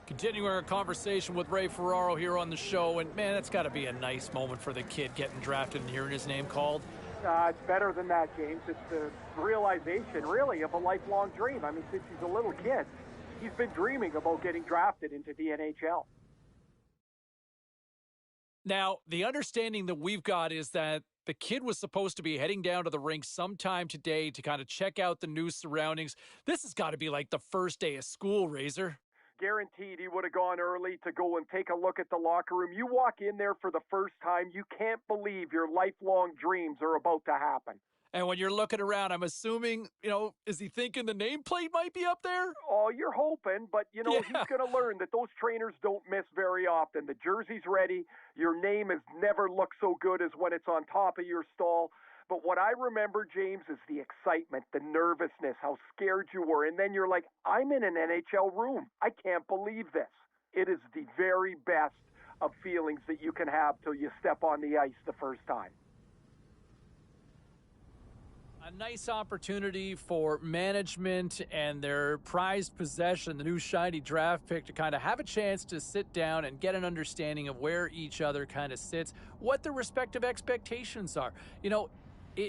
Continuing our conversation with Ray Ferraro here on the show, and man, that's got to be a nice moment for the kid getting drafted and hearing his name called. It's better than that, James. It's the realization, really, of a lifelong dream. I mean, since he's a little kid, he's been dreaming about getting drafted into the NHL. Now, the understanding that we've got is that the kid was supposed to be heading down to the rink sometime today to kind of check out the new surroundings. This has got to be like the first day of school, Razor. Guaranteed he would have gone early to go and take a look at the locker room. You walk in there for the first time, you can't believe your lifelong dreams are about to happen. And when you're looking around, I'm assuming, you know, is he thinking the nameplate might be up there? Oh, you're hoping, but, you know, he's going to learn that those trainers don't miss very often. The jersey's ready. Your name has never looked so good as when it's on top of your stall. But what I remember, James, is the excitement, the nervousness, how scared you were. And then you're like, I'm in an NHL room. I can't believe this. It is the very best of feelings that you can have till you step on the ice the first time. A nice opportunity for management and their prized possession, the new shiny draft pick, to kind of have a chance to sit down and get an understanding of where each other kind of sits, what their respective expectations are. You know,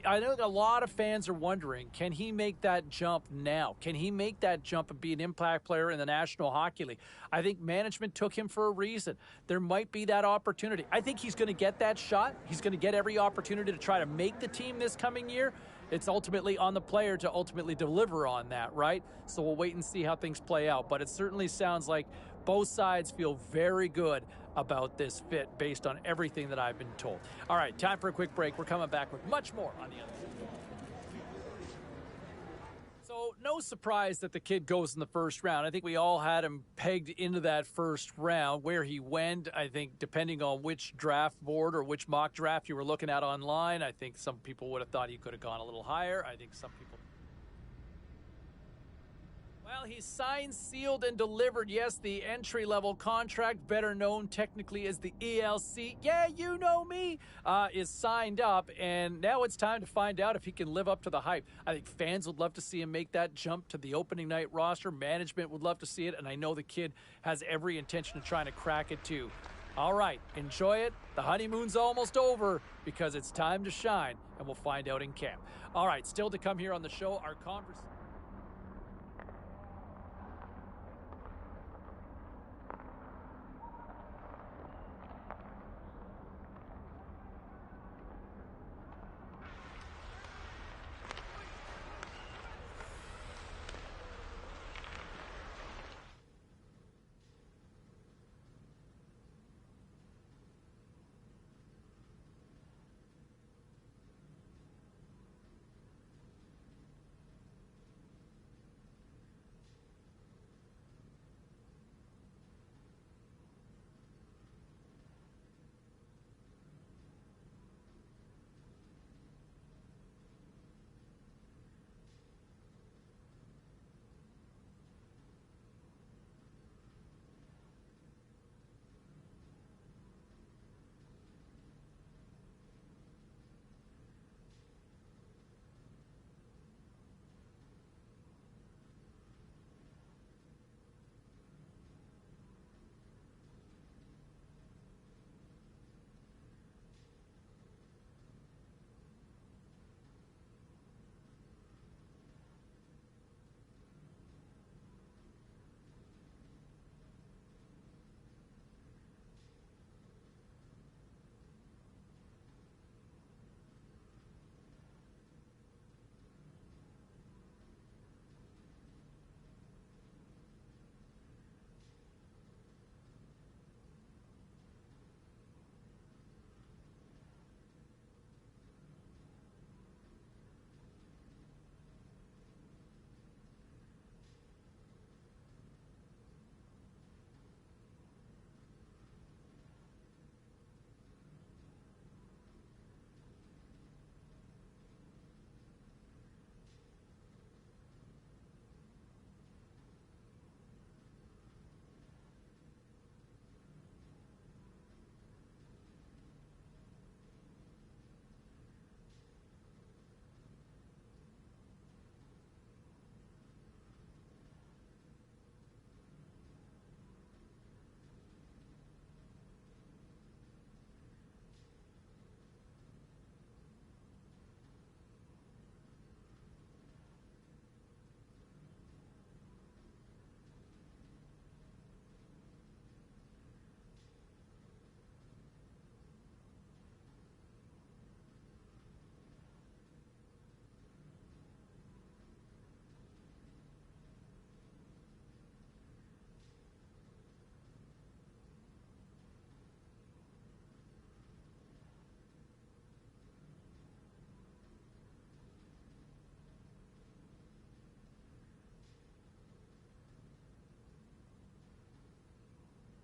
I know that a lot of fans are wondering, can he make that jump now? Can he make that jump and be an impact player in the National Hockey League? I think management took him for a reason. There might be that opportunity. I think he's going to get that shot. He's going to get every opportunity to try to make the team this coming year. It's ultimately on the player to ultimately deliver on that, right? So we'll wait and see how things play out. But it certainly sounds like both sides feel very good about this fit based on everything that I've been told. All right, time for a quick break. We're coming back with much more on the other side. So no surprise that the kid goes in the first round. I think we all had him pegged into that first round. Where he went, I think, depending on which draft board or which mock draft you were looking at online, I think some people would have thought he could have gone a little higher. I think some people... Well, he's signed, sealed, and delivered. Yes, the entry-level contract, better known technically as the ELC, yeah, you know me, is signed up, and now it's time to find out if he can live up to the hype. I think fans would love to see him make that jump to the opening night roster. Management would love to see it, and I know the kid has every intention of trying to crack it too. All right, enjoy it. The honeymoon's almost over because it's time to shine, and we'll find out in camp. All right, still to come here on the show, our conversation.